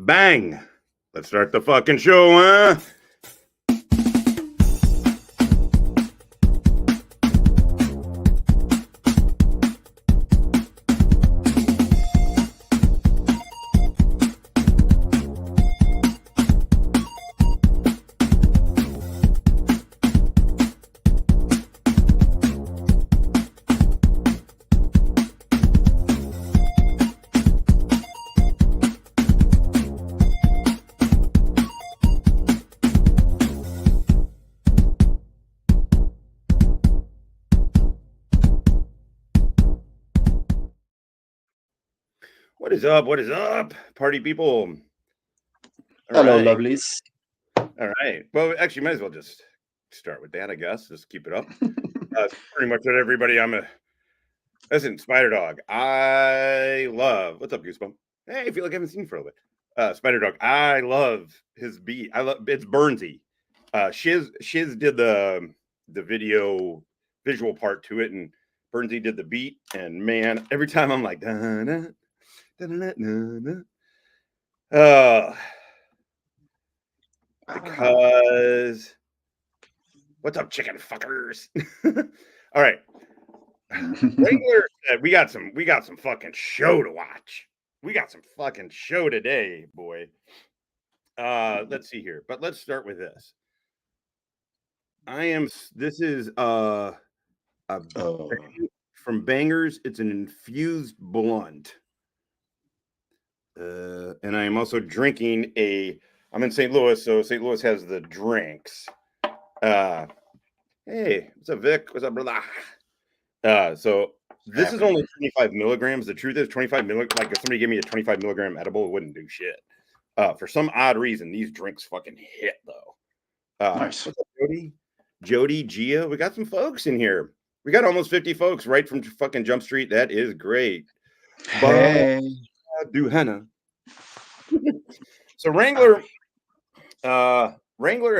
Bang! Let's start the fucking show, huh? What is up? What is up, party people? All Hello, right. lovelies. All right. Well, actually, might as well just start with that, I guess. Just keep it up. Pretty much what everybody. Listen, Spider Dog. I love. What's up, Goosebump? Hey, I feel like I haven't seen you for a little bit. Spider Dog. I love his beat. It's Burnsy. Shiz did the visual part to it, and Burnsy did the beat. And man, every time I'm like, because what's up, chicken fuckers? All right. Wrangler said we got some fucking show to watch. We got some fucking show today, boy. Let's see here, but let's start with this. This is from Bangers. It's an infused blunt. And I am also drinking I'm in St. Louis, so St. Louis has the drinks. Hey, what's up, Vic? What's up, brother? So this is only 25 milligrams. The truth is 25 milligrams. Like if somebody gave me a 25 milligram edible, it wouldn't do shit. For some odd reason, these drinks fucking hit though. Nice. What's up, Jody, Gia? We got some folks in here. We got almost 50 folks right from fucking Jump Street. That is great. Hey. Do henna. So Wrangler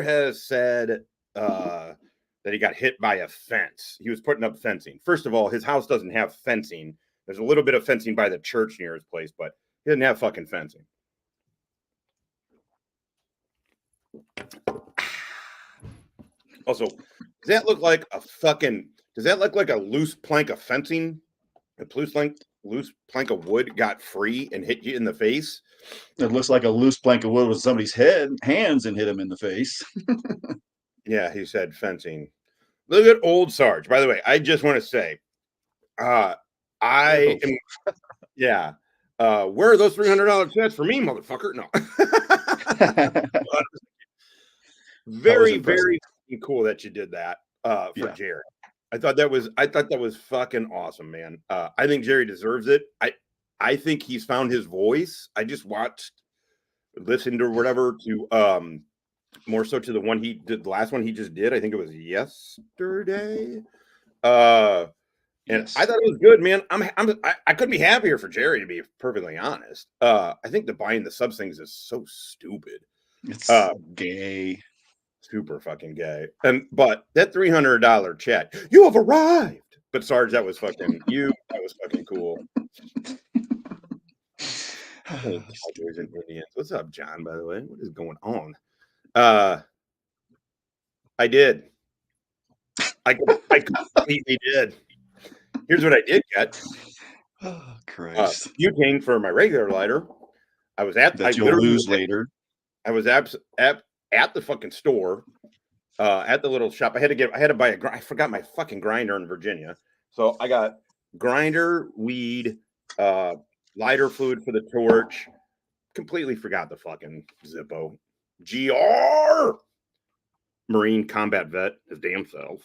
has said that he got hit by a fence. He was putting up fencing. First of all, his house doesn't have fencing. There's a little bit of fencing by the church near his place, but he doesn't have fucking fencing. Also, does that look like a loose plank of fencing? A loose plank of wood got free and hit you in the face? It looks like a loose plank of wood with somebody's hands and hit him in the face. Yeah, he said fencing. Look at old Sarge. By the way, I just want to say, where are those $300 checks for me, motherfucker? No. Very, very cool that you did that for Jerry. I thought that was fucking awesome, man. I think Jerry deserves it. I think he's found his voice. I just listened or whatever to more so to the one he did, the last one he just did. I think it was yesterday. And I thought it was good, man. I couldn't be happier for Jerry, to be perfectly honest. I think the buying the subs things is so stupid. It's gay. Super fucking gay. But that $300 check, you have arrived. But Sarge, that was fucking cool. Hey, Cowboys and Indians. What's up, John, by the way? What is going on? I did. I completely did. Here's what I did get. Oh, Christ. Butane for my regular lighter. I was at that you'll lose later. I was at the fucking store, at the little shop. I had to buy I forgot my fucking grinder in Virginia. So I got grinder, weed, lighter fluid for the torch. Completely forgot the fucking Zippo. GR! Marine combat vet, his damn self.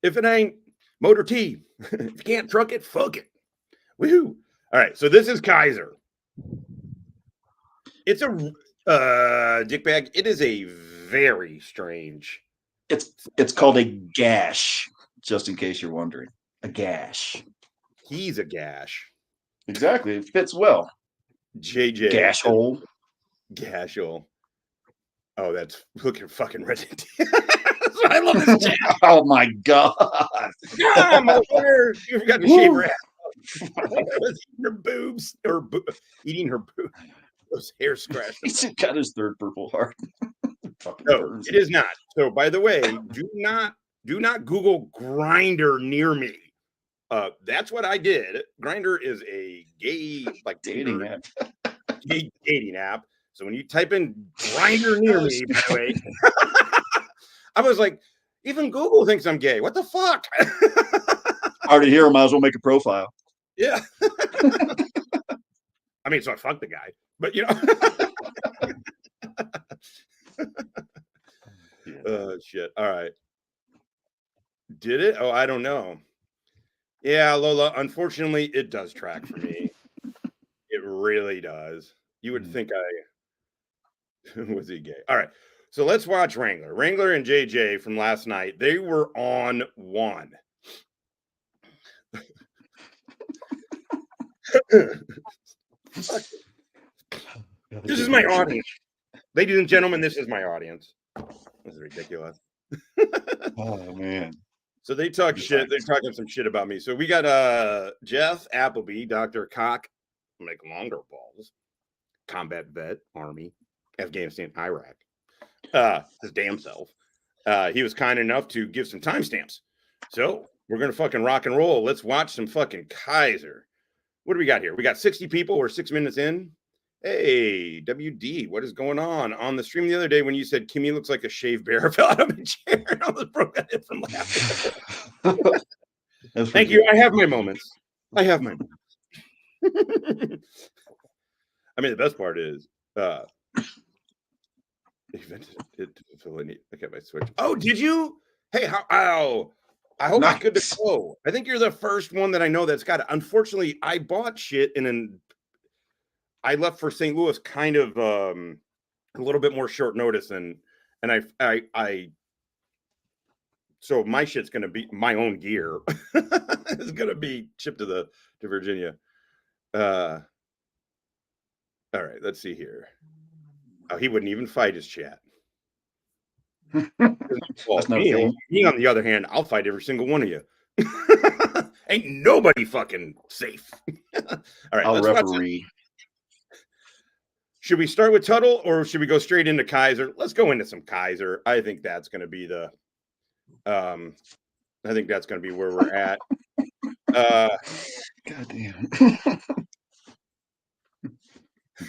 If it ain't Motor T, if you can't truck it, fuck it. Woohoo! All right, so this is Kiser. It's a dick bag. It is a very strange. It's called a gash, just in case you're wondering. A gash. He's a gash. Exactly. It fits well. JJ. Gash hole. Gash hole. Oh, that's looking fucking Resident. I love this chat. Oh my god. Yeah, motherfucker. You forgot to shave her ass. Eating her boobs. Eating her boobs. Those hair scratches. He's got his third Purple Heart. No, it is not. So, by the way, do not Google Grinder near me. That's what I did. Grinder is a gay dating app. Gay dating app. So when you type in Grinder near me, by the way, I was like, even Google thinks I'm gay. What the fuck? Already here, might as well make a profile. Yeah. I mean, so I fucked the guy, but shit. All right. Did it? Oh, I don't know. Yeah, Lola, unfortunately, it does track for me. It really does. You would think was he gay? All right. So let's watch Wrangler. Wrangler and JJ from last night, they were on one. This is my audience. Ladies and gentlemen, this is my audience. This is ridiculous. Oh, man. So they talk shit. They're talking some shit about me. So we got Jeff Appleby, Dr. Cock, make longer balls, combat vet, Army, Afghanistan, Iraq. His damn self. He was kind enough to give some timestamps. So we're going to fucking rock and roll. Let's watch some fucking Kiser. What do we got here? We got 60 people. We're 6 minutes in. Hey, WD, what is going on? On the stream the other day when you said Kimmy looks like a shaved bear, I fell out of a chair and I almost broke that hip from laughing. Thank you. I have my moments. I mean, the best part is okay, my switch. Oh, did you? Hey, I hope it's good to go. I think you're the first one that I know that's got it. Unfortunately, I bought shit I left for St. Louis kind of a little bit more short notice, and so my shit's gonna be my own gear. It's gonna be shipped to Virginia. All right, let's see here. Oh, he wouldn't even fight his chat. Well, me, on the other hand, I'll fight every single one of you. Ain't nobody fucking safe. All right, I'll referee. Should we start with Tuttle or should we go straight into Kiser? Let's go into some Kiser. I think that's going to be I think that's going to be where we're at. Goddamn.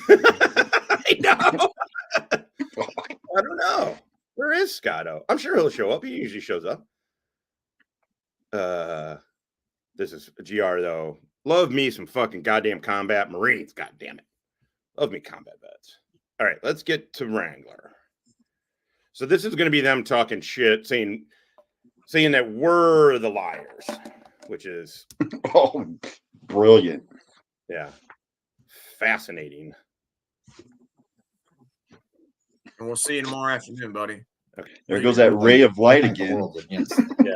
I know. I don't know. Where is Scotto? I'm sure he'll show up. He usually shows up. This is GR though. Love me some fucking goddamn combat Marines. God damn it. Love me combat vets. All right, let's get to Wrangler. So this is going to be them talking shit, saying that we're the liars, which is brilliant. Yeah, fascinating. And we'll see you tomorrow afternoon, buddy. Okay. There goes that ray of light again. Yeah.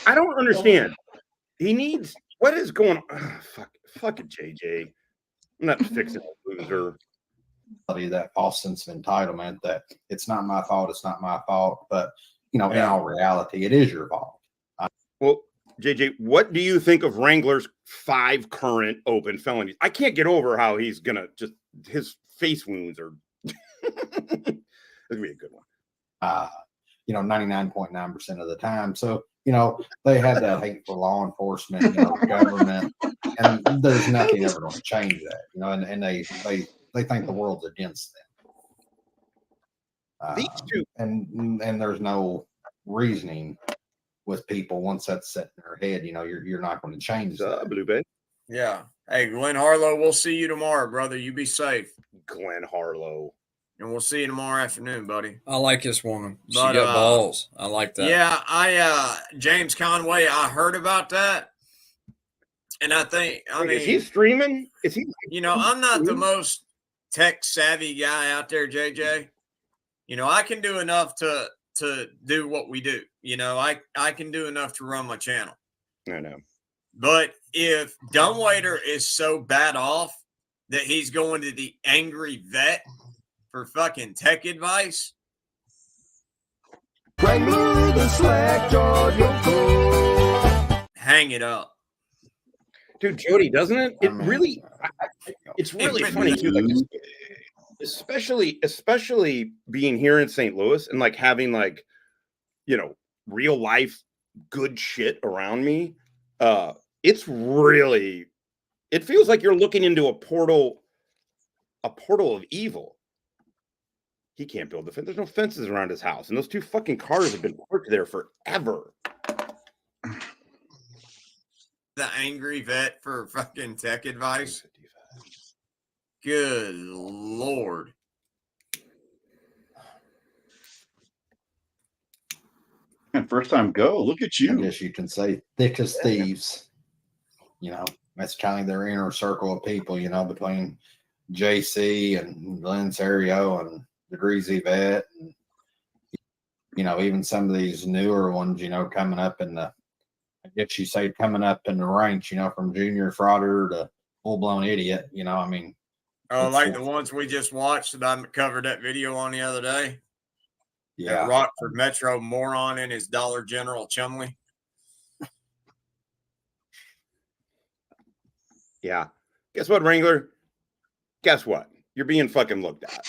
I don't understand. He needs what is going on? Fuck it, JJ. I'm not fixing a loser. That false sense of entitlement that it's not my fault, it's not my fault. But, in all reality, it is your fault. Well, JJ, what do you think of Wrangler's 5 current open felonies? I can't get over how he's going to his face wounds are. It's going to be a good one. 99.9% of the time. So, they have that hate for law enforcement, government, and there's nothing ever going to change that, and they think the world's against them. These two, and there's no reasoning with people once that's set in their head. You're not going to change that. Blue Bay. Yeah. Hey, Glenn Harlow, we'll see you tomorrow, brother. You be safe. Glenn Harlow. And we'll see you tomorrow afternoon, buddy. I like this woman. She got balls. I like that. Yeah, James Conway, I heard about that. And I mean, is he streaming? Is he? I'm not the most tech savvy guy out there, JJ. I can do enough to do what we do. I can do enough to run my channel. I know. But if Dumbwaiter is so bad off that he's going to the angry vet for fucking tech advice, Wrangler, the slack jawed loco. hang it up. Dude, Jody, doesn't it? It really, It's really funny too, like, especially being here in St. Louis and like having like, you know, real life good shit around me. It's really, it feels like you're looking into a portal of evil. He can't build the fence. There's no fences around his house, and those 2 fucking cars have been parked there forever. The angry vet for fucking tech advice. Good Lord. And first time go. Look at I you. guess you can say thick as thieves. You know, that's kind of their inner circle of people, you know, between JC and Glenn Serio and the Greasy Vet. And, you know, even some of these newer ones, you know, coming up in the, I guess you say coming up in the ranks, you know, from junior frauder to full blown idiot, you know, I mean. Oh, like the ones we just watched that I covered that video on the other day. Yeah. That Rockford Metro moron in his Dollar General Chumley. Yeah. Guess what, Wrangler? Guess what? You're being fucking looked at.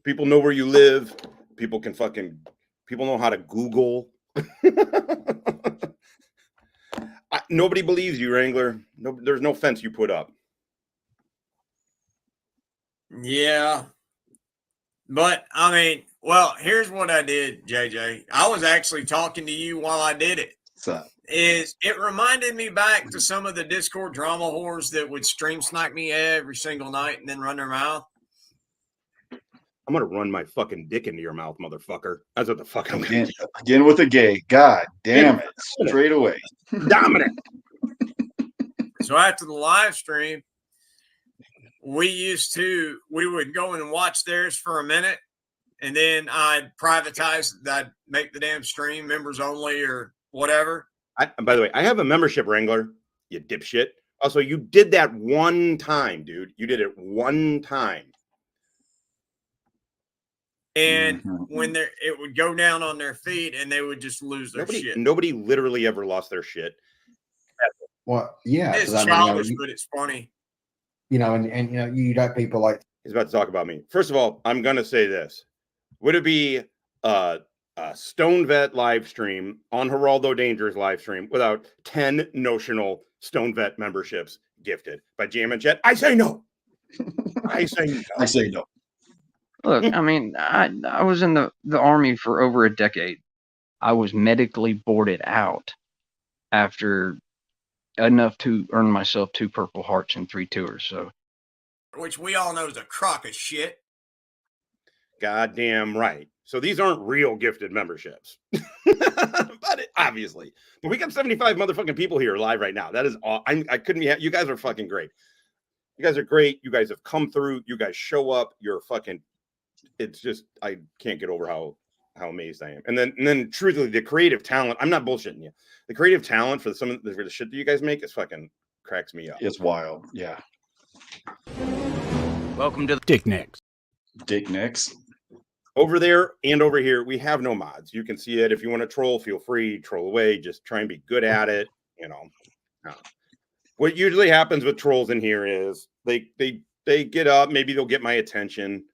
People know where you live. People know how to Google. Nobody believes you, Wrangler. No, there's no fence you put up. Yeah. But I mean, well, here's what I did, JJ. I was actually talking to you while I did it. What's up? It reminded me back to some of the Discord drama whores that would stream snipe me every single night and then run their mouth. I'm gonna run my fucking dick into your mouth, motherfucker. That's what the fuck I'm Again, again with the gay. God damn it. Straight away. Dominant. So after the live stream, we would go in and watch theirs for a minute, and then I'd make the damn stream members only or whatever. By the way, I have a membership, Wrangler, you dipshit. Also, you did that one time, dude. You did it one time. And when it would go down on their feet and they would just lose their shit. Nobody literally ever lost their shit. Well, yeah. It's childish, but it's funny. You know, and you know, you got people like, He's about to talk about me. First of all, I'm gonna say this. Would it be a Stone Vet live stream on Geraldo Danger's live stream without 10 notional Stone Vet memberships gifted by Jam and Chet? I say no. I say no. I say no. Look, I mean, I was in the Army for over a decade. I was medically boarded out after enough to earn myself 2 Purple Hearts and 3 tours. So, which we all know is a crock of shit. Goddamn right. So these aren't real gifted memberships, but obviously. But we got 75 motherfucking people here live right now. That is all. I couldn't be. You guys are fucking great. You guys are great. You guys have come through. You guys show up. You're fucking. It's just I can't get over how amazed I am. And then truthfully, the creative talent. I'm not bullshitting you. The creative talent for the shit that you guys make is fucking cracks me up. It's wild. Yeah. welcome to the Dick Nicks. Dick Nicks. Over there and over here, we have no mods. You can see it. If you want to troll, feel free. Troll away. Just try and be good at it. You know. What usually happens with trolls in here is they get up. Maybe they'll get my attention.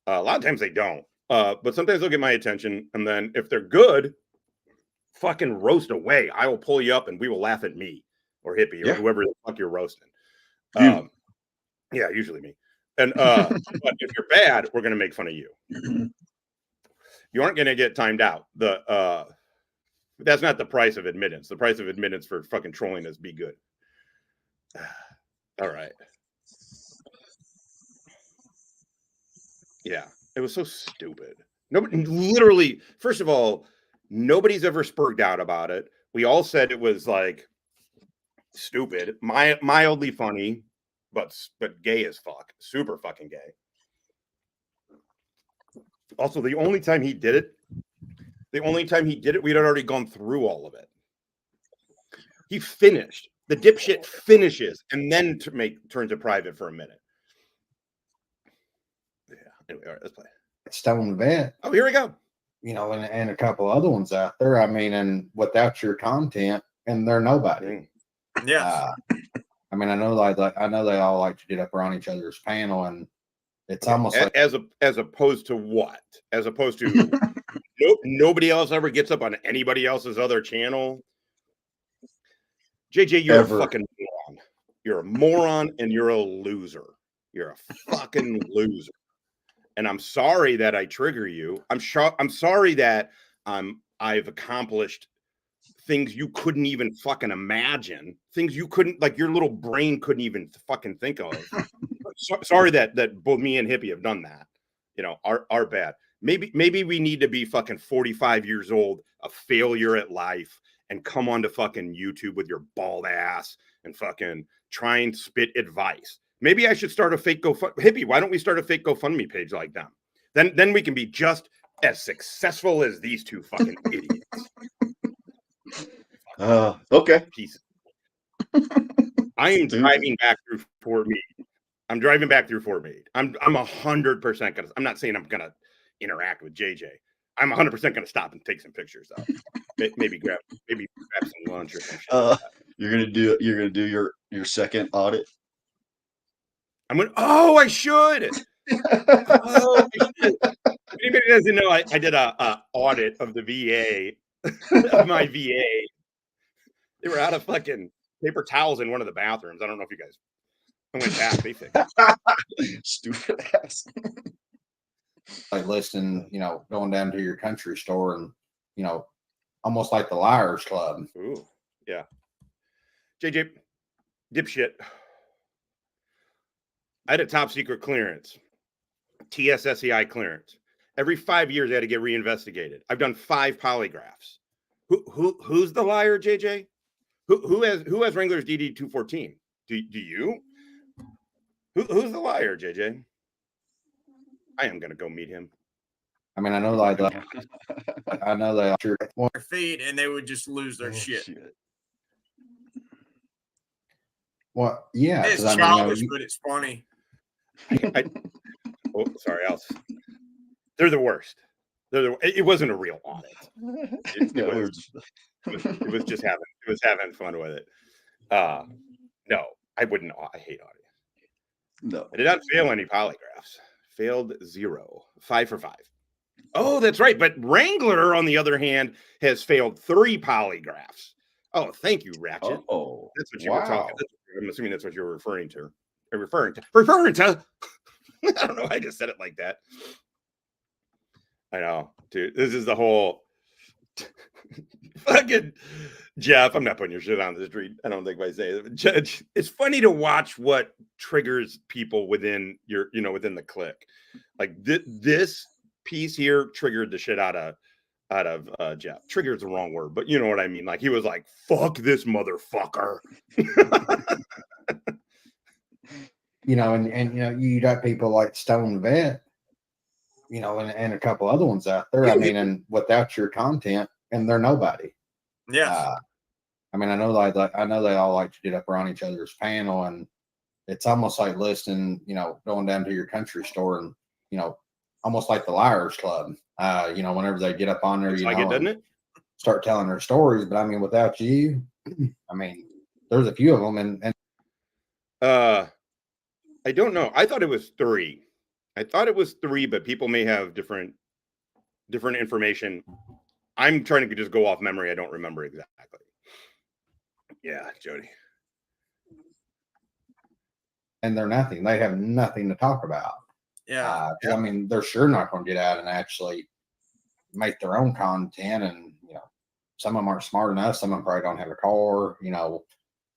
A lot of times they don't. But sometimes they'll get my attention. And then if they're good, fucking roast away. I will pull you up and we will laugh at me or Hippie or whoever the fuck you're roasting. Yeah, usually me. And but if you're bad, we're gonna make fun of you. You aren't gonna get timed out. That's not the price of admittance. The price of admittance for fucking trolling is be good. All right. Yeah, it was so stupid. Nobody, literally, first of all, nobody's ever spurred out about it. We all said it was like stupid, mildly funny, but gay as fuck, super fucking gay. Also, the only time he did it, we'd already gone through all of it. He finished. The dipshit finishes and then turns it private for a minute. Yeah. Anyway, all right, let's play. Stone Vet. Oh, here we go. You know, and a couple other ones out there. I mean, and without your content, and they're nobody. Yeah. I mean, I know they all like to get up around each other's panel, and it's almost like as opposed to what? As opposed to nobody else ever gets up on anybody else's other channel. JJ, you're a fucking moron. You're a moron and you're a loser. You're a fucking loser. And I'm sorry that I trigger you. I'm sorry that I've accomplished things you couldn't even fucking imagine. Things you couldn't, like, your little brain couldn't even fucking think of. Sorry that both me and Hippie have done that. You know, our bad. Maybe we need to be fucking 45 years old, a failure at life, and come onto fucking YouTube with your bald ass and fucking try and spit advice. Maybe I should start a fake Hippie, why don't we start a fake GoFundMe page like them? Then we can be just as successful as these two fucking idiots. Okay. Pieces. I am driving back through Fort Meade. I'm driving back through Fort Meade. I'm 100% gonna. I'm not saying I'm gonna interact with JJ. I'm 100% gonna stop and take some pictures though. Maybe grab some lunch or some shit. Like you're gonna do your second audit. I'm gonna. Oh, I should. Oh, I should. If anybody doesn't know, I did a audit of the VA, of my VA. They were out of fucking paper towels in one of the bathrooms. I don't know if you guys. I went back. They fixed it. Stupid ass. like listing, you know, going down to your country store and, you know, almost like the Liars Club. Ooh, yeah. JJ, dipshit. I had a top secret clearance, TSSCI clearance. Every 5 years, I had to get reinvestigated. I've done 5 polygraphs. Who's the liar, JJ? Who has Wrangler's DD 214? Do you? Who's the liar, JJ? I am gonna go meet him. I mean, I know they sure Their feet, and they would just lose their shit. Well, yeah, It's 'cause I mean, childish, but it's funny. Oh, sorry, they're the worst. It wasn't a real audit. It was just having fun with it. No, I wouldn't. I hate audit. No, I did not fail any polygraphs. Failed 0. 5 for 5. Oh, that's right. But Wrangler, on the other hand, has failed 3 polygraphs. Oh, thank you, Ratchet. Oh, that's what you were talking. I'm assuming that's what you're referring to. Referring to. I don't know. I just said it like that. I know, dude. This is the whole fucking Jeff. I'm not putting your shit on the street. I don't think if I say it. It's funny to watch what triggers people within your, within the clique. Like this piece here triggered the shit out of Jeff. Trigger is the wrong word, but you know what I mean. Like he was like, "Fuck this motherfucker." And you got people like Stone Vet, and a couple other ones out there. I mean, and without your content, and they're nobody. Yeah. I mean, I know they all like to get up around each other's panel, and it's almost like listing, going down to your country store and, almost like the Liars Club. Whenever they get up on there, doesn't it? Start telling their stories. But I mean, without you, I mean, there's a few of them, and I don't know. I thought it was 3. But people may have different information. I'm trying to just go off memory. I don't remember exactly. Yeah, Jody. And they're nothing. They have nothing to talk about. Yeah. I mean, they're sure not going to get out and actually make their own content. And, some of them aren't smart enough. Some of them probably don't have a car.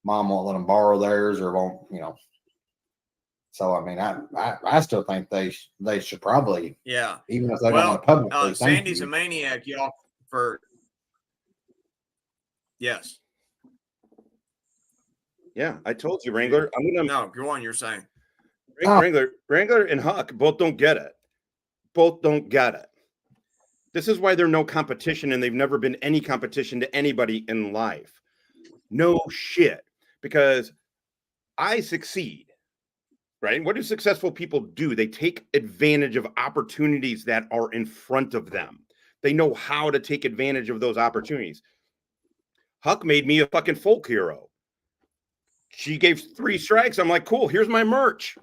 Mom won't let them borrow theirs or won't, So, I mean, I still think they should probably, even if they don't want to publicly. Sandy's a maniac, y'all. Yes. Yeah, I told you, Wrangler. No, go on. You're saying Wrangler and Huck both don't get it. This is why they're no competition, and they've never been any competition to anybody in life. No shit, because I succeed. Right? What do successful people do? They take advantage of opportunities that are in front of them. They know how to take advantage of those opportunities. Huck made me a fucking folk hero. she gave 3 strikes. I'm like, cool, here's my merch.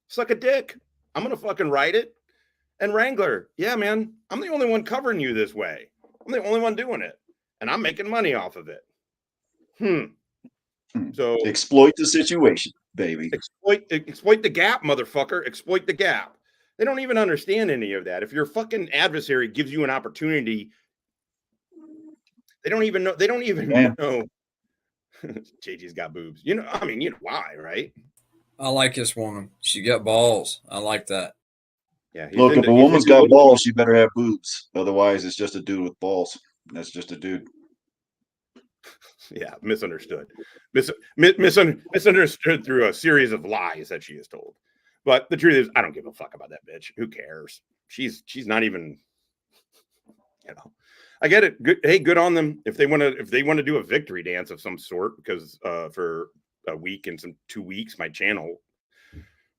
Suck a dick. I'm going to fucking write it. And Wrangler, yeah, man, I'm the only one covering you this way. I'm the only one doing it. And I'm making money off of it. So exploit the situation, baby. Exploit the gap, motherfucker. Exploit the gap. They don't even understand any of that. If your fucking adversary gives you an opportunity, they don't even know. They don't even know. JG's got boobs. You know, I mean, you know why, right? I like this woman. She got balls. I like that. Yeah. Look, if a woman's got balls, she better have boobs. Otherwise, it's just a dude with balls. That's just a dude. Yeah, misunderstood. Misunderstood through a series of lies that she is told. But the truth is, I don't give a fuck about that bitch. Who cares? She's not even, you know. I get it. Good, hey, good on them. If they want to do a victory dance of some sort, because for a week and 2 weeks, my channel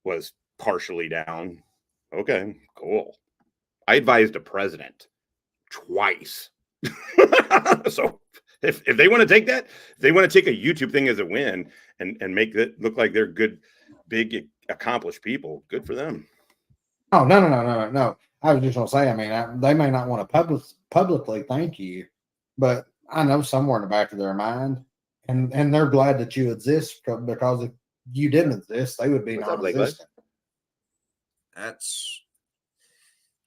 was partially down. Okay, cool. I advised a president twice. So if they want to take that, if they want to take a YouTube thing as a win and make it look like they're good, big, accomplished people, good for them. Oh, no. I was just going to say, I mean, they may not want to publicly thank you, but I know somewhere in the back of their mind, and they're glad that you exist, because if you didn't exist, they would be non-existent. That's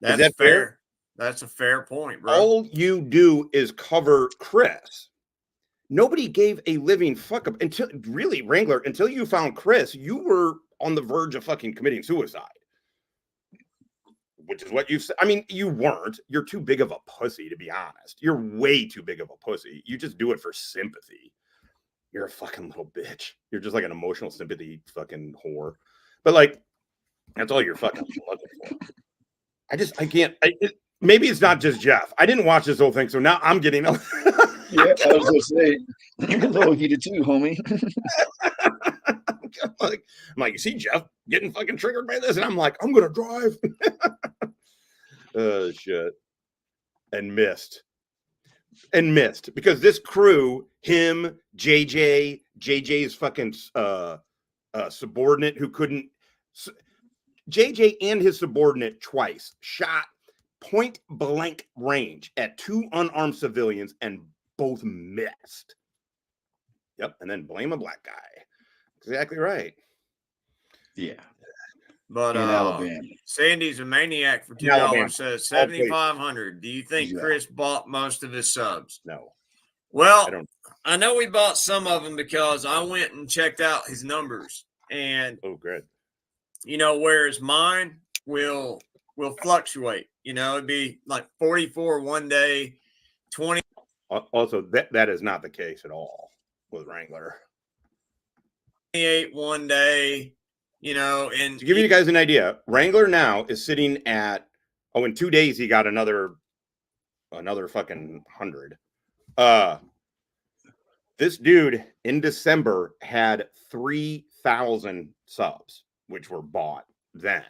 that fair. That's a fair point, bro. All you do is cover Chris. Nobody gave a living fuck up until really, Wrangler, until you found Chris, you were on the verge of fucking committing suicide. Which is what you said. I mean, you weren't. You're too big of a pussy, to be honest. You're way too big of a pussy. You just do it for sympathy. You're a fucking little bitch. You're just like an emotional sympathy fucking whore. But like, that's all you're fucking looking for. I can't. Maybe it's not just Jeff. I didn't watch this whole thing, so now I'm getting. Yeah, I was gonna say you're a little heated too, homie. I'm like, you see Jeff getting fucking triggered by this, and I'm like, I'm gonna drive. Oh shit! And missed because this crew, him, JJ's fucking subordinate who couldn't. JJ and his subordinate twice shot point blank range at 2 unarmed civilians and both missed. Yep, and then blame a black guy. Exactly right. Yeah. But in Alabama. Sandy's a maniac for $2 says 7,500. Do you think Chris bought most of his subs? No. Well, I know we bought some of them because I went and checked out his numbers, and oh, good. You know, whereas mine will fluctuate. You know, it'd be like 44 one day, 20. Also, that is not the case at all with Wrangler. 28 one day, you know, and to give you guys an idea, Wrangler now is sitting at, in 2 days he got another fucking 100. This dude in December had 3,000 subs, which were bought then.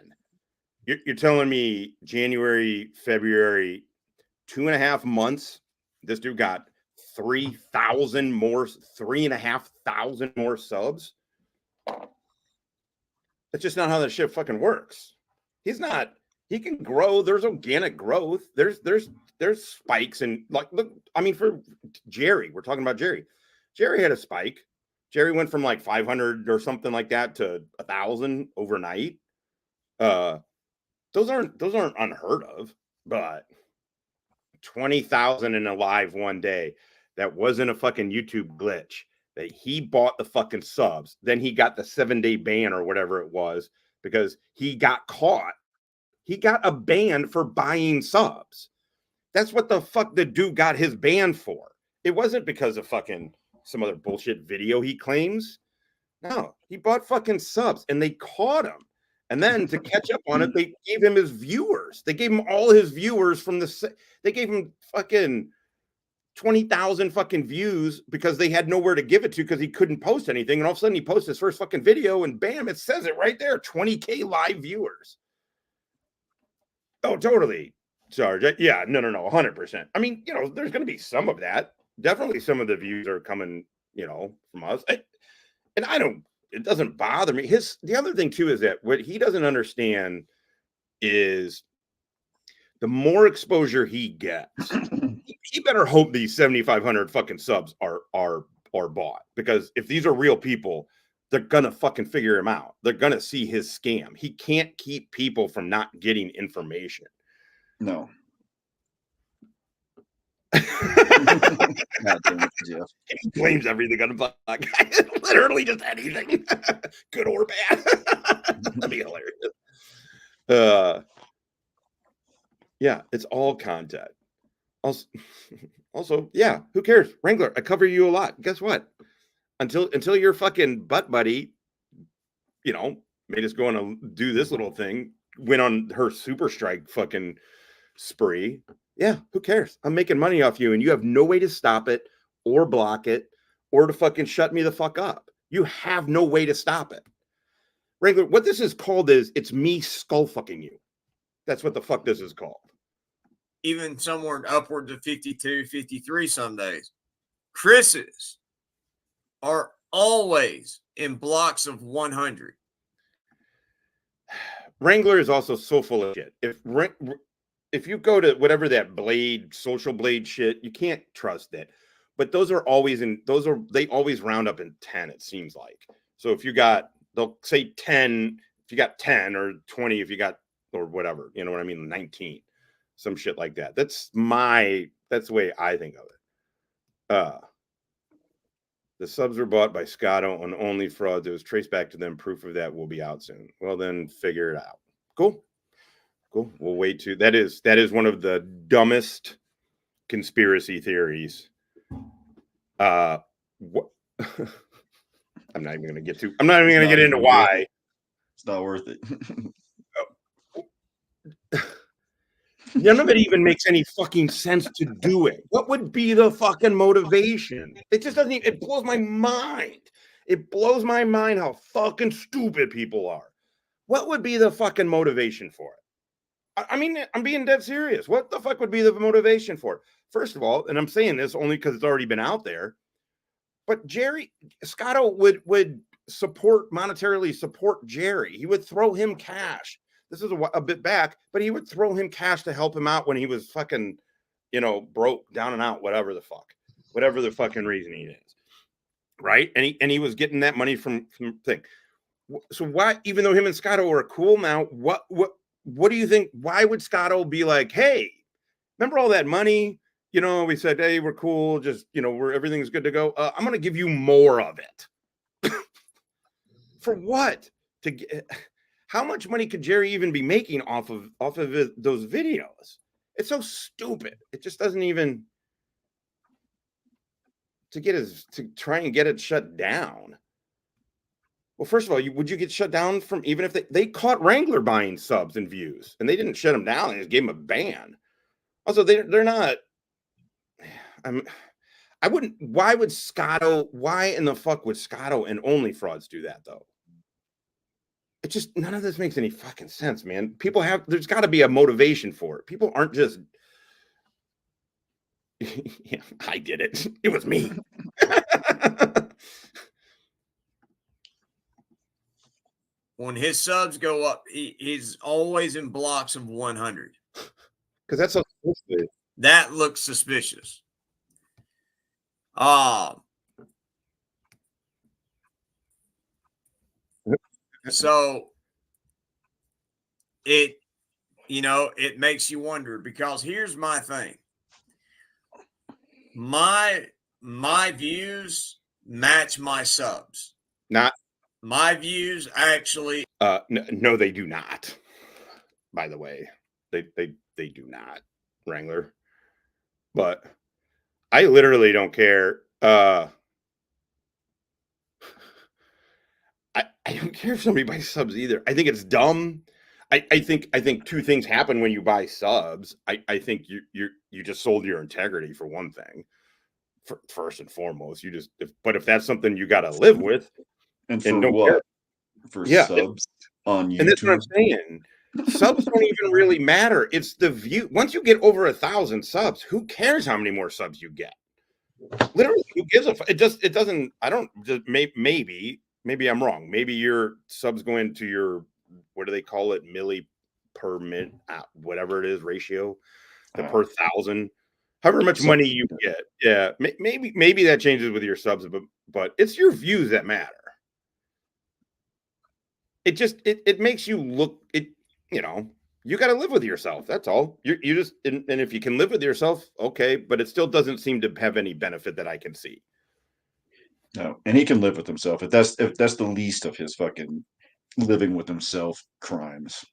You're telling me January, February, 2.5 months, this dude got 3,000 more, 3,500 more subs? That's just not how that shit fucking works. He can grow. There's organic growth. There's spikes, and like, look, I mean, for Jerry, we're talking about Jerry. Jerry had a spike. Jerry went from like 500 or something like that to 1,000 overnight. Those aren't unheard of, but 20,000 in a live one day. That wasn't a fucking YouTube glitch. That he bought the fucking subs. Then he got the 7-day ban or whatever it was because he got caught. He got a ban for buying subs. That's what the fuck the dude got his ban for. It wasn't because of fucking some other bullshit video he claims. No, he bought fucking subs and they caught him. And then to catch up on it, they gave him his viewers. They gave him all his viewers from they gave him fucking 20,000 fucking views because they had nowhere to give it to because he couldn't post anything. And all of a sudden he posts his first fucking video and bam, it says it right there. 20K live viewers. Oh, totally. Sarge. Yeah, no, 100%. I mean, you know, there's going to be some of that. Definitely some of the views are coming, you know, from us. and it doesn't bother me. The other thing too is that what he doesn't understand is the more exposure he gets, he better hope these 7,500 fucking subs are bought, because if these are real people, they're gonna fucking figure him out. They're gonna see his scam. He can't keep people from not getting information. No. God damn it, Jeff. He blames everything on the black guy. Literally just anything, good or bad. That'd be hilarious. Yeah, it's all content. Also, yeah, who cares? Wrangler, I cover you a lot. Guess what? Until your fucking butt buddy, made us go on to do this little thing, went on her super strike fucking spree. Yeah, who cares? I'm making money off you, and you have no way to stop it or block it or to fucking shut me the fuck up. You have no way to stop it. Wrangler, what this is called is it's me skull fucking you. That's what the fuck this is called. Even somewhere upwards of 52, 53 some days. Chris's are always in blocks of 100. Wrangler is also so full of shit. If you go to whatever that social blade shit, you can't trust it. But they always round up in 10, it seems like. So if they'll say 10, if you got 10, or 20 if you got, or whatever, you know what I mean, 19, some shit like that. That's the way I think of it. The subs were bought by Scotto on only fraud. It was traced back to them. Proof of that will be out soon. Well, then figure it out. Cool. We'll wait to. That is one of the dumbest conspiracy theories. I'm not even going to get into why. It's not worth it. None of it even makes any fucking sense to do it. What would be the fucking motivation? It just doesn't it blows my mind. It blows my mind how fucking stupid people are. What would be the fucking motivation for it? I mean, I'm being dead serious. What the fuck would be the motivation for it? First of all, and I'm saying this only because it's already been out there, but Scotto would monetarily support Jerry. He would throw him cash. This is a bit back, but he would throw him cash to help him out when he was fucking, broke, down and out, whatever the fucking reason he is, right? And he was getting that money from thing. So why, even though him and Scotto are cool now, what do you think? Why would Scotto be like, hey, remember all that money? We said, hey, we're cool, just everything's good to go. I'm gonna give you more of it. For what? How much money could Jerry even be making off of those videos? It's so stupid. It just doesn't even to try and get it shut down. Well, first of all, would you get shut down from, even if they caught Wrangler buying subs and views and they didn't shut him down, they just gave him a ban. Also, they're not. I wouldn't. Why in the fuck would Scotto and only frauds do that though? It just, none of this makes any fucking sense, man. There's got to be a motivation for it. People aren't just, yeah, I did it. It was me. When his subs go up, he's always in blocks of 100. Because that's suspicious. That looks suspicious. So it makes you wonder, because here's my thing. My views match my subs. Not my views actually. No, they do not. By the way, they do not, Wrangler. But I literally don't care. I don't care if somebody buys subs either. I think it's dumb. I think two things happen when you buy subs. I think you just sold your integrity, for one thing. First and foremost, if that's something you got to live with, and for what? Care. For subs on YouTube. And that's what I'm saying. Subs don't even really matter. It's the view. Once you get over 1,000 subs, who cares how many more subs you get? Literally, who gives a fuck? It doesn't. I don't. Maybe maybe I'm wrong. Maybe your subs go into your, what do they call it? Milli per minute, whatever it is, ratio, the per thousand, however much money you get. Yeah. Maybe that changes with your subs, but it's your views that matter. It just, it makes you look, you know, you got to live with yourself. That's all. You just, and if you can live with yourself, okay, but it still doesn't seem to have any benefit that I can see. No, and he can live with himself. If that's the least of his fucking living with himself crimes.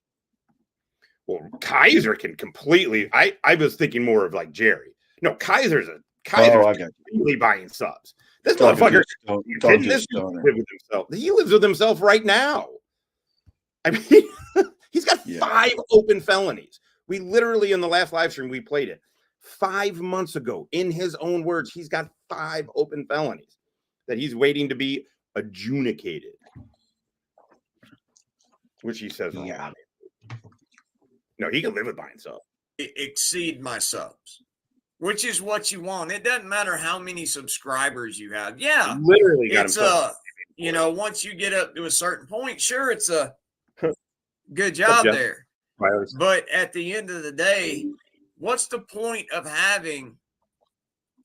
Well, Kiser can completely. I was thinking more of like Jerry. No, Kiser's really buying subs. This motherfucker lives with himself. He lives with himself right now. I mean, he's got 5 open felonies. We literally, in the last live stream, we played it 5 months ago. In his own words, he's got 5 open felonies that he's waiting to be adjudicated, which he says, yeah. No, he can live with buying subs. Exceed my subs, which is what you want. It doesn't matter how many subscribers you have. Yeah, literally got it's himself. You know, once you get up to a certain point, sure, it's a good job there. But at the end of the day, what's the point of having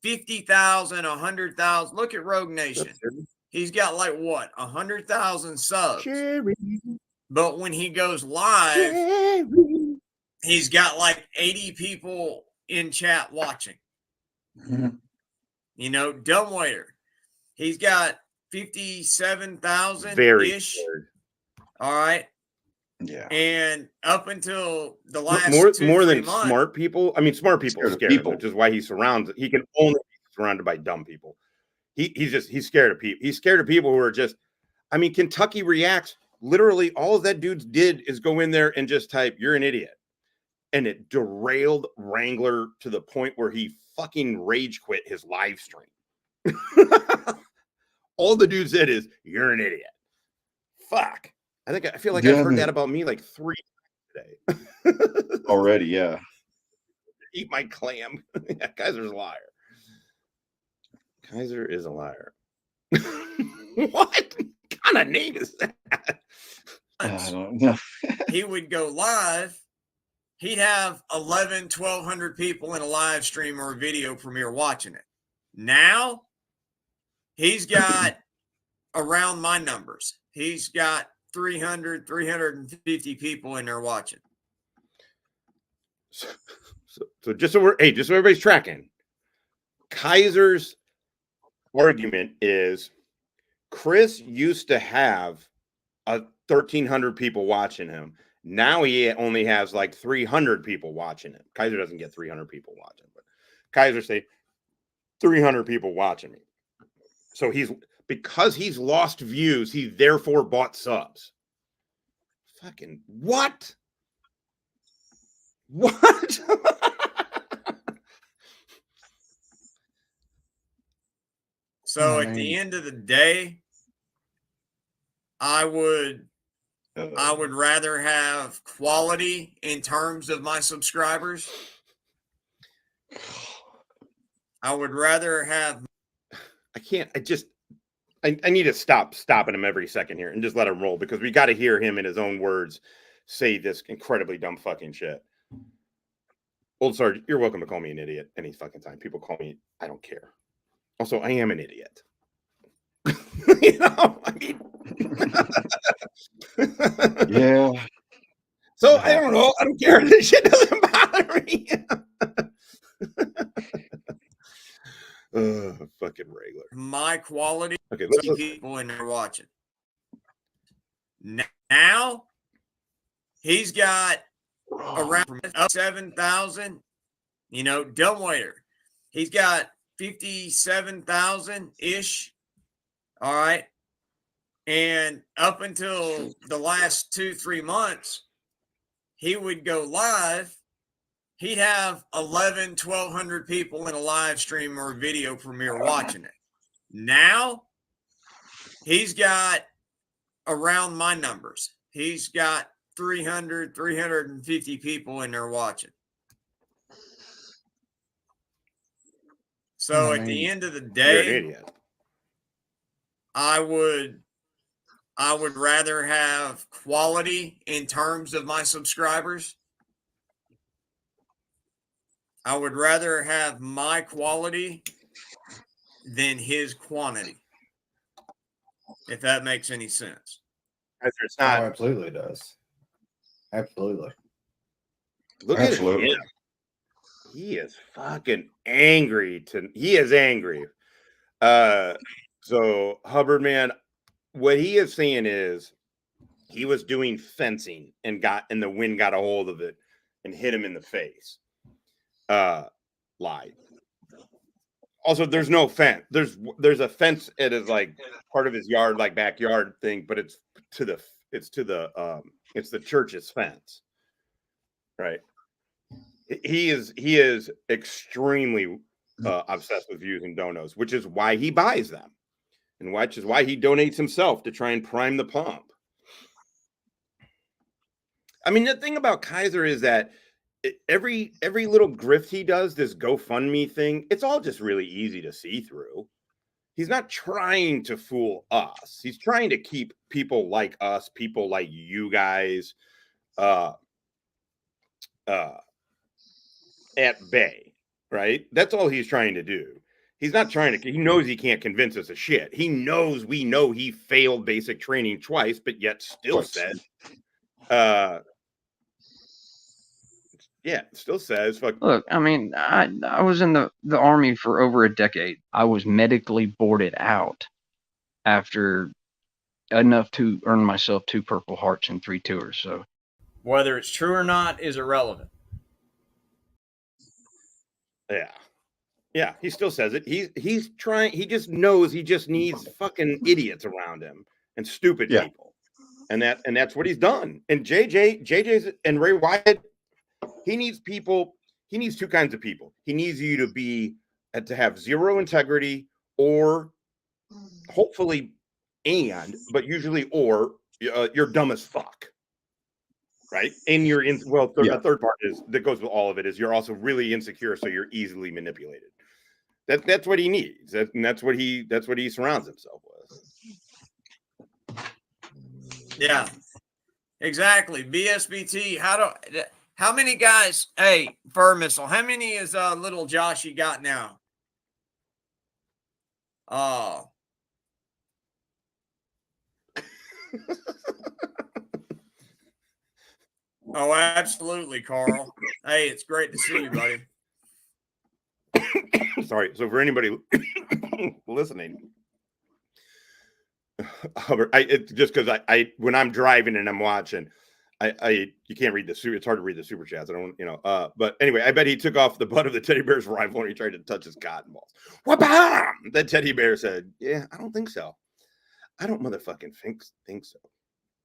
50,000, 100,000? Look at Rogue Nation. He's got like what, 100,000 subs. Jerry. But when he goes live, Jerry, he's got like 80 people in chat watching. Mm-hmm. You know, Dumbwaiter. He's got 57,000 ish. All right. Yeah. And up until the last more than months, smart people. I mean, smart people are scared, which is why he can only be surrounded by dumb people. He's scared of people. He's scared of people who are just, I mean, Kentucky Reacts. Literally, all that dude did is go in there and just type, "You're an idiot." And it derailed Wrangler to the point where he fucking rage quit his live stream. All the dude said is, "You're an idiot." Fuck. I feel like I've heard that about me like 3 times today. Already, yeah. Eat my clam. Yeah, Kiser's a liar. Kiser is a liar. What kind of name is that? I don't know. He would go live. He'd have 1,200 people in a live stream or a video premiere watching it. Now, he's got around my numbers. He's got 300, 350 people in there watching. So just so everybody's tracking, Kiser's argument is Chris used to have 1,300 people watching him. Now he only has like 300 people watching him. Kiser doesn't get 300 people watching, but Kiser say 300 people watching me. So because he's lost views, he therefore bought subs. Fucking what? What? So at the end of the day, I would rather have quality in terms of my subscribers. I would rather have. I need to stop stopping him every second here and just let him roll, because we got to hear him in his own words say this incredibly dumb fucking shit. Old Sergeant, you're welcome to call me an idiot any fucking time. People call me, I don't care. Also, I am an idiot. You know, I mean, yeah. So I don't know. I don't care. This shit doesn't bother me. Fucking regular. My quality. Okay, people in there watching. Now he's got around 7,000. You know, Dumbwaiter. He's got 57,000 ish. All right. And up until the last 2-3 months, he would go live. He'd have 1,200 people in a live stream or a video premiere watching it. Now he's got around my numbers. He's got 300, 350 people in there watching. So at the end of the day, I would I would rather have quality in terms of my subscribers. I would rather have my quality than his quantity, if that makes any sense. It's Oh, not. absolutely does. Absolutely. Look Absolutely. at him. He is fucking angry. He is angry. So Hubbard, man, what he is saying is he was doing fencing and the wind got a hold of it and hit him in the face. Lied. Also, there's no fence. There's a fence. It is like part of his yard, like backyard thing, but it's the church's fence, right? He is extremely obsessed with views and donos, which is why he buys them, and which is why he donates himself to try and prime the pump. I mean, the thing about Kiser is that every little grift he does, this GoFundMe thing, it's all just really easy to see through. He's not trying to fool us. He's trying to keep people like us, people like you guys, at bay, right? That's all he's trying to do. He's not trying to, he knows he can't convince us of shit. We know he failed basic training twice, but yet still said, fuck. Look, I mean, I was in the Army for over a decade. I was medically boarded out after enough to earn myself 2 Purple Hearts and 3 tours. So whether it's true or not is irrelevant. Yeah, he still says it. He's trying. He just knows he just needs fucking idiots around him and stupid people, and that's what he's done. And JJ's and Ray Wyatt, he needs people. He needs 2 kinds of people. He needs you to have zero integrity, or hopefully, but usually, or you're dumb as fuck. Right. And you're in. Well, a third part that goes with all of it is you're also really insecure. So you're easily manipulated. That's what he needs. That's what he surrounds himself with. Yeah, exactly. BSBT. How many guys? Hey, Fur Missile. How many is little Joshy got now? Oh, absolutely, Carl. Hey, it's great to see you, buddy. Sorry. So for anybody listening, just because I when I'm driving and I'm watching, you can't read it's hard to read the super chats. I don't, but anyway, I bet he took off the butt of the teddy bear's rifle and he tried to touch his cotton balls. Wha-bam! That teddy bear said, "Yeah, I don't think so. I don't motherfucking think so."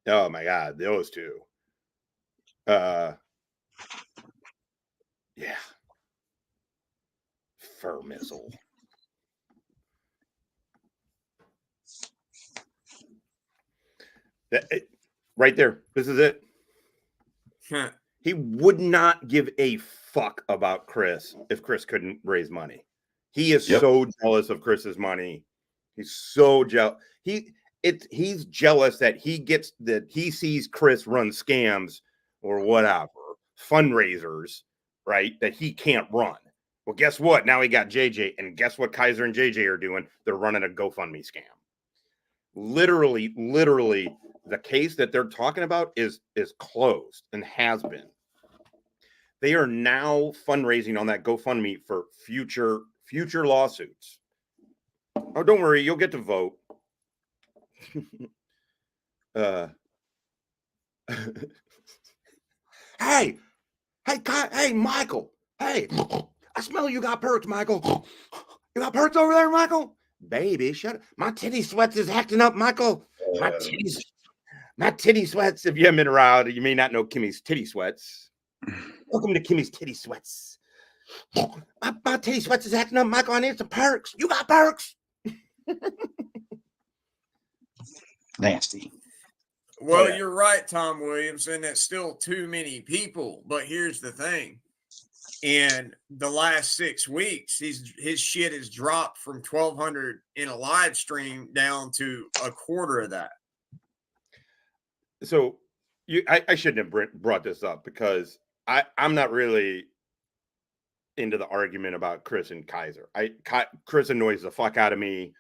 Oh my God, those 2. Yeah. Fur Missile. Right there. This is it. He would not give a fuck about Chris if Chris couldn't raise money. He is so jealous of Chris's money. He's so jealous. He's jealous that he sees Chris run scams or whatever, fundraisers, right? That he can't run. Well, guess what? Now he got JJ, and guess what Kiser and JJ are doing? They're running a GoFundMe scam. Literally, the case that they're talking about is closed and has been. They are now fundraising on that GoFundMe for future lawsuits. Oh, don't worry, you'll get to vote. Hey, Michael. Hey, I smell you got perks, Michael. You got perks over there, Michael? Baby, shut up. My titty sweats is acting up, Michael. My titty sweats. If you haven't been around, you may not know Kimmy's titty sweats. Welcome to Kimmy's titty sweats. My titty sweats is acting up, Michael. I need some perks. You got perks. Nasty. Well, you're right, Tom Williams, and that's still too many people. But here's the thing. In the last 6 weeks, his shit has dropped from 1,200 in a live stream down to a quarter of that. so I shouldn't have brought this up because I'm not really into the argument about Chris and Kiser. Chris annoys the fuck out of me.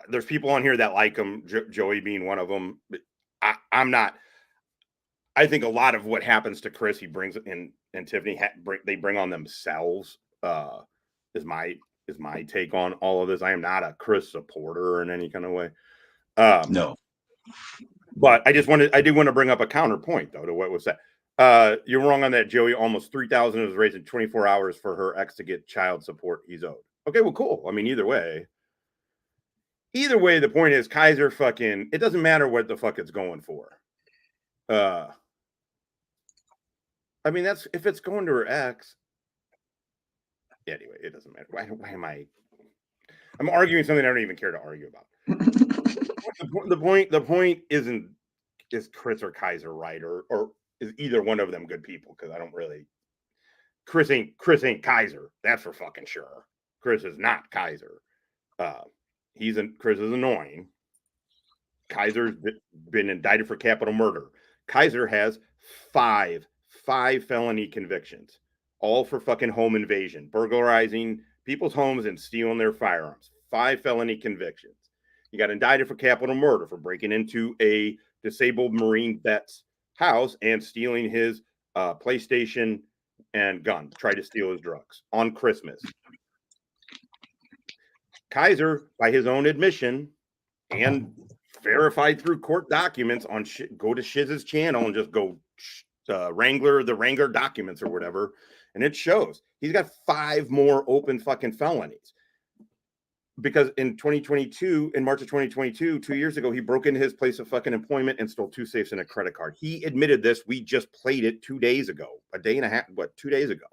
There's people on here that like him, Joey being one of them. But I'm not. I think a lot of what happens to Chris, he brings in, and Tiffany, they bring on themselves. Is my take on all of this. I am not a Chris supporter in any kind of way. No, but I do want to bring up a counterpoint though to what was said. You're wrong on that, Joey. Almost 3,000 was raised in 24 hours for her ex to get child support he's owed. Okay, well, cool. I mean, either way, the point is Kiser fucking. It doesn't matter what the fuck it's going for. I mean, that's if it's going to her ex. Anyway, it doesn't matter. Why am I? I'm arguing something I don't even care to argue about. The point isn't is Chris or Kiser right or is either one of them good people? Because I don't really. Chris ain't Kiser. That's for fucking sure. Chris is not Kiser. Chris is annoying. Kiser's been indicted for capital murder. Kiser has five felony convictions, all for fucking home invasion, burglarizing people's homes and stealing their firearms. 5 felony convictions. He got indicted for capital murder for breaking into a disabled Marine vet's house and stealing his PlayStation and gun. Tried to steal his drugs on Christmas. Kiser, by his own admission and verified through court documents on go to Shiz's channel and just go the Wrangler documents or whatever, and it shows he's got 5 more open fucking felonies. Because in 2022, in March of 2022, 2 years ago, he broke into his place of fucking employment and stole 2 safes and a credit card. He admitted this. We just played it 2 days ago, 2 days ago.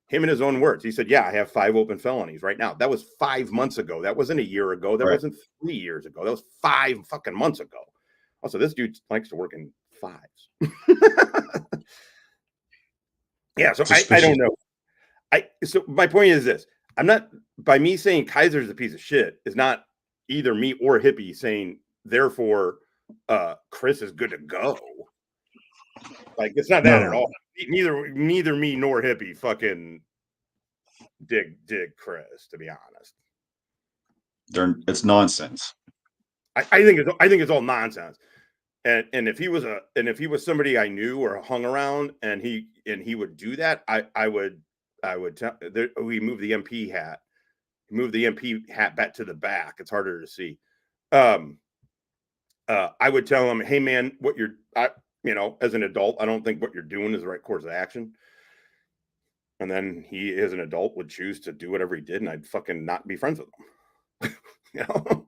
Him in his own words. He said, yeah, I have 5 open felonies right now. That was 5 months ago. That wasn't a year ago. That wasn't 3 years ago. That was 5 fucking months ago. Also, this dude likes to work in 5s. Yeah, so I don't know. So my point is this. I'm not, by me saying Kiser's a piece of shit is not either me or Hippie saying, therefore, Chris is good to go. Like, it's not that at all. Neither me nor Hippie fucking dig Chris, to be honest. It's nonsense. I think it's all nonsense. And if he was somebody I knew or hung around and he would do that, I would tell. We move the MP hat. Move the MP hat back to the back. It's harder to see. I would tell him, hey man, as an adult, I don't think what you're doing is the right course of action. And then he, as an adult, would choose to do whatever he did, and I'd fucking not be friends with him.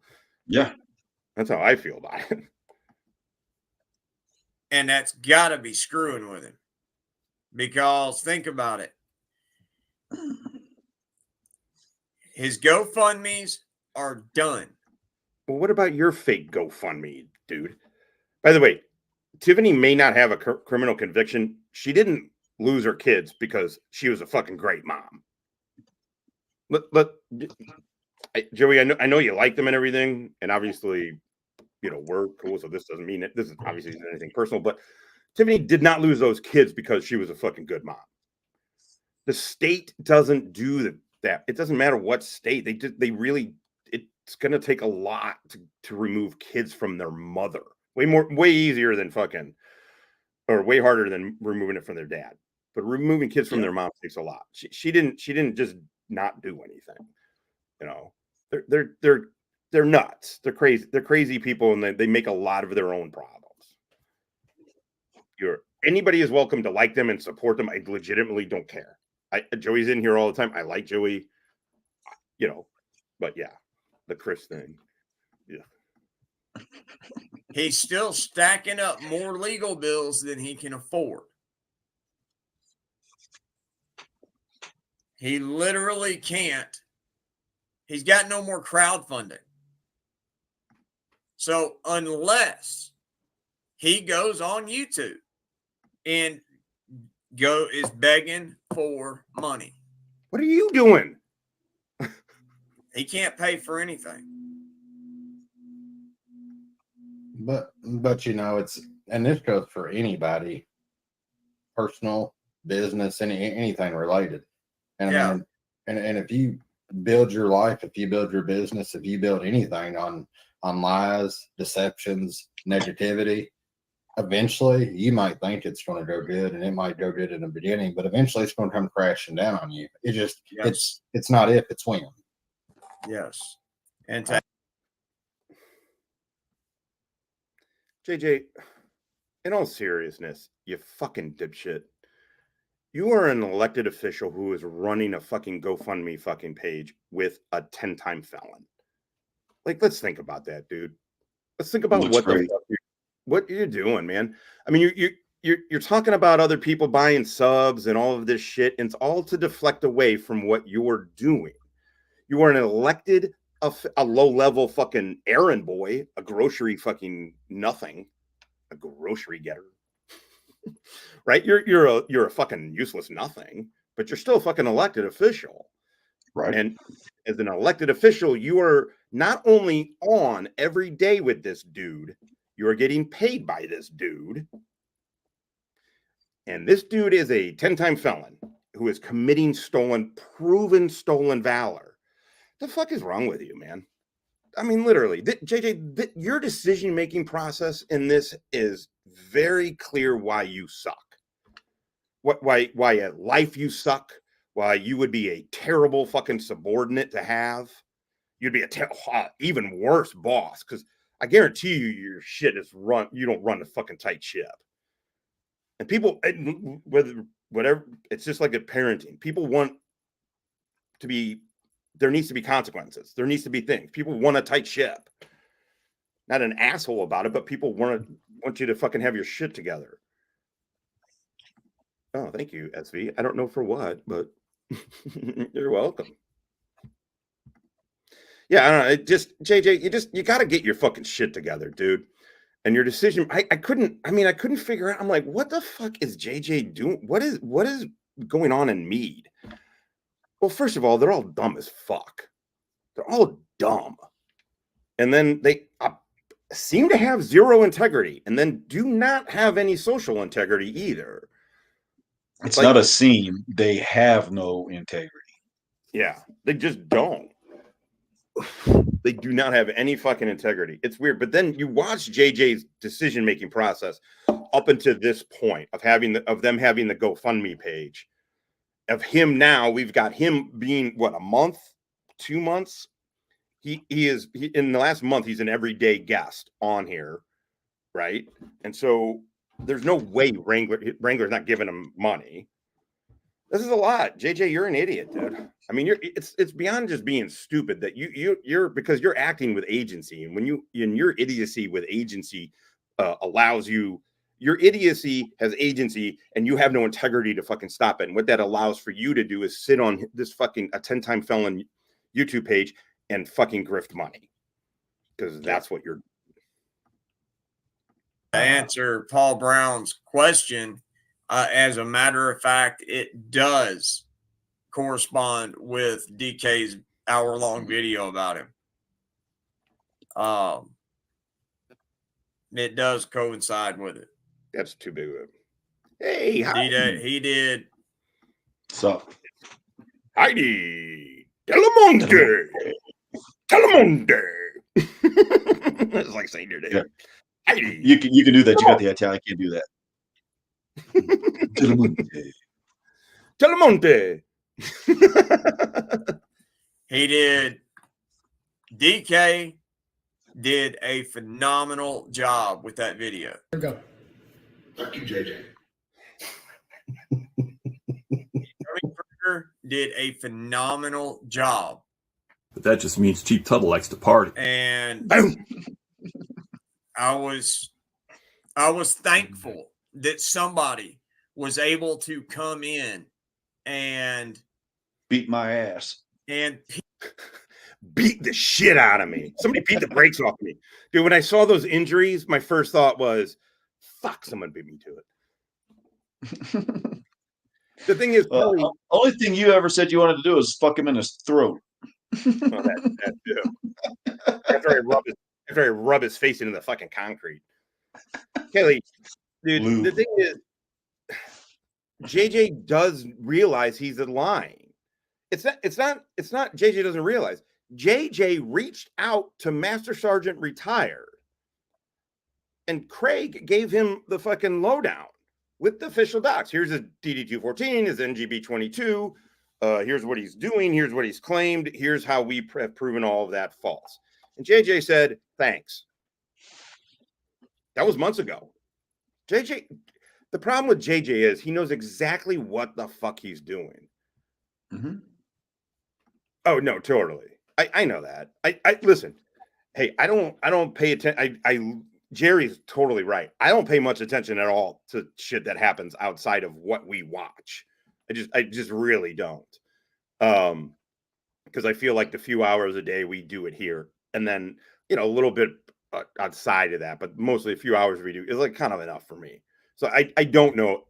Yeah, that's how I feel about it. And that's got to be screwing with him, because think about it. His GoFundMes are done. Well, what about your fake GoFundMe, dude? By the way, Tiffany may not have a criminal conviction. She didn't lose her kids because she was a fucking great mom. Joey, I know you like them and everything, and obviously, we're cool. So this doesn't mean it. This is obviously anything personal, but Tiffany did not lose those kids because she was a fucking good mom. The state doesn't do that. It doesn't matter what state it's going to take a lot to remove kids from their mother. Way easier than or way harder than removing it from their dad. But removing kids from their mom takes a lot. She didn't just not do anything. They're nuts. They're crazy. They're crazy people, and they make a lot of their own problems. Anybody is welcome to like them and support them. I legitimately don't care. Joey's in here all the time. I like Joey, but yeah, the Chris thing. Yeah. He's still stacking up more legal bills than he can afford. He literally can't. He's got no more crowdfunding. So unless he goes on YouTube and is begging for money. What are you doing? He can't pay for anything. But you know, and this goes for anybody, personal, business, anything related. And I mean, and if you build your life, if you build your business, if you build anything on lies, deceptions, negativity, eventually you might think it's going to go good, and it might go good in the beginning, but eventually it's going to come crashing down on you. It just it's not if, it's when. Yes. And JJ, in all seriousness, you fucking dipshit. You are an elected official who is running a fucking GoFundMe fucking page with a 10-time felon. Like, let's think about that, dude. Let's think about what you're doing, man. I mean, you're talking about other people buying subs and all of this shit, and it's all to deflect away from what you're doing. You are an elected, a low-level fucking errand boy, a grocery fucking nothing, a grocery getter. Right? You're a fucking useless nothing, but you're still a fucking elected official. Right. And as an elected official, you are not only on every day with this dude, you are getting paid by this dude. And this dude is a 10-time felon who is committing proven stolen valor. The fuck is wrong with you, man? I mean, literally, JJ, your decision-making process in this is very clear why you suck. Why at life you suck. Why you would be a terrible fucking subordinate to have. You'd be a even worse boss, because I guarantee you your shit is you don't run a fucking tight ship. And people, whatever, it's just like a parenting. People want to be, there needs to be consequences. There needs to be things. People want a tight ship. Not an asshole about it, but people want you to fucking have your shit together. Oh, thank you, SV. I don't know for what, but you're welcome. Yeah, I don't know. It just, JJ, you got to get your fucking shit together, dude. And your decision, I couldn't figure out. I'm like, what the fuck is JJ doing? What is going on in Meade? Well, first of all, they're all dumb as fuck. They're all dumb. And then they seem to have zero integrity, and then do not have any social integrity either. It's like, not a seam. They have no integrity. Yeah, they just don't. They do not have any fucking integrity. It's weird. But then you watch JJ's decision-making process up until this point of them having the GoFundMe page. Of him now, we've got him being what, a month, 2 months. He in the last month, he's an everyday guest on here, right? And so there's no way Wrangler's not giving him money. This is a lot. JJ, you're an idiot, dude. I mean, it's beyond just being stupid that you're because you're acting with agency, and when your idiocy with agency allows you. Your idiocy has agency, and you have no integrity to fucking stop it. And what that allows for you to do is sit on this fucking a 10-time felon YouTube page and fucking grift money, because that's what you're. To answer Paul Brown's question, as a matter of fact, it does correspond with DK's hour-long video about him. It does coincide with it. That's too big of it. Hey, he did. So, Heidi, Telemonte. It's like saying your name. Yeah. Heidi. You can do that. You got the Italian. I can't do that. Telemonte. He did. DK did a phenomenal job with that video. Here we go. Thank you, JJ. Did a phenomenal job. But that just means Cheap Tuttle likes to party. And I was thankful that somebody was able to come in and beat my ass and beat the shit out of me. Somebody beat the brakes off me. Dude, when I saw those injuries, my first thought was, fuck, someone beat me to it. The thing is, only thing you ever said you wanted to do was fuck him in his throat. That too. after I rub his face into the fucking concrete. Kelly, dude, Lube. the thing is, JJ does realize he's lying. It's not JJ doesn't realize. JJ reached out to Master Sergeant Retired, and Craig gave him the fucking lowdown with the official docs. Here's his DD-214, his NGB-22. Here's what he's doing. Here's what he's claimed. Here's how we have proven all of that false. And JJ said, thanks. That was months ago. JJ, the problem with JJ is he knows exactly what the fuck he's doing. Mm-hmm. Oh, no, totally. I know that. I listen, hey, I don't pay attention. Jerry's totally right. I don't pay much attention at all to shit that happens outside of what we watch. I just really don't. Because I feel like the few hours a day we do it here, and then, you know, a little bit outside of that, but mostly a few hours we do is like kind of enough for me. So I don't know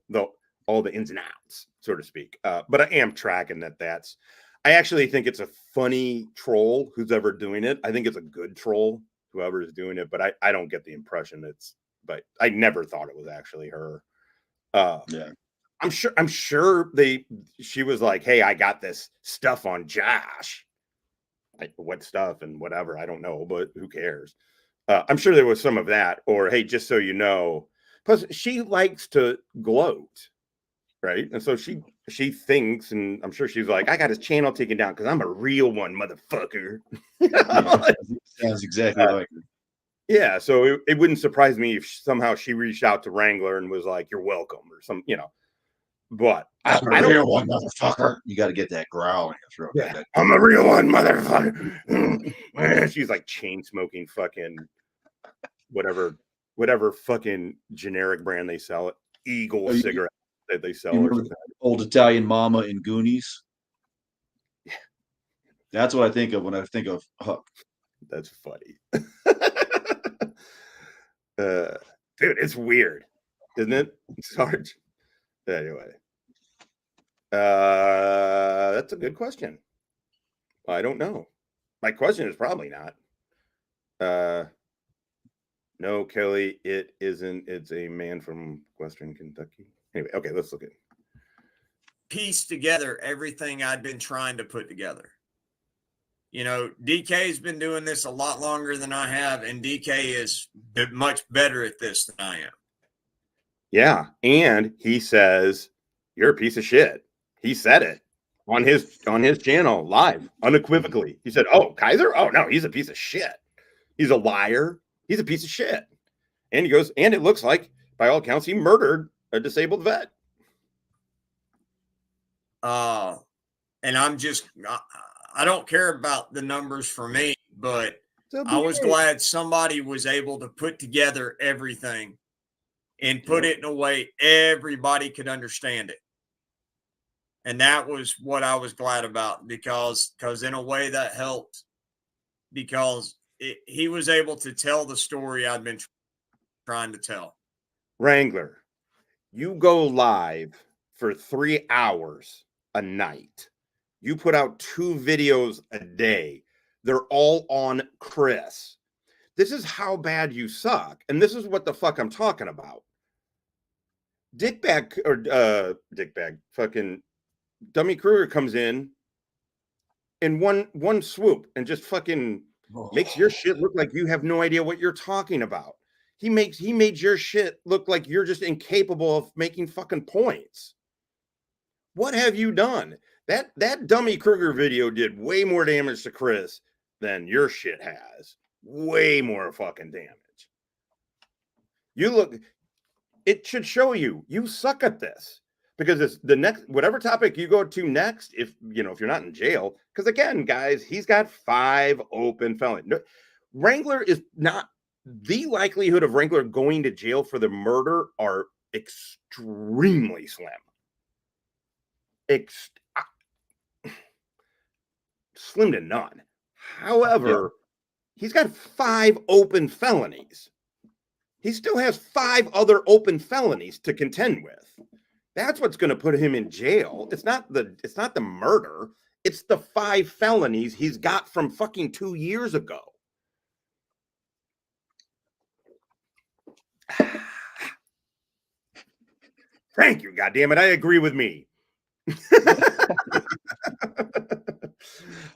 all the ins and outs, so to speak. But I am tracking that's. I actually think it's a funny troll who's ever doing it. I think it's a good troll, whoever is doing it, but I don't get the impression but I never thought it was actually her. Yeah. I'm sure she was like, hey, I got this stuff on Josh. Like, what stuff and whatever, I don't know, but who cares? I'm sure there was some of that, or hey, just so you know, plus she likes to gloat, right? And so she thinks, and I'm sure she's like, I got his channel taken down because I'm a real one, motherfucker. Sounds exactly like her. Yeah, so it wouldn't surprise me if somehow she reached out to Wrangler and was like, you're welcome, or some, you know. But I'm a real one, motherfucker. You got to get that growl in your throat. Yeah, I'm a real one, motherfucker. She's like chain smoking fucking whatever fucking generic brand they sell it. Eagle cigarette that they sell. Or old Italian mama in Goonies. Yeah. That's what I think of when I think of Huck. That's funny. Dude, it's weird, isn't it? It's hard. Anyway, that's a good question. I don't know. My question is probably not. No, Kelly, it isn't. It's a man from Western Kentucky. Anyway, okay, let's look at it. Piece together everything I'd been trying to put together. You know, DK's been doing this a lot longer than I have, and DK is much better at this than I am. Yeah, and he says you're a piece of shit. He said it on his channel live, unequivocally. He said, "Oh, Kiser? Oh no, he's a piece of shit. He's a liar. He's a piece of shit." And he goes, and it looks like, by all accounts, he murdered a disabled vet. And I don't care about the numbers for me, but I was glad somebody was able to put together everything and put it in a way everybody could understand it. And that was what I was glad about, because in a way that helped, because he was able to tell the story I'd been trying to tell. Wrangler, you go live for 3 hours a night. You put out 2 videos a day. They're all on Chris. This is how bad you suck. And this is what the fuck I'm talking about. Fucking Dummy Kruger comes in one swoop and just fucking makes your shit look like you have no idea what you're talking about. He made your shit look like you're just incapable of making fucking points. What have you done? That Dummy Kruger video did way more damage to Chris than your shit has. Way more fucking damage. It should show you suck at this, because it's the next, whatever topic you go to next, if you're not in jail, because again, guys, he's got 5 open felonies. Wrangler is not, the likelihood of Wrangler going to jail for the murder are extremely slim. Slim to none. However, he's got 5 open felonies. He still has 5 other open felonies to contend with. That's what's going to put him in jail. It's not the murder. It's the 5 felonies he's got from fucking 2 years ago. Thank you, goddammit. I agree with me.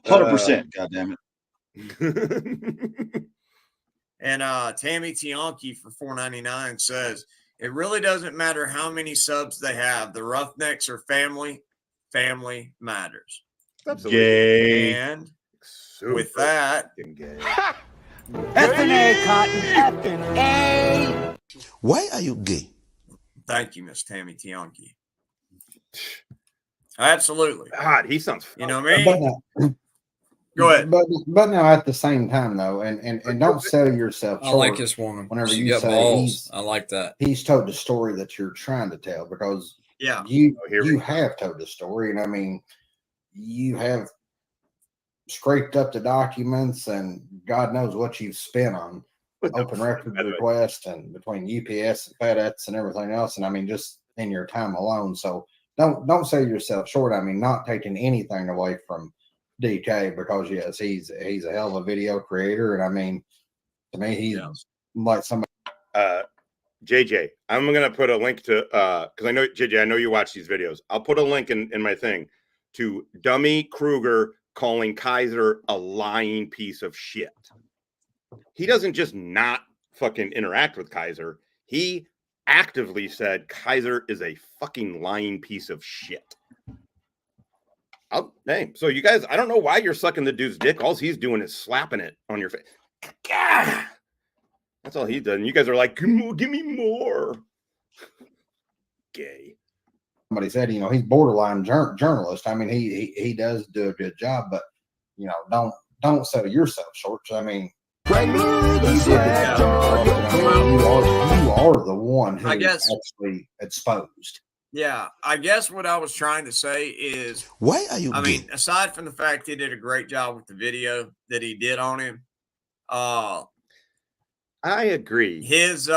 100%. Goddamn it. And Tammy Tianki for $4.99 says, it really doesn't matter how many subs they have. The Roughnecks are family. Family matters. Absolutely. Gay. And Super with that, gay. F&A, Cotton. F&A. Why are you gay? thank you, Miss Tammy Tianki. Absolutely. God, he sounds. You know what I But mean? now, Go ahead. but now at the same time though, and don't sell yourself I short. like this woman. Whenever She you got say balls. I like that. he's told the story that you're trying to tell, because Yeah. you have told the story, and I mean, you have scraped up the documents, and God knows what you've spent on open record requests and between UPS and FedEx and everything else, and I mean, just in your time alone. So don't sell yourself short. I mean, not taking anything away from DK, because yes, he's a hell of a video creator, and I mean, to me, he's like somebody. JJ, I'm gonna put a link to because I know JJ, I know you watch these videos. I'll put a link in my thing to Dummy Kruger calling Kiser a lying piece of shit. He doesn't just not fucking interact with Kiser. He actively said Kiser is a fucking lying piece of shit. Hey, so you guys, I don't know why you're sucking the dude's dick. All he's doing is slapping it on your face. Gah! That's all he's done. You guys are like, give me more. Gay. Somebody said, he's borderline journalist. I mean, he does do a good job, but don't sell yourself short. I mean, you are the one who actually exposed. Yeah, I guess what I was trying to say is, why are you? I mean, aside from the fact he did a great job with the video that he did on him, I agree. His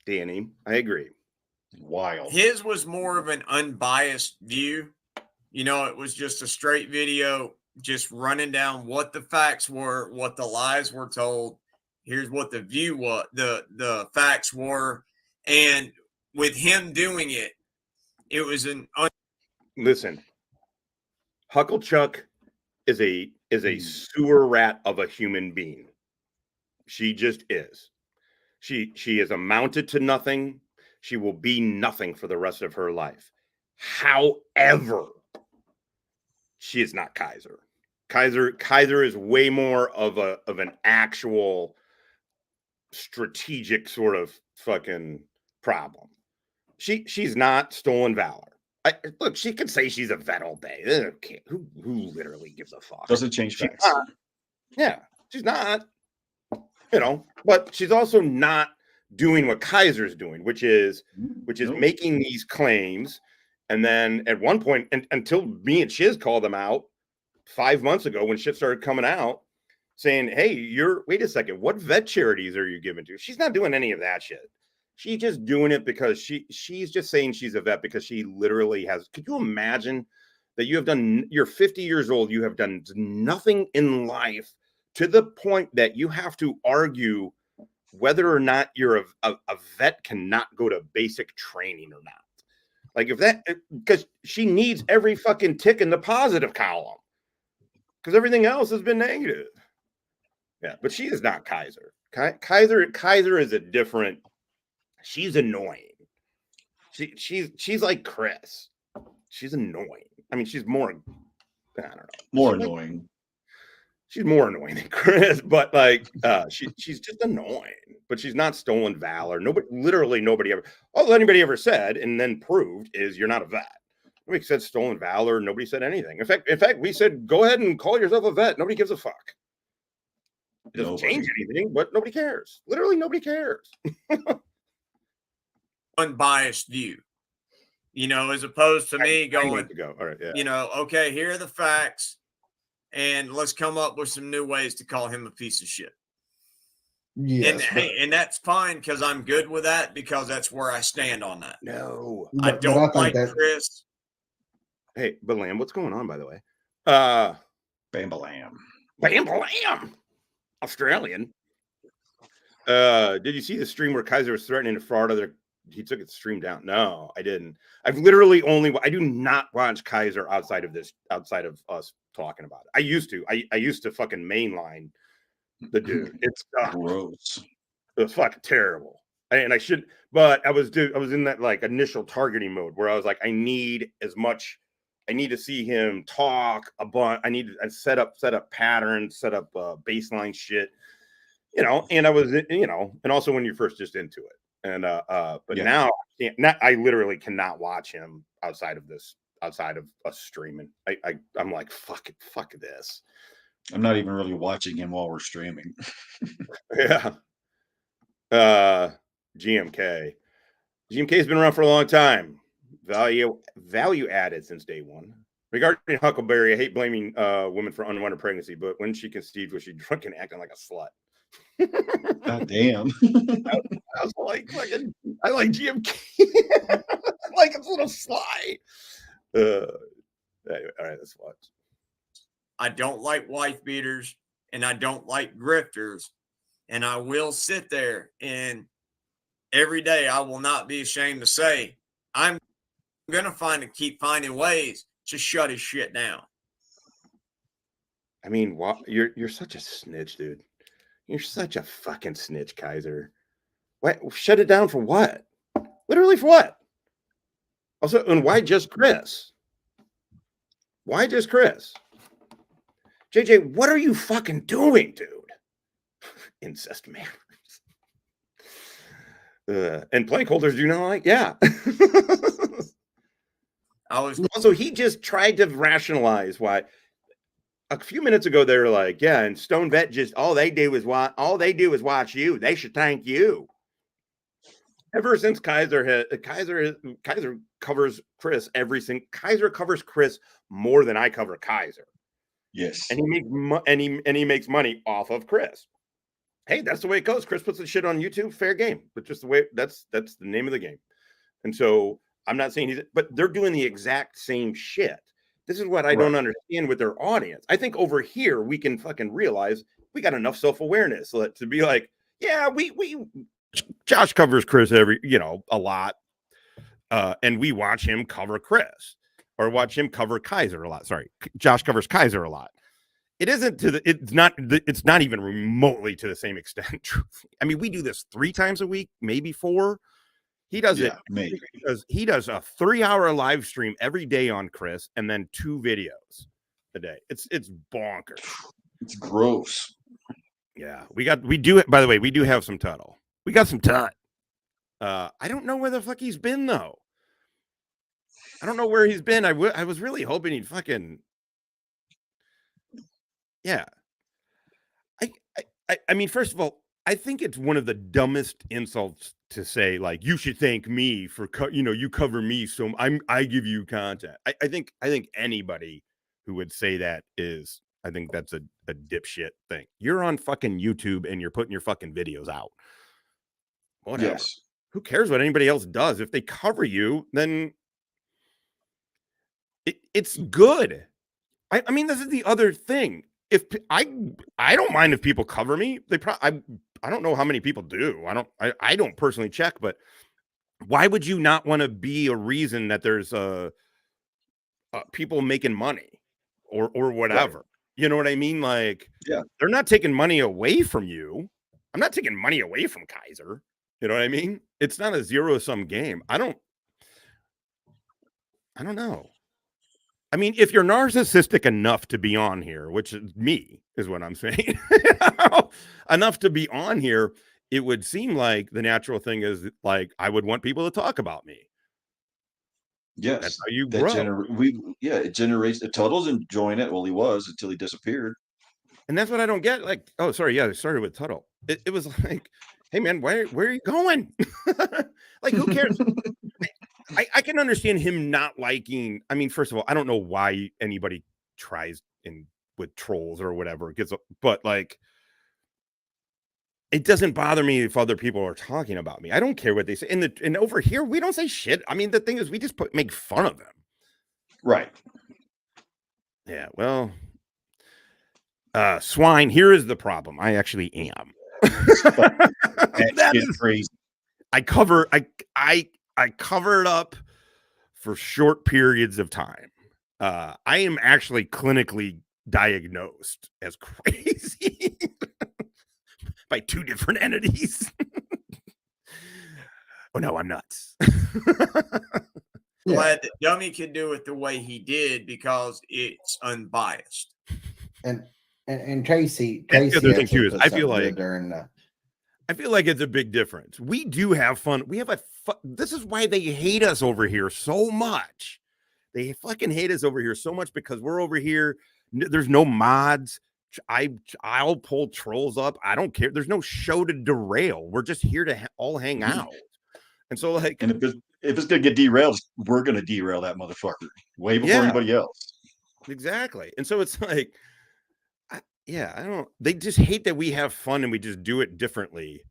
Danny, I agree. Wild. His was more of an unbiased view. It was just a straight video, just running down what the facts were, what the lies were told. Here's what the view was, the facts were, and with him doing it, it was listen. Hucklechuck is a sewer rat of a human being. She just is. She is amounted to nothing. She will be nothing for the rest of her life. However, she is not Kiser. Kiser is way more of an actual strategic sort of fucking problem. She's not stolen valor. Look, she could say she's a vet all day. Okay, who literally gives a fuck? Doesn't change facts. Yeah, she's not. But she's also not doing what Kiser's doing, which is making these claims, and then at one point, until me and Shiz called them out 5 months ago when shit started coming out, saying, "Hey, wait a second, what vet charities are you giving to?" She's not doing any of that shit. She's just doing it because she's just saying she's a vet because she literally has. Could you imagine that you're 50 years old, you have done nothing in life to the point that you have to argue whether or not you're a vet cannot go to basic training or not. Like because she needs every fucking tick in the positive column because everything else has been negative. Yeah, but she is not Kiser. Kiser is a different. She's annoying. She's like Chris. She's annoying. I mean, she's more. I don't know. More annoying. She's more annoying than Chris, but she's just annoying. But she's not stolen valor. Nobody ever. All anybody ever said and then proved is you're not a vet. Nobody said stolen valor. Nobody said anything. In fact, we said go ahead and call yourself a vet. Nobody gives a fuck. It doesn't change anything, but nobody cares. Literally, nobody cares. unbiased view, as opposed to me going, all right, yeah. Okay, here are the facts, and let's come up with some new ways to call him a piece of shit. Yes, and that's fine because I'm good with that because that's where I stand on that. No, I don't like Chris. Hey, Balam, what's going on, by the way? Bam Balam. Bam Balam. Australian. Did you see the stream where Kiser was threatening to fraud other? He took the stream down. No, I didn't. I've literally I do not watch Kiser outside of us talking about it. I used to. I used to fucking mainline the dude. It's gross. It was fucking terrible. And I should, but I was in that like initial targeting mode where I was like, I need to see him talk a bunch. I need to set up patterns, set up baseline shit, and I was, and also when you're first just into it. And but now I literally cannot watch him outside of us streaming. I'm like, fuck this. I'm not even really watching him while we're streaming. Yeah. GMK has been around for a long time. Value added since day one. Regarding Huckleberry, I hate blaming women for unwanted pregnancy, but when she conceived, was she drunk and acting like a slut? God damn. I was like, I like GMK. Like it's a little sly. Anyway, all right, let's watch. I don't like wife beaters and I don't like grifters. And I will sit there and every day I will not be ashamed to say, I'm going to keep finding ways to shut his shit down. I mean, you're such a snitch, dude. You're such a fucking snitch, Kiser. What? Shut it down for what? Literally for what? Also, and why just Chris? Why just Chris? JJ, what are you fucking doing, dude? Incest manners. And plank holders do not like, yeah. Also, he just tried to rationalize why. A few minutes ago, they were like, yeah, and Stone Vet just all they do is watch you. They should thank you. Ever since Kiser covers Chris Kiser covers Chris more than I cover Kiser. Yes, and he makes money off of Chris. Hey, that's the way it goes. Chris puts the shit on YouTube, fair game. But just the way that's the name of the game. And so I'm not saying but they're doing the exact same shit. This is what I don't understand with their audience. I think over here we can fucking realize we got enough self-awareness to be like, yeah, we Josh covers Chris a lot. And we watch him cover Chris or watch him cover Kiser a lot. Sorry, Josh covers Kiser a lot. It's not even remotely to the same extent. I mean, we do this 3 times a week, maybe 4. He does it because he does a 3-hour live stream every day on Chris and then 2 videos a day. It's bonkers. It's gross. Yeah, we do it. By the way, we do have some Tuttle. We got some Tut. I don't know where the fuck he's been though. I don't know where he's been. I was really hoping he'd fucking. Yeah. I mean, first of all, I think it's one of the dumbest insults to say, like, you should thank me for, you cover me, so I give you content. I think anybody who would say that I think that's a dipshit thing. You're on fucking YouTube and you're putting your fucking videos out. Whatever. Yes. Who cares what anybody else does? If they cover you, then it's good. I mean, this is the other thing. If I don't mind if people cover me, I don't know how many people do. I don't personally check, but why would you not want to be a reason that there's people making money or whatever? Right. You know what I mean? Like, yeah, they're not taking money away from you. I'm not taking money away from Kiser. You know what I mean? It's not a 0-sum game. I don't know. I mean, if you're narcissistic enough to be on here, which is me, is what I'm saying, enough to be on here, it would seem like the natural thing is like, I would want people to talk about me. Yes. That's how you grow. It generates the Tuttle's enjoying it. Well, he was until he disappeared. And that's what I don't get. Like, oh, sorry. Yeah, I started with Tuttle. It was like, hey, man, where are you going? Like, who cares? I can understand him not liking. I mean, first of all, I don't know why anybody tries with trolls or whatever. But like, it doesn't bother me if other people are talking about me. I don't care what they say. And over here, we don't say shit. I mean, the thing is, we just make fun of them. Right. Yeah. Well, swine. Here is the problem. I actually am. That Shit is crazy. I cover it up for short periods of time. I am actually clinically diagnosed as crazy by two different entities. Oh no, I'm nuts. Glad that Dummy could do it the way he did because it's unbiased. And Casey That's the other thing actually too is put I feel something like good during the I feel like it's a big difference. We do have fun. We have this is why they hate us over here so much. They fucking hate us over here so much because we're over here. There's no mods. I'll pull trolls up. I don't care. There's no show to derail. We're just here to all hang out. And so, like, And if it's gonna get derailed, we're gonna derail that motherfucker way before anybody else. Exactly. And so it's like, I don't. They just hate that we have fun and we just do it differently.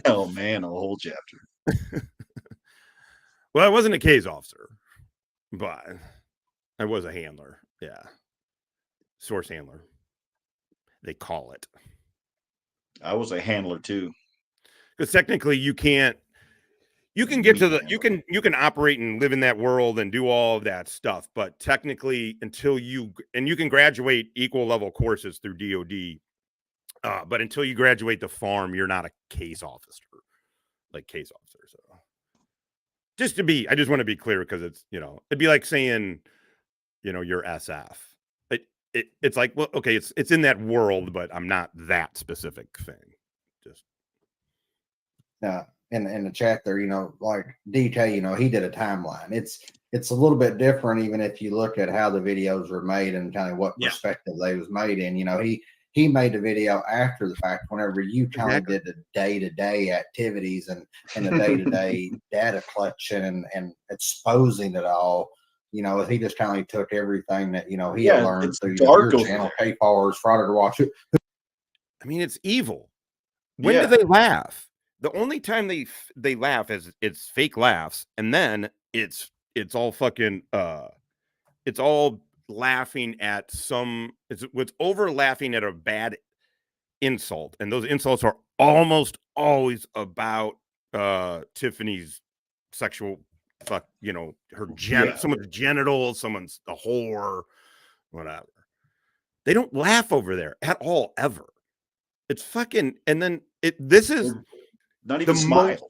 Oh man, a whole chapter. Well, I wasn't a case officer, but I was a handler. Yeah. Source handler. They call it. I was a handler too. Because technically you can get to you can operate and live in that world and do all of that stuff. But technically until you can graduate equal level courses through DOD. But until you graduate the farm, you're not a case officer, like case officer. So I just want to be clear because it's, it'd be like saying, you're SF. It's like, well, okay, it's in that world, but I'm not that specific thing. Just in the chat there, like DK, he did a timeline. It's a little bit different, even if you look at how the videos were made and kind of what perspective they was made in. He made the video after the fact, whenever you kind of did the day-to-day activities and the day-to-day data collection and exposing it all. He just kind of took everything that, he had learned through your channel, K-Followers, Fraud to Watch It. I mean, it's evil. When do they laugh? The only time they laugh is it's fake laughs, and then it's all fucking it's all laughing at it's over laughing at a bad insult, and those insults are almost always about Tiffany's sexual someone's genitals, someone's a whore, whatever. They don't laugh over there at all ever. It's fucking, and then this is not even smiles.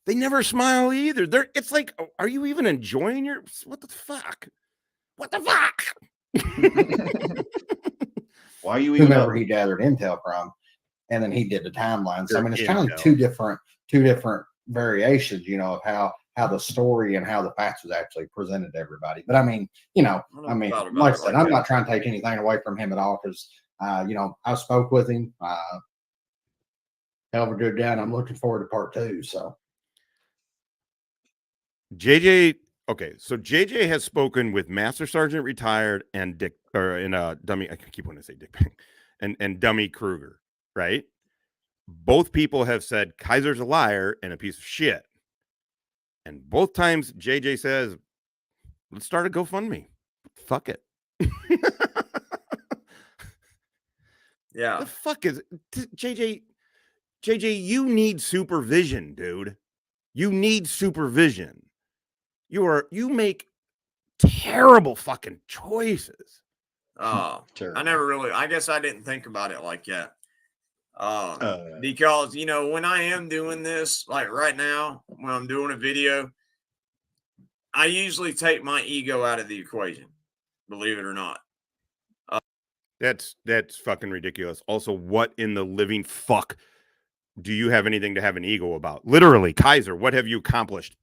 They never smile either. It's like, are you even enjoying what the fuck? What the fuck? Why are you even whomever he gathered intel from, and then he did the timeline. So I mean, it's kind of like two different variations, of how the story and how the facts was actually presented to everybody. But I mean, like I said, I'm not trying to take anything away from him at all because, I spoke with him. Hell of a good guy, and I'm looking forward to part 2. So, JJ. Okay, so JJ has spoken with Master Sergeant Retired and Dummy. I keep wanting to say Dick and Dummy Kruger, right? Both people have said Kiser's a liar and a piece of shit. And both times JJ says, let's start a GoFundMe. Fuck it. Yeah. The fuck is JJ? JJ, you need supervision, dude. You need supervision. You make terrible fucking choices. Oh, I guess I didn't think about it like that. Because, when I am doing this, like right now, when I'm doing a video, I usually take my ego out of the equation, believe it or not. That's fucking ridiculous. Also, what in the living fuck do you have anything to have an ego about? Literally, Kiser, what have you accomplished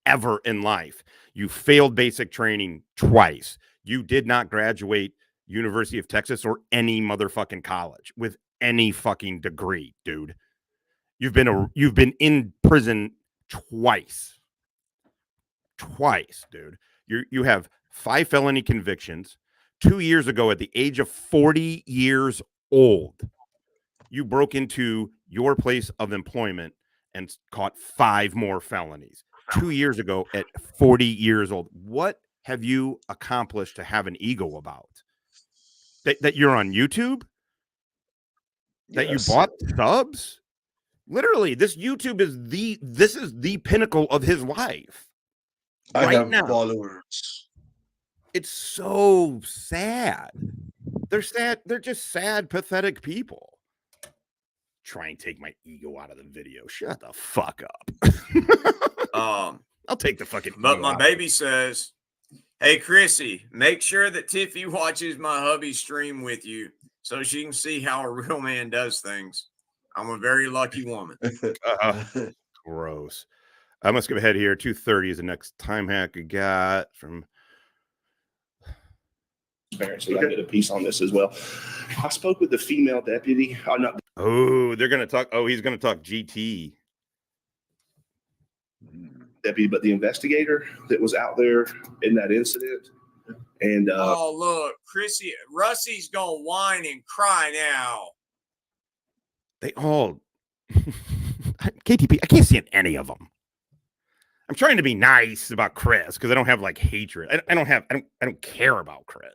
ever in life? You failed basic training twice. You did not graduate University of Texas or any motherfucking college with any fucking degree, dude. You've been in prison twice, dude. You have 5 felony convictions. 2 years ago, at the age of 40 years old, you broke into your place of employment and caught 5 more felonies. 2 years ago at 40 years old. What have you accomplished to have an ego about? that you're on YouTube, that you bought subs. Literally, this YouTube is the pinnacle of his life. I Right have now. followers. It's so sad. They're sad. They're just sad, pathetic people. Try and take my ego out of the video. Shut the fuck up. I'll take the fucking. But my baby says, "Hey, Chrissy, make sure that Tiffy watches my hubby stream with you so she can see how a real man does things. I'm a very lucky woman." Gross. I must go ahead here. 2:30 is the next time hack I got from. Transparency. I did a piece on this as well. I spoke with the female deputy. They're gonna talk. Oh, he's gonna talk GT. Deputy, but the investigator that was out there in that incident. And oh, look, Russie's gonna whine and cry now. They all KTP. I can't stand any of them. I'm trying to be nice about Chris because I don't have like hatred. I don't care about Chris.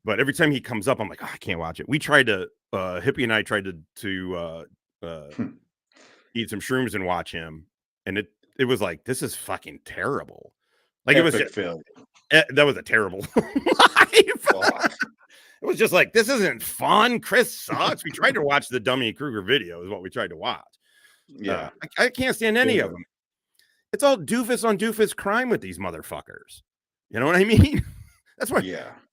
But every time he comes up, I'm like, oh, I can't watch it. We tried to Hippie and I tried to eat some shrooms and watch him, and it was like, this is fucking terrible. Like it was just, that was a terrible life. It was just like, this isn't fun. Chris sucks. We tried to watch the Dummy Kruger video is what we tried to watch. Yeah. I can't stand any of them. It's all doofus on doofus crime with these motherfuckers. You know what I mean? That's why,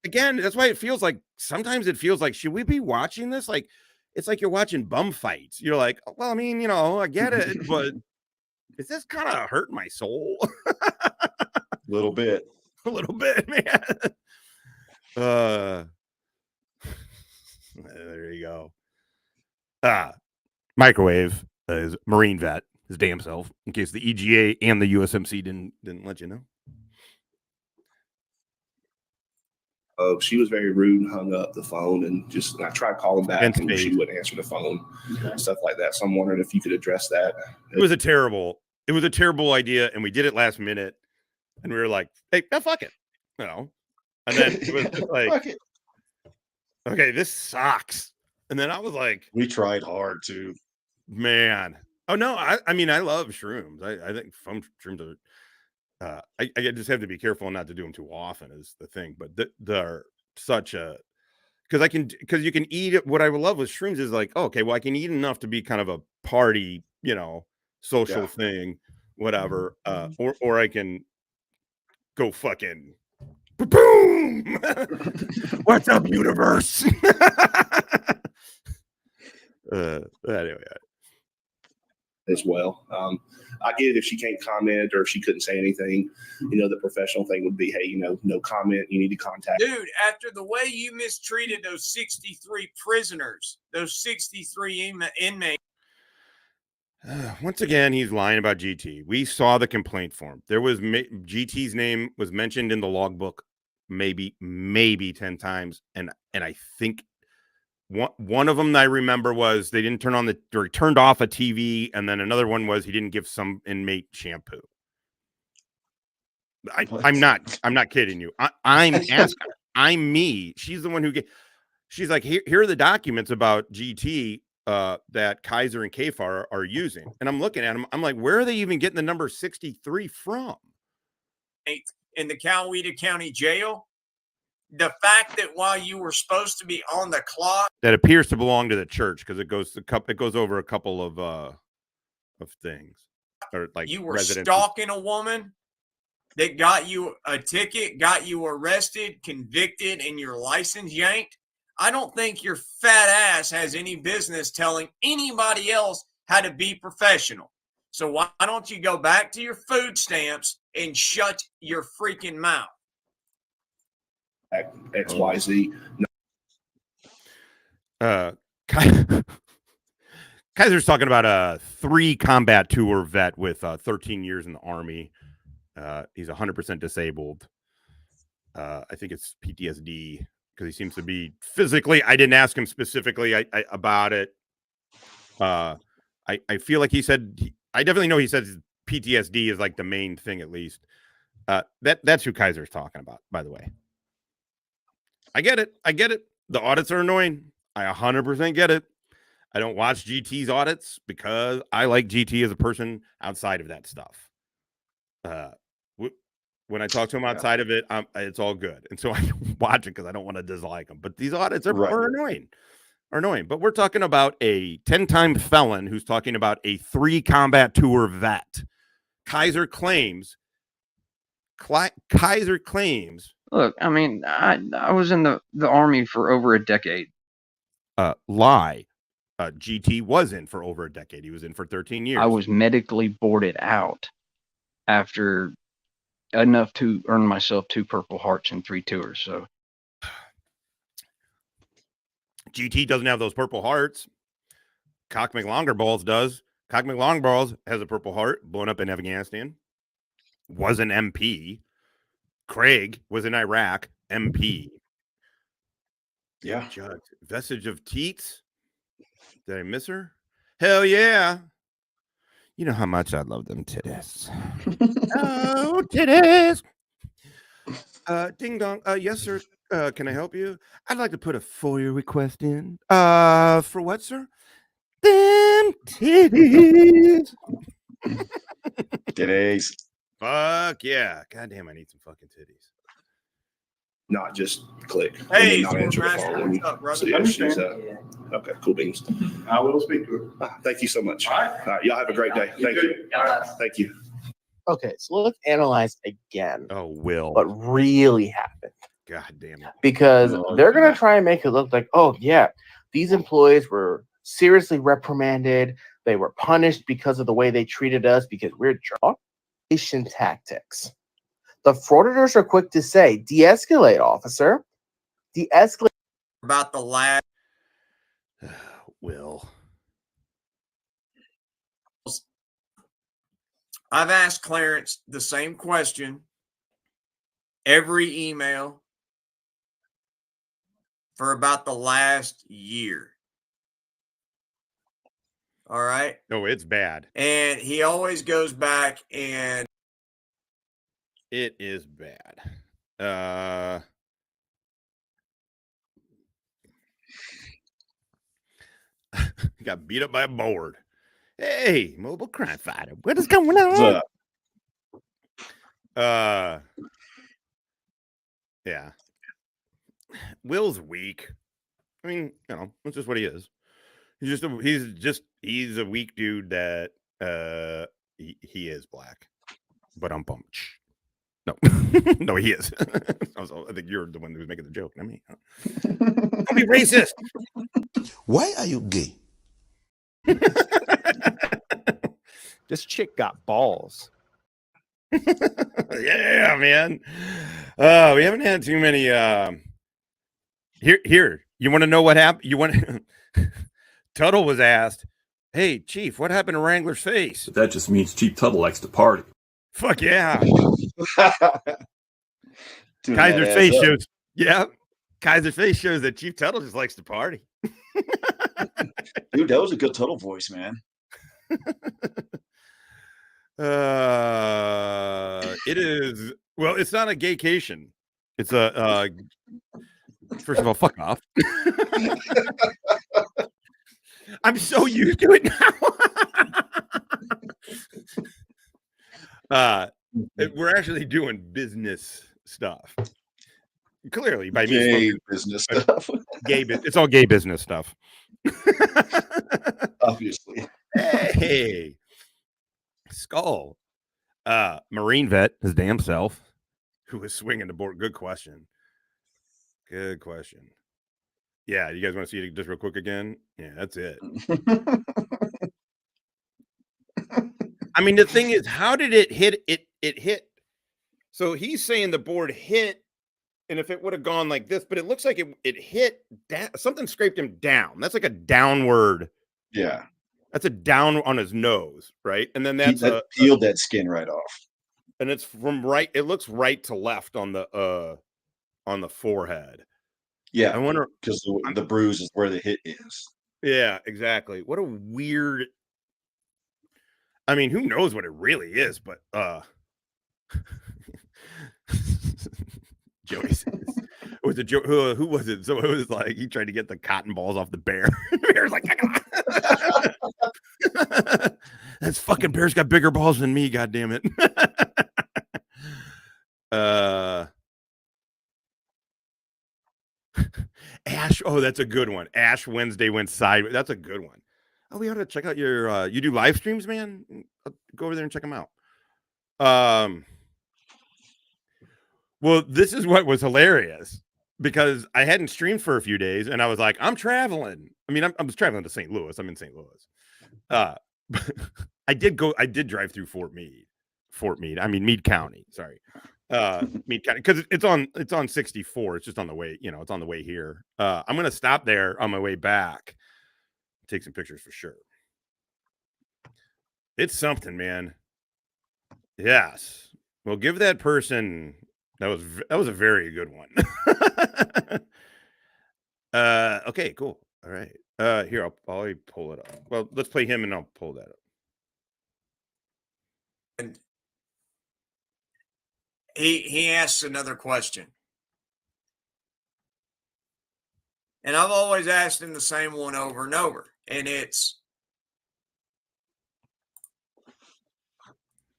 again, that's why it feels like, sometimes it feels like, should we be watching this? Like, it's like you're watching bum fights. You're like, well, I mean, you know, I get it, but is this kind of hurt my soul? A little bit, man. There you go. Microwave is Marine vet, his damn self, in case the EGA and the USMC didn't let you know. She was very rude and hung up the phone, and I tried calling back and she wouldn't answer the phone, stuff like that. So I'm wondering if you could address that. It was a terrible idea, and we did it last minute, and we were like, hey, fuck it, you know. And then it was just like, okay, this sucks. And then I was like, we tried hard too, man. Oh no, I mean, I love shrooms. I think foam shrooms are. I just have to be careful not to do them too often is the thing, but they're such a, because you can eat it. What I would love with shrooms is like, okay, well, I can eat enough to be kind of a party, you know, social thing, whatever. Or I can go fucking boom. What's up, universe? Anyway. As well. I get it if she can't comment or if she couldn't say anything. You know, the professional thing would be, hey, you know, no comment. You need to contact. Dude, after the way you mistreated those 63 prisoners, those 63 inmates. Once again, he's lying about GT. We saw the complaint form. There was GT's name was mentioned in the logbook maybe 10 times, and I think one of them I remember was they didn't turn on or he turned off a TV, and then another one was he didn't give some inmate shampoo. I'm not kidding you. I'm asking. I'm me. She's the one who she's like, here are the documents about GT that Kiser and Kafar are using, and I'm looking at them. I'm like, where are they even getting the number 63 from? In the Coweta County Jail. The fact that while you were supposed to be on the clock, that appears to belong to the church because it goes over a couple of things, or like you were stalking a woman that got you a ticket, got you arrested, convicted, and your license yanked. I don't think your fat ass has any business telling anybody else how to be professional. So why don't you go back to your food stamps and shut your freaking mouth? XYZ. Kaiser's talking about a 3 combat tour vet with 13 years in the Army. He's 100% disabled. I think it's PTSD because he seems to be physically. I didn't ask him specifically about it. I feel like he said. I definitely know he said PTSD is like the main thing, at least. That's who Kaiser's talking about, by the way. I get it. the audits are annoying. I 100% get it. I don't watch GT's audits because I like GT as a person outside of that stuff. When I talk to him outside of it, it's all good. And so I watch it because I don't want to dislike him. But these audits are annoying. But we're talking about a 10-time felon who's talking about a 3 combat tour vet. Kiser claims. Look, I mean, I was in the Army for over a decade. Lie. GT was in for over a decade. He was in for 13 years. I was medically boarded out after enough to earn myself 2 Purple Hearts and 3 tours. So GT doesn't have those Purple Hearts. Cock McLongerballs does. Cock McLongerballs has a Purple Heart, blown up in Afghanistan. Was an MP. Craig was in Iraq, MP. Yeah. Judge. Vestige of Teats. Did I miss her? Hell yeah. You know how much I love them titties. Oh, titties. Ding dong. Yes, sir. Can I help you? I'd like to put a FOIA request in. For what, sir? Them titties. Titties. Fuck yeah. God damn, I need some fucking titties. Not just click. Hey, not answer the phone. what's up, brother? So, yeah, she's, okay, cool beans. I will speak to her. Thank you so much. All right. Y'all have a great day. Thank you. Thank you. Okay, so let's analyze again Oh, Will. what really happened. God damn it. Because Oh, they're going God. to try and make it look like, oh, yeah, these employees were seriously reprimanded. They were punished because of the way they treated us because we're Asian tactics. The frauditors are quick to say, de-escalate, officer. De-escalate. About the last. Will. I've asked Clarence the same question every email for about the last year. All right. No, it's bad. And he always goes back and It is bad. Got beat up by a board. Hey, mobile crime fighter. What is going on? Yeah. Will's weak. I mean, you know, that's just what he is. He's a weak dude that he is black. But I'm bummed. No, no, he is. I think you're the one who was making the joke. I mean, don't be racist. Why are you gay? This chick got balls. Yeah, man. We haven't had too many. Here. You want to know what happened? You want? Tuttle was asked, "Hey, Chief, what happened to Wrangler's face?" But that just means Chief Tuttle likes to party. Fuck yeah. Dude, Kaiser's face shows. Yeah. Kaiser's face shows that Chief Tuttle just likes to party. Dude, that was a good Tuttle voice, man. It is. Well, it's not a gaycation. It's a. First of all, fuck off. I'm so used to it now. We're actually doing business stuff. Clearly, by gay me, business stuff. It's all gay business stuff. Obviously. Hey, Skull, Marine vet, his damn self, who was swinging the board. Good question. Good question. Yeah, you guys want to see it just real quick again? Yeah, that's it. I mean, the thing is, how did it hit? It hit. So he's saying the board hit, and if it would have gone like this, but it looks like it hit something scraped him down. That's like a downward. Yeah. That's a down on his nose, right? And then that's peeled that skin right off. And it's from right. It looks right to left on the forehead. Yeah, I wonder because the bruise is where the hit is. Yeah, exactly. What a weird. I mean, who knows what it really is? But Joey says, was it who was it? So it was like he tried to get the cotton balls off the bear. The bear's like, that's fucking bear's got bigger balls than me. God damn it. Ash. Oh, that's a good one. Ash Wednesday went sideways. That's a good one. Oh, we ought to check out your. You do live streams, man. Go over there and check them out. Well, this is what was hilarious because I hadn't streamed for a few days, and I was like, I'm traveling. I mean, I was traveling to St. Louis. I'm in St. Louis. I did drive through Meade County. Sorry. Meade County, because it's on 64. It's just on the way, it's on the way here. I'm gonna stop there on my way back, take some pictures for sure. It's something, man. Yes. Well, give that person that was a very good one. Okay, cool. All right. Here, I'll pull it up. Well, let's play him and I'll pull that up. And he asks another question. And I've always asked him the same one over and over.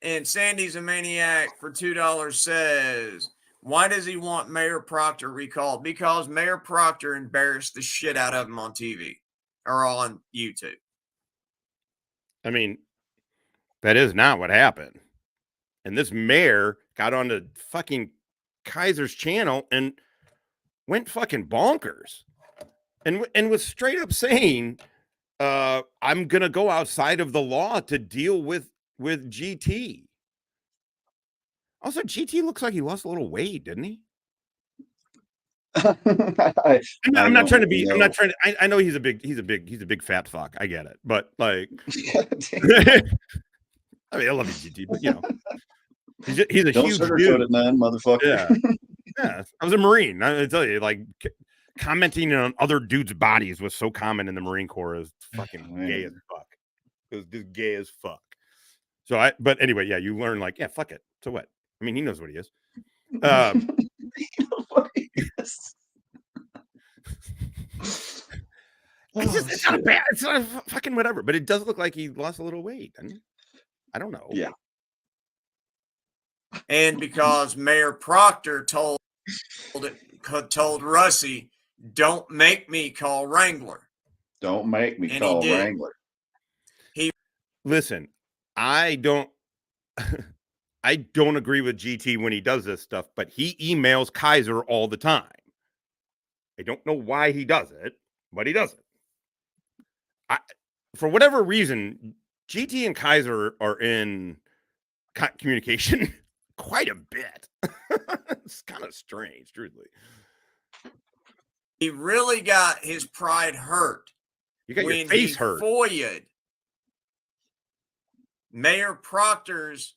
And Sandy's a Maniac for $2 says, why does he want Mayor Proctor recalled? Because Mayor Proctor embarrassed the shit out of him on TV or on YouTube. I mean, that is not what happened. And this mayor got onto fucking Kiser's channel and went fucking bonkers and was straight up saying, I'm going to go outside of the law to deal with GT. Also, GT looks like he lost a little weight, didn't he? I'm not trying to. I know he's a big fat fuck. I get it, but like, I mean, I love you, GT, but he's a Don't huge sugarcoat dude, it, man, motherfucker. Yeah. I was a Marine. I tell you, like, commenting on other dudes' bodies was so common in the Marine Corps. It was fucking gay as fuck. It was just gay as fuck. So but anyway, yeah, you learn like, yeah, fuck it. So what? I mean, he knows what he is. He knows what he is. It's not bad. It's not fucking whatever. But it does look like he lost a little weight. I don't know. Yeah. And because Mayor Proctor told Russie, don't make me call Wrangler. Don't make me call Wrangler. Listen, I don't agree with GT when he does this stuff, but he emails Kiser all the time. I don't know why he does it, but he does it. For whatever reason, GT and Kiser are in communication quite a bit. It's kind of strange, truthfully. He really got his pride hurt. You got your face hurt. FOIA'd Mayor Proctor's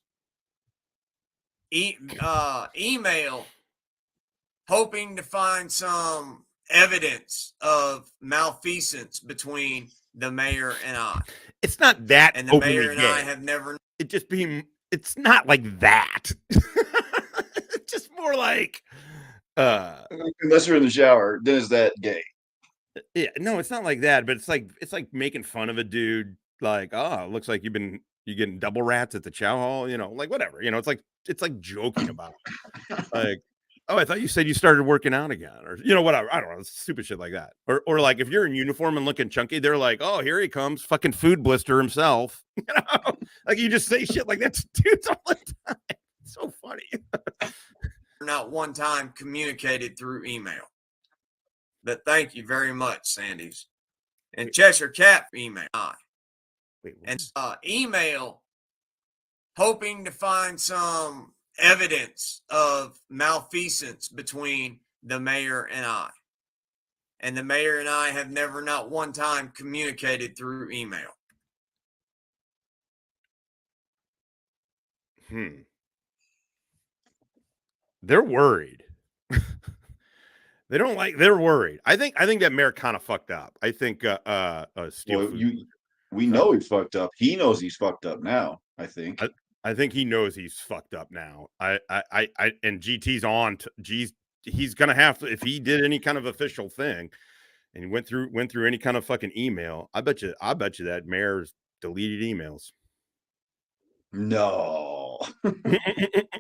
email, hoping to find some evidence of malfeasance between the mayor and I. It's not that, and the mayor and I have never. It's not like that. It's just more like, unless you're in the shower, then is that gay? Yeah, no, it's not like that. But it's like making fun of a dude. Like, oh, it looks like you're getting double rats at the chow hall. Like whatever. It's like joking about it. Like, oh, I thought you said you started working out again, or whatever. I don't know, stupid shit like that. Or like if you're in uniform and looking chunky, they're like, oh, here he comes, fucking food blister himself. Like you just say shit like that to dudes all the time. It's so funny. Not one time communicated through email. But thank you very much, Sandy's. And Cheshire Cat email. Email hoping to find some evidence of malfeasance between the mayor and I. And the mayor and I have never, not one time, communicated through email. They're worried. They're worried. I think that mayor kind of fucked up. I think we know he's fucked up. He knows he's fucked up now, I think. I think he knows he's fucked up now. And GT's on. he's gonna have to, if he did any kind of official thing and he went through any kind of fucking email. I bet you that mayor's deleted emails. No.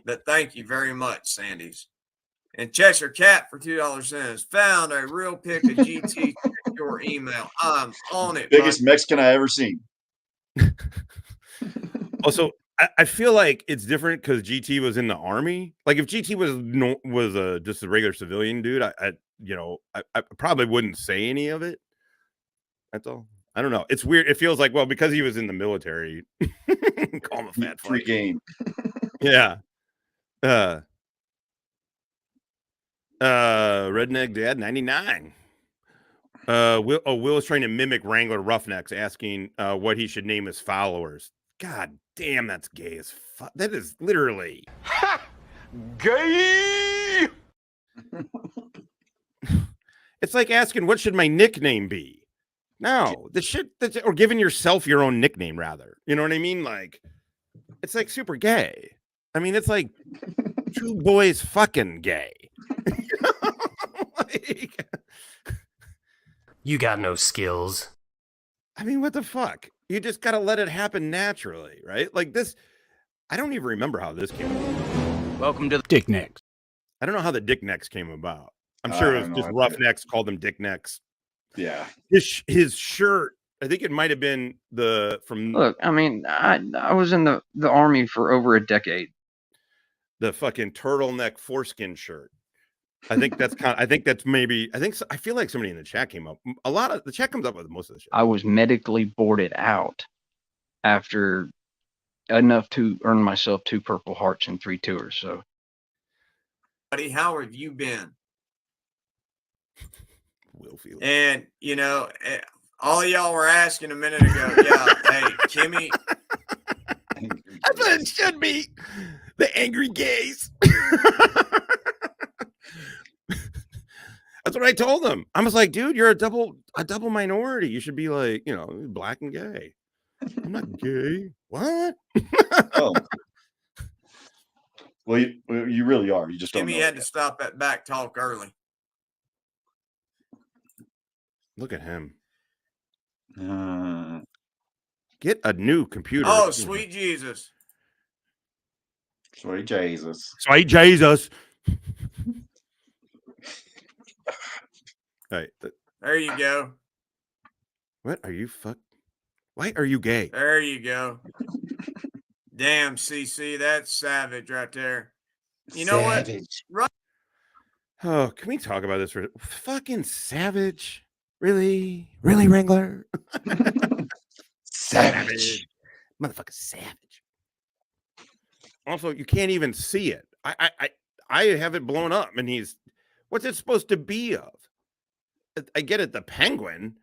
But thank you very much, Sandy's. And Cheshire Cat for $2 found a real pic of GT. Check your email. I'm on it. Biggest Mexican I ever seen. Also, I feel like it's different because GT was in the army. Like if GT was just a regular civilian dude, I probably wouldn't say any of it. That's all. I don't know. It's weird. It feels like, well, because he was in the military, call him a fat free fuck. game. Yeah. Redneck Dad 99. Will is trying to mimic Wrangler Roughnecks, asking what he should name his followers. God damn, that's gay as fuck. That is literally Gay! It's like asking what should my nickname be. No, the shit or giving yourself your own nickname, rather. You know what I mean? Like, it's like super gay. I mean, it's like two boys fucking gay. Like, you got no skills. I mean, what the fuck? You just gotta let it happen naturally, right? Like this, I don't even remember how this came about. Welcome to the Dick Necks. I don't know how the Dick Necks came about. I'm sure it was just Roughnecks called them Dick Necks. Yeah. His shirt, I think it might have been from. Look, I mean, I was in the army for over a decade. The fucking turtleneck foreskin shirt. I think that's I feel like somebody in the chat came up. A lot of the chat comes up with most of the shit. I was medically boarded out after enough to earn myself 2 Purple Hearts and 3 tours. So, buddy, how have you been? Will feel. And all y'all were asking a minute ago. Yeah, hey, Kimmy. That's what it should be. The angry gays. That's what I told him. I was like, dude, you're a double minority. You should be like, black and gay. I'm not gay. What? Oh. Well, you really are. You just don't know. Kimmy had to stop that back talk early. Look at him. Get a new computer. Oh, sweet Jesus. Sweet Jesus. Sweet Jesus. All right. There you go. What are you Why are you gay? There you go. Damn, CC, that's savage right there. You know what? Oh, can we talk about this for fucking savage? Really, Wrangler? Savage. Motherfucker savage. Also, you can't even see it. I have it blown up, and what's it supposed to be of? I get it, the penguin.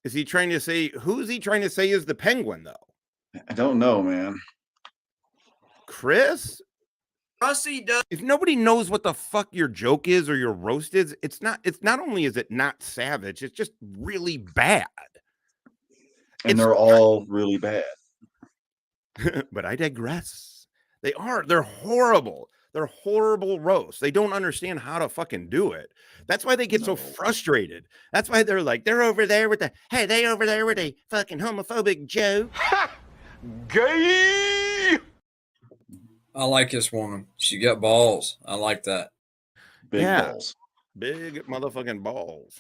Who's he trying to say is the penguin, though? I don't know, man. Chris? Rusty does. If nobody knows what the fuck your joke is or your roast is, it's not only is it not savage, it's just really bad. And they're all really bad. But I digress. They're horrible. They're horrible roasts. They don't understand how to fucking do it. That's why they get so frustrated. That's why they're like, they over there with a fucking homophobic joke. Gay! I like this woman. She got balls. I like that. Big balls. Big motherfucking balls.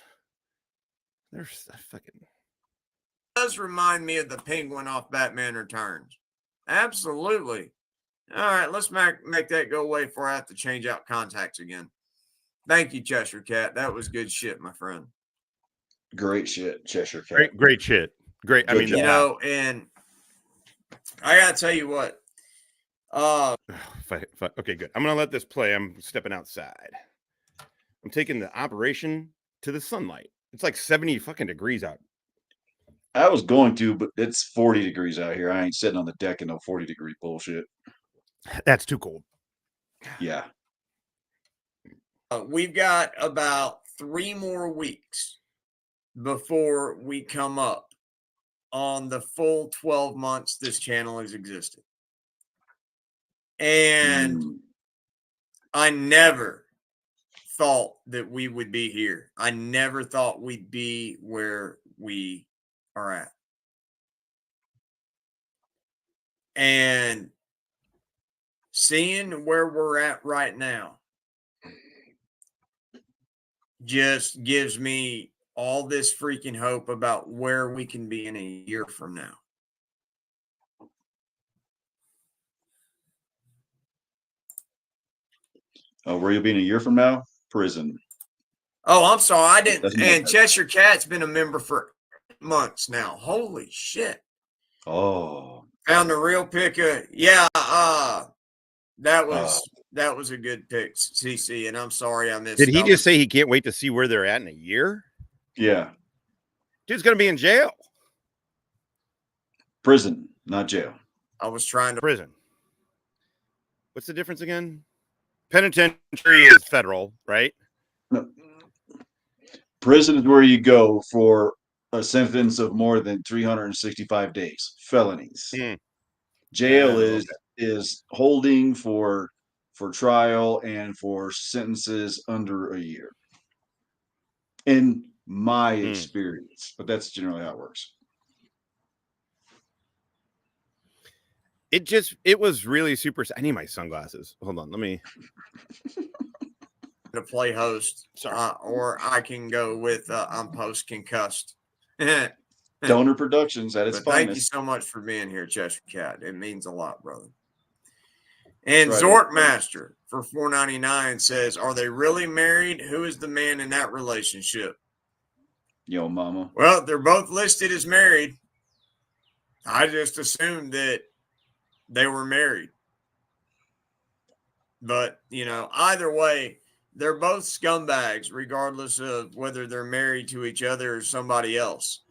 They're fucking. Does remind me of the penguin off Batman Returns. Absolutely. All right, let's make that go away before I have to change out contacts again. Thank you, Cheshire Cat. That was good shit, my friend. Great shit, Cheshire Cat. Great shit. Great. Good job. And I gotta tell you what. Okay, good. I'm gonna let this play. I'm stepping outside. I'm taking the operation to the sunlight. It's like 70 fucking degrees out. I was going to, but it's 40 degrees out here. I ain't sitting on the deck in no 40-degree bullshit. That's too cold. Yeah. We've got about 3 more weeks before we come up on the full 12 months this channel has existed. And I never thought that we would be here. I never thought we'd be where we are at. And seeing where we're at right now just gives me all this freaking hope about where we can be in a year from now. Where you'll be in a year from now? Prison. Oh, I'm sorry. I didn't. Doesn't And matter. Cheshire Cat's been a member for months now. Holy shit. Oh. Found the real pick of, yeah, that was a good pick, CC, and I'm sorry I missed. Did he just say he can't wait to see where they're at in a year? Yeah. Dude's gonna be in jail. Prison, not jail. I was trying to prison. What's the difference again? Penitentiary is federal, right? No. Prison is where you go for a sentence of more than 365 days. Felonies. Jail is holding for trial and for sentences under a year. In my experience, but that's generally how it works. It was really super. I need my sunglasses. Hold on, let me. to play host, or I can go with I'm post concussed. Donor Productions at its finest. Thank you so much for being here, Cheshire Cat. It means a lot, brother. And right, Zorkmaster for $4.99 says, "Are they really married? Who is the man in that relationship?" Yo, mama. Well, they're both listed as married. I just assumed that they were married. But, you know, either way, they're both scumbags, regardless of whether they're married to each other or somebody else.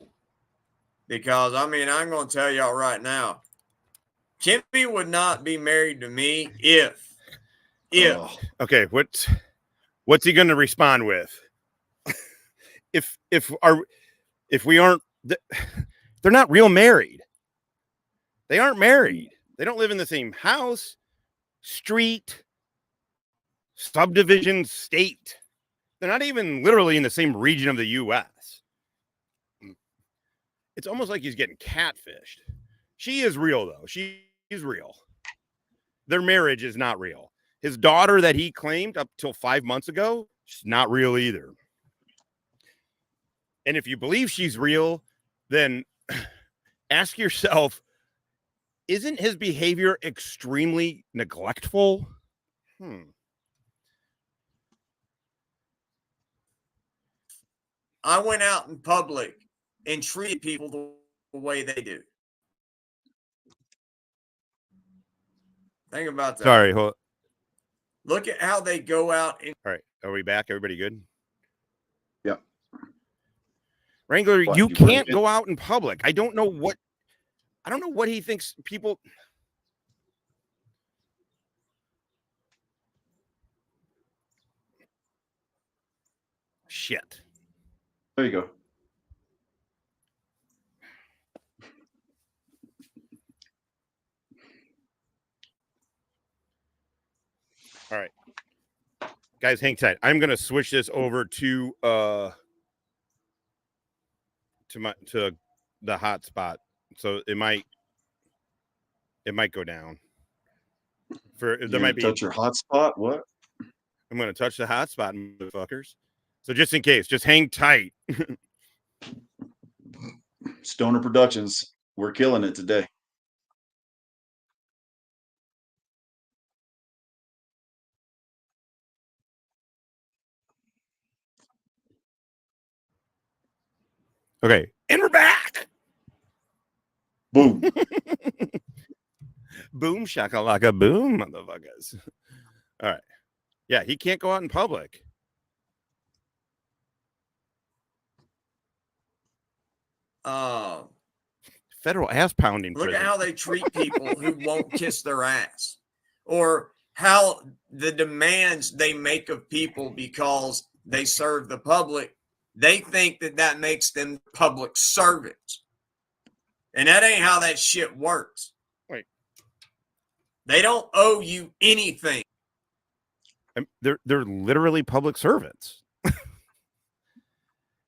Because, I mean, I'm going to tell y'all right now, Kimmy would not be married to me if. Okay, what's he going to respond with? if we aren't, they're not real married. They aren't married. They don't live in the same house, street, subdivision, state. They're not even literally in the same region of the U.S. It's almost like he's getting catfished. She is real, though. She's real. Their marriage is not real. His daughter that he claimed up till 5 months ago, she's not real either. And if you believe she's real, then ask yourself, isn't his behavior extremely neglectful? I went out in public and treated people the way they do. Think about that. Sorry. Hold. Look at how they go out. All right. Are we back? Everybody good? Yep. Wrangler, you can't go out in public. I don't know what he thinks people. Shit. There you go. All right. Guys, hang tight. I'm going to switch this over to the hotspot. So it might go down. There might be touch your hotspot. What? I'm going to touch the hotspot, motherfuckers. So just in case, just hang tight. Stoner Productions, we're killing it today. Okay, and we're back. Boom. Boom shakalaka boom, motherfuckers. All right. Yeah, he can't go out in public. Federal ass pounding. Look prison. at how they treat people who won't kiss their ass, or how the demands they make of people because they serve the public. They think that makes them public servants, and that ain't how that shit works. Wait, they don't owe you anything. They're literally public servants.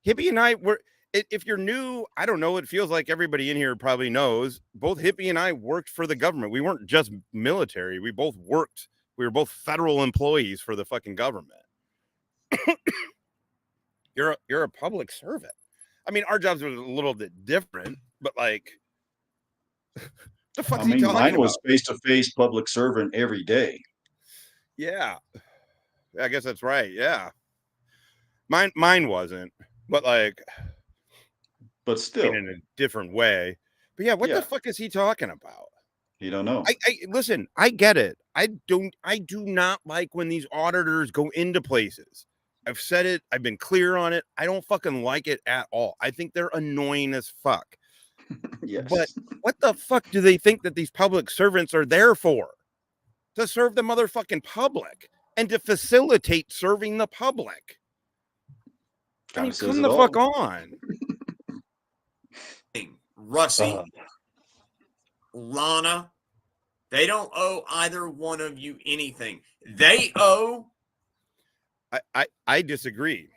Hippie and I were, if you're new, I don't know, it feels like everybody in here probably knows, both Hippie and I worked for the government. We weren't just military. We were both federal employees for the fucking government. You're a public servant. I mean, our jobs were a little bit different, but like, the fuck I mean, mine was face-to-face public servant every day. Yeah, I guess that's right. Yeah, mine wasn't, but like, but still in a different way. But yeah, what the fuck is he talking about? You don't know. I listen. I get it. I do not like when these auditors go into places. I've said it. I've been clear on it. I don't fucking like it at all. I think they're annoying as fuck. Yes. But what the fuck do they think that these public servants are there for? To serve the motherfucking public and to facilitate serving the public. I mean, come the fuck on. Russie, Lana, they don't owe either one of you anything. They owe. I disagree.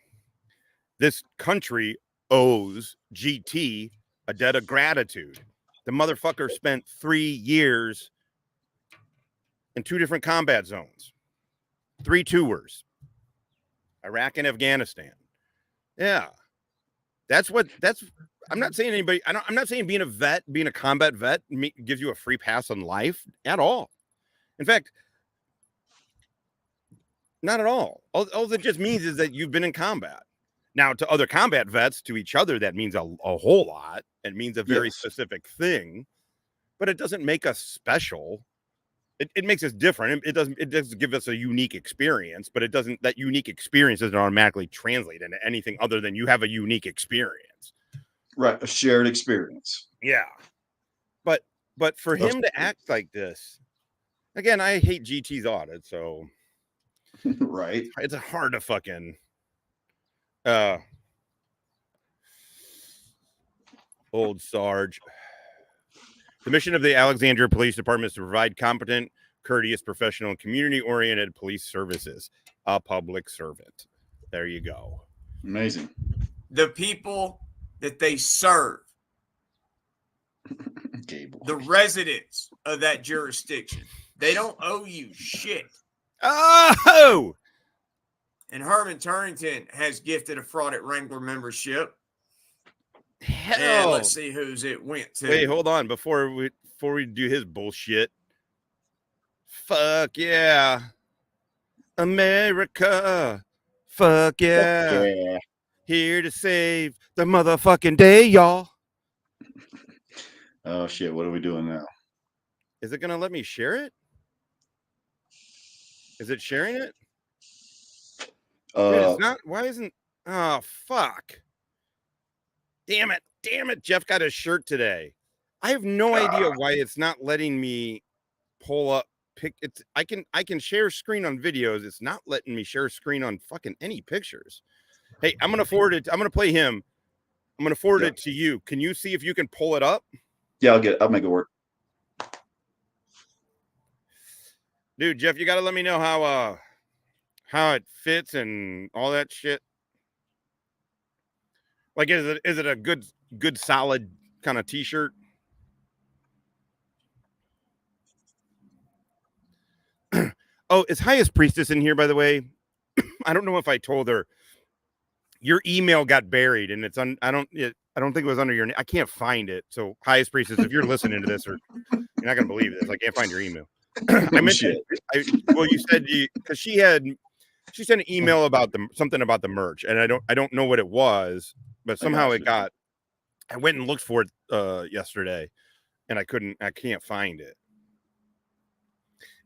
This country owes GT a debt of gratitude. The motherfucker spent 3 years in 2 different combat zones, 3 tours, Iraq and Afghanistan. Yeah, I'm not saying anybody. I'm not saying being a combat vet gives you a free pass on life at all. In fact, not at all. All it just means is that you've been in combat. Now, to other combat vets, to each other, that means a whole lot. It means a very specific thing, but it doesn't make us special. It makes us different. It does give us a unique experience, but that unique experience doesn't automatically translate into anything other than you have a unique experience. Right. A shared experience. Yeah. But for him to act like this, again, I hate GT's audit, so right. It's hard to fucking old Sarge. The mission of the Alexandria Police Department is to provide competent, courteous, professional, and community-oriented police services. A public servant. There you go. Amazing. The people that they serve, the residents of that jurisdiction, they don't owe you shit. Oh! And Herman Turrington has gifted a Fraud at Wrangler membership. Hell. And let's see whose it went to. Wait, hold on. Before we do his bullshit. Fuck yeah. America. Fuck yeah. Fuck yeah. Here to save the motherfucking day, y'all. Oh shit, what are we doing now? Is it gonna let me share it? Is it sharing it? Wait, it's not. Why isn't? Oh fuck! Damn it! Jeff got his shirt today. I have no idea why it's not letting me pull up. I can share screen on videos. It's not letting me share screen on fucking any pictures. Hey, I'm gonna forward it. I'm gonna play him. I'm gonna forward it to you. Can you see if you can pull it up? Yeah, I'll make it work. Dude, Jeff, you gotta let me know how it fits and all that shit. Like, is it a good solid kind of t-shirt? Oh, is Highest Priestess in here, by the way? I don't know if I told her your email got buried and it's I don't think it was under your name. I can't find it. So Highest Priestess, if you're listening to this, or you're not gonna believe this, I can't find your email. I mentioned you said because she sent an email about something about the merch, and I don't know what it was, but somehow it got. I went and looked for it yesterday, and I can't find it.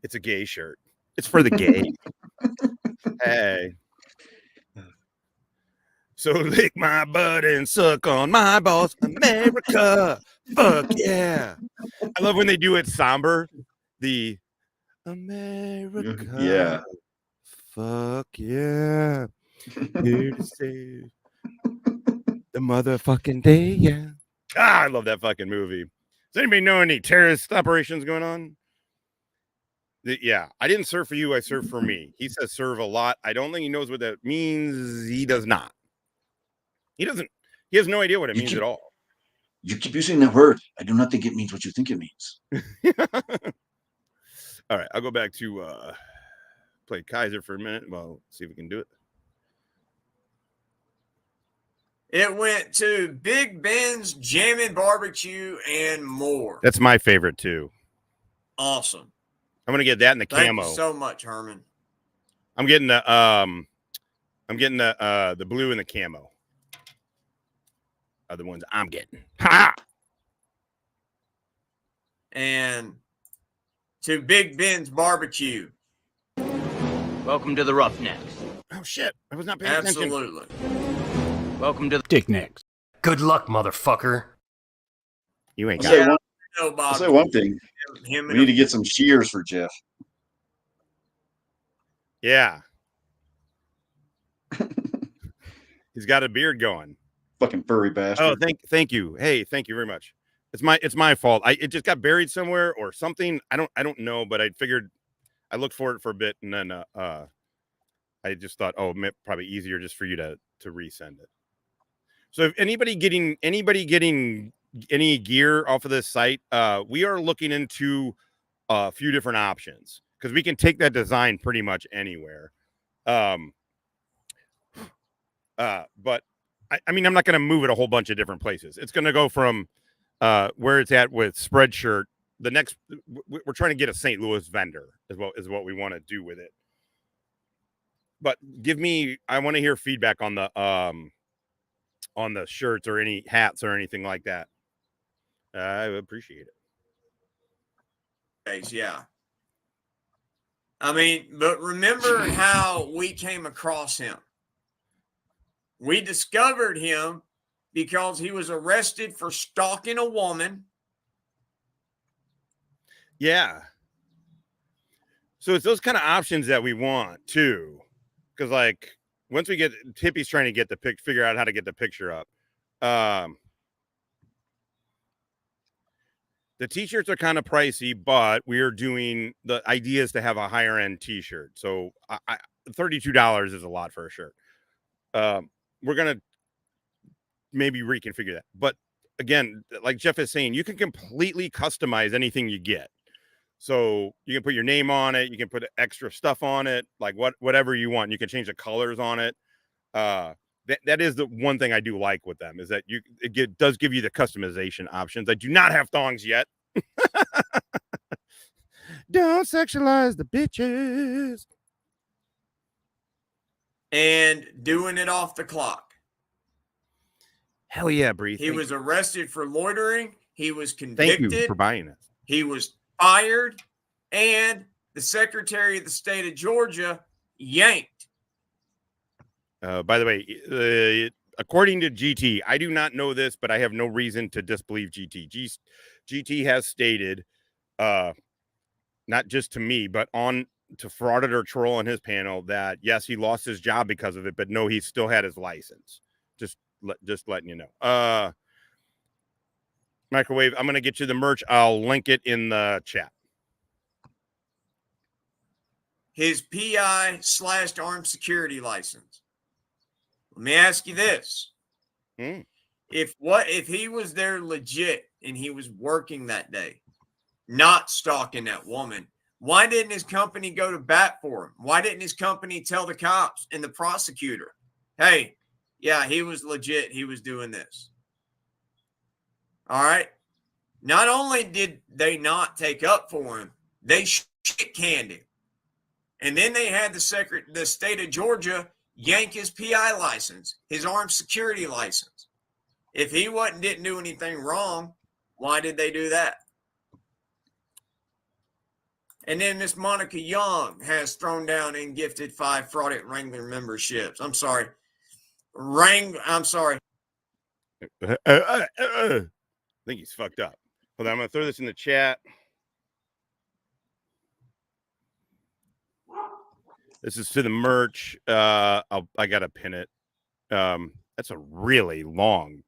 It's a gay shirt. It's for the gay. Hey. So lick my butt and suck on my balls, America. Fuck yeah. I love when they do it somber. The America. Yeah. Fuck yeah. Here to save the motherfucking day. Yeah. I love that fucking movie. Does anybody know any terrorist operations going on? Yeah, I didn't serve for you. I served for me. He says serve a lot. I don't think he knows what that means. He does not. He doesn't. He has no idea what it means at all. You keep using that word. I do not think it means what you think it means. All right, I'll go back to play Kiser for a minute. Well, see if we can do it. It went to Big Ben's Jammin' Barbecue and more. That's my favorite too. Awesome. I'm gonna get that in the Thank camo. you so much, Herman. I'm getting the blue and the camo. Are the ones I'm getting. Ha! And to Big Ben's Barbecue. Welcome to the Roughnecks. Oh shit! I was not paying attention. Absolutely. Welcome to the Dick Nicks. Good luck, motherfucker. You ain't I'll got say, I'll say one thing. We need to get some shears for Jeff. Yeah. He's got a beard going. Fucking furry bastard. Oh, thank you. Hey, thank you very much. It's my fault. It just got buried somewhere or something. I don't know, but I figured I looked for it for a bit and then I just thought, oh, probably easier just for you to resend it. So if anybody getting any gear off of this site, we are looking into a few different options because we can take that design pretty much anywhere. But I mean, I'm not going to move it a whole bunch of different places. It's going to go from where it's at with Spreadshirt. The next, we're trying to get a St. Louis vendor is what we want to do with it. But I want to hear feedback on the shirts or any hats or anything like that. I appreciate it. Yeah. I mean, but remember how we came across him. We discovered him because he was arrested for stalking a woman. Yeah. So it's those kind of options that we want too. Because like once we get Tippy's trying to get figure out how to get the picture up. The t-shirts are kind of pricey, but we are doing the idea is to have a higher end t-shirt. So $32 is a lot for a shirt. We're going to maybe reconfigure that. But again, like Jeff is saying, you can completely customize anything you get. So you can put your name on it. You can put extra stuff on it, like whatever you want. You can change the colors on it. That is the one thing I do like with them is that it does give you the customization options. I do not have thongs yet. Don't sexualize the bitches. And doing it off the clock. Hell yeah, Bree. He was arrested for loitering. He was convicted. Thank you for buying it. He was fired. And the Secretary of the state of Georgia yanked. By the way, according to GT, I do not know this, but I have no reason to disbelieve GT. GT has stated, not just to me, but to Frauditor Troll on his panel that yes, he lost his job because of it, but no, he still had his license. Just letting you know. Microwave, I'm gonna get you the merch. I'll link it in the chat. His PI/armed security license. Let me ask you this. If he was there legit and he was working that day, not stalking that woman, why didn't his company go to bat for him? Why didn't his company tell the cops and the prosecutor, hey, yeah, he was legit. He was doing this. All right. Not only did they not take up for him, they shit canned him. And then they had the state of Georgia yank his PI license, his armed security license. If he didn't do anything wrong, why did they do that? And then Miss Monica Young has thrown down and gifted 5 Fraudulent Wrangler memberships. I'm sorry. I'm sorry. I think he's fucked up. Hold on, I'm going to throw this in the chat. This is to the merch. I got to pin it. That's a really long.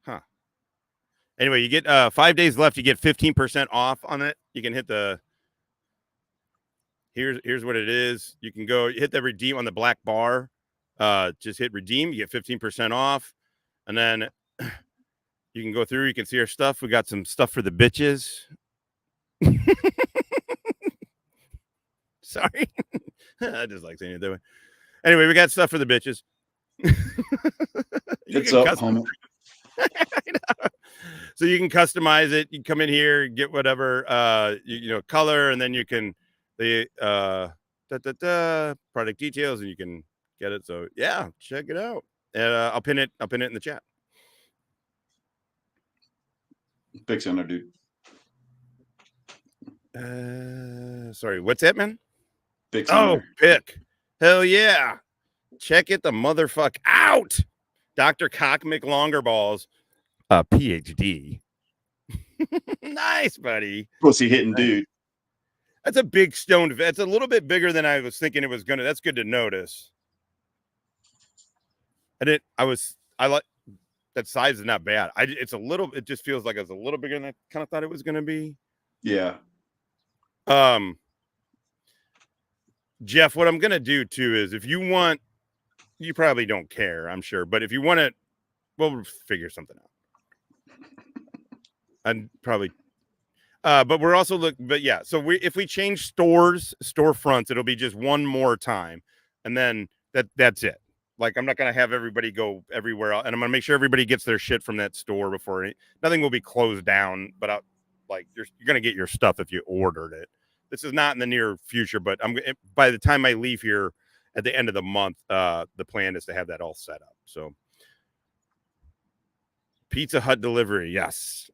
Huh. Anyway, you get 5 days left. You get 15% off on it. You can hit the. Here's what it is. You can go hit the redeem on the black bar. Just hit redeem. You get 15% off, and then you can go through. You can see our stuff. We got some stuff for the bitches. Sorry, I just like saying it that way. Anyway, we got stuff for the bitches. It's up, homie. So you can customize it. You come in here, get whatever you know color, and then you can the product details, and you can get it. So yeah, check it out. And I'll pin it in the chat. Picks on there, dude. Sorry, what's that, man? Picks pick. Hell yeah. Check it the motherfuck out. Dr. Cock McLongerballs, PhD. Nice, buddy. Pussy hitting dude. That's a big stone. It's a little bit bigger than I was thinking it was gonna. That's good to notice. I like that size is not bad. It just feels like it's a little bigger than I kind of thought it was gonna be. Yeah. Jeff, what I'm gonna do too is if you want, you probably don't care, I'm sure, but if you want it, we'll figure something out. And probably but we're also so if we change storefronts, it'll be just one more time, and then that's it. Like, I'm not gonna have everybody go everywhere else, and I'm gonna make sure everybody gets their shit from that store before nothing will be closed down. But you're gonna get your stuff if you ordered it. This is not in the near future, but by the time I leave here at the end of the month, the plan is to have that all set up. So Pizza Hut delivery, yes.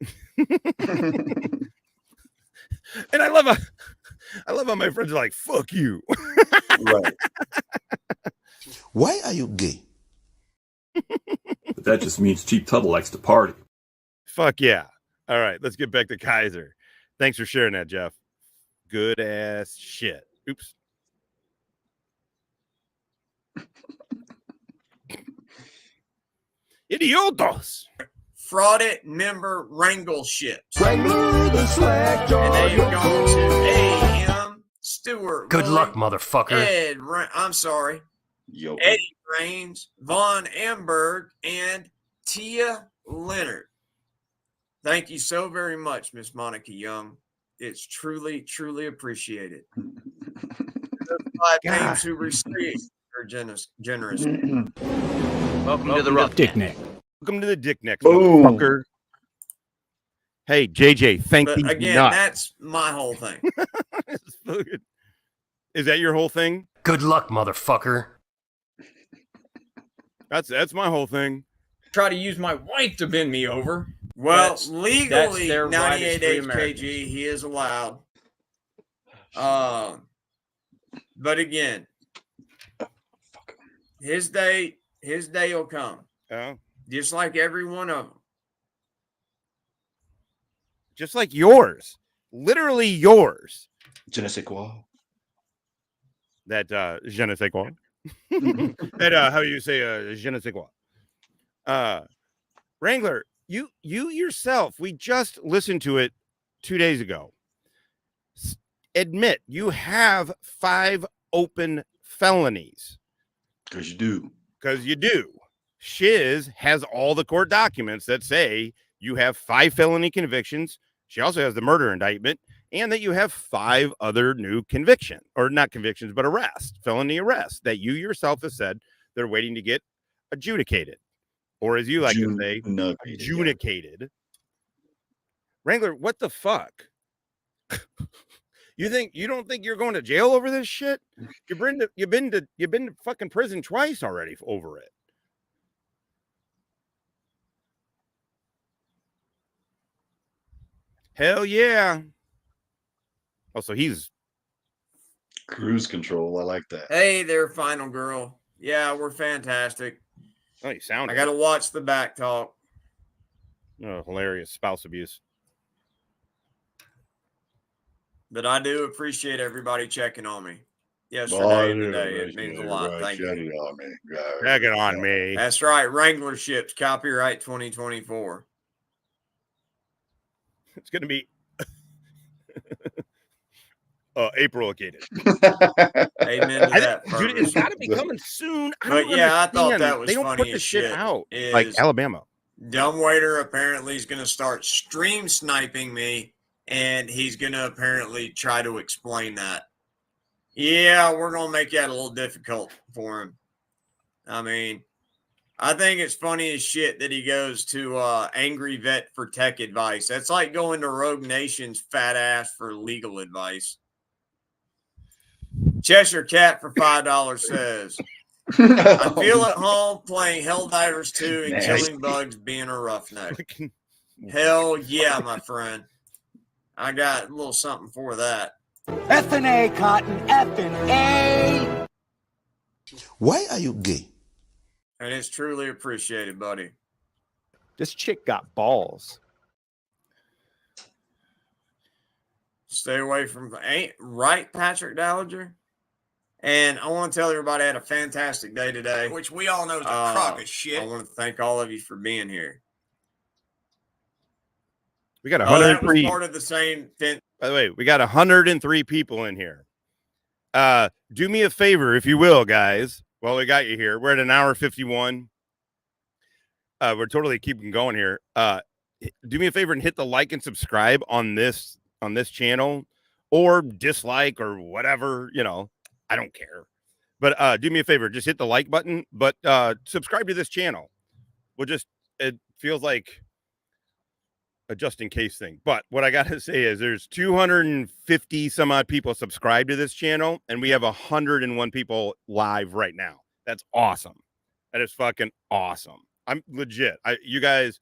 And I love how my friends are like, fuck you. Right. Why are you gay? But that just means Cheap Tuttle likes to party. Fuck yeah. All right, let's get back to Kiser. Thanks for sharing that, Jeff. Good ass shit. Oops. Idiotos. Frauded member wrangle ships. Wrangler the swag And they've gone to A.M. Stewart. Good William, luck, motherfucker. Eddie Raines, Von Amberg, and Tia Leonard. Thank you so very much, Miss Monica Young. It's truly, truly appreciated. The 5 names who received are generous. Welcome to the rough Dick Neck. Welcome to the Dick Neck, Boom. motherfucker. Hey, JJ, thank you. Again, that's my whole thing. Is that your whole thing? Good luck, motherfucker. That's my whole thing. Try to use my wife to bend me over. Well, That's legally, their right as 98 free HKG, Americans. he is allowed. But again, his day will come. Oh. Just like every one of them. Just like yours. Literally yours. Je ne sais quoi. That je ne sais quoi. That how you say je ne sais quoi. Wrangler, you yourself, we just listened to it 2 days ago. Admit you have 5 open felonies. Because you do. Because you do. Shiz has all the court documents that say you have 5 felony convictions. She also has the murder indictment, and that you have 5 other new convictions, or not convictions, but felony arrests that you yourself have said they're waiting to get adjudicated, or as you like to say, adjudicated. Yeah. Wrangler, what the fuck? You don't think you're going to jail over this shit? You've been to fucking prison twice already over it. Hell yeah. Oh, so he's cruise control. I like that. Hey there, final girl. Yeah, we're fantastic. Oh, you sound. I got to watch the back talk. Oh, hilarious spouse abuse. But I do appreciate everybody checking on me yesterday and today. It means a lot. Thank you. Check it on me. That's right. Wrangler ships, copyright 2024. It's going to be April again. Amen to that. Dude, it's got to be coming soon. But yeah, I thought that was they don't funny put the as shit shit. out like Alabama. Dumbwaiter apparently is going to start stream sniping me, and he's going to apparently try to explain that. Yeah, we're going to make that a little difficult for him. I mean, I think it's funny as shit that he goes to Angry Vet for tech advice. That's like going to Rogue Nation's fat ass for legal advice. Cheshire Cat for $5 says, I feel at home playing Helldivers 2 and killing bugs being a roughneck. Hell yeah, my friend. I got a little something for that. F&A, Cotton, F&A. Why are you gay? And it's truly appreciated, buddy. This chick got balls. Stay away from ain't right, Patrick Dowager. And I want to tell everybody I had a fantastic day today, which we all know is a crock of shit. I want to thank all of you for being here. We got that 103. was part of the same thing. By the way, we got 103 people in here. Do me a favor, if you will, guys. While we got you here, we're at an hour 51. We're totally keeping going here. Do me a favor and hit the like and subscribe on this channel, or dislike or whatever. You know, I don't care. But do me a favor, just hit the like button. But subscribe to this channel. It feels like a just in case thing. But what I gotta say is there's 250 some odd people subscribed to this channel, and we have 101 people live right now. That's awesome. That is fucking awesome. I'm legit. You guys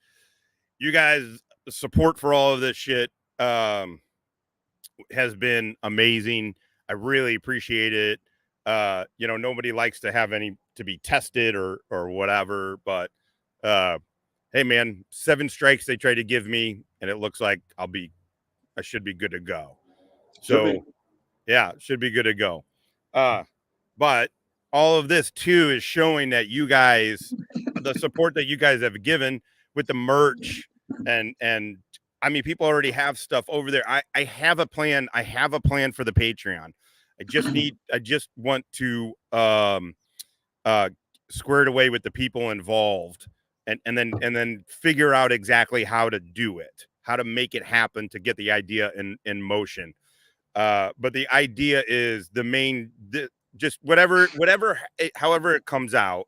support for all of this shit has been amazing. I really appreciate it. You know, nobody likes to have to be tested or whatever, but hey man, 7 strikes they tried to give me, and it looks like I should be good to go. So yeah, should be good to go. But all of this too is showing that you guys, the support that you guys have given with the merch, and I mean, people already have stuff over there. I have a plan. I have a plan for the Patreon. I just want to square it away with the people involved. And then figure out exactly how to do it, how to make it happen, to get the idea in motion. But the idea is just however it comes out.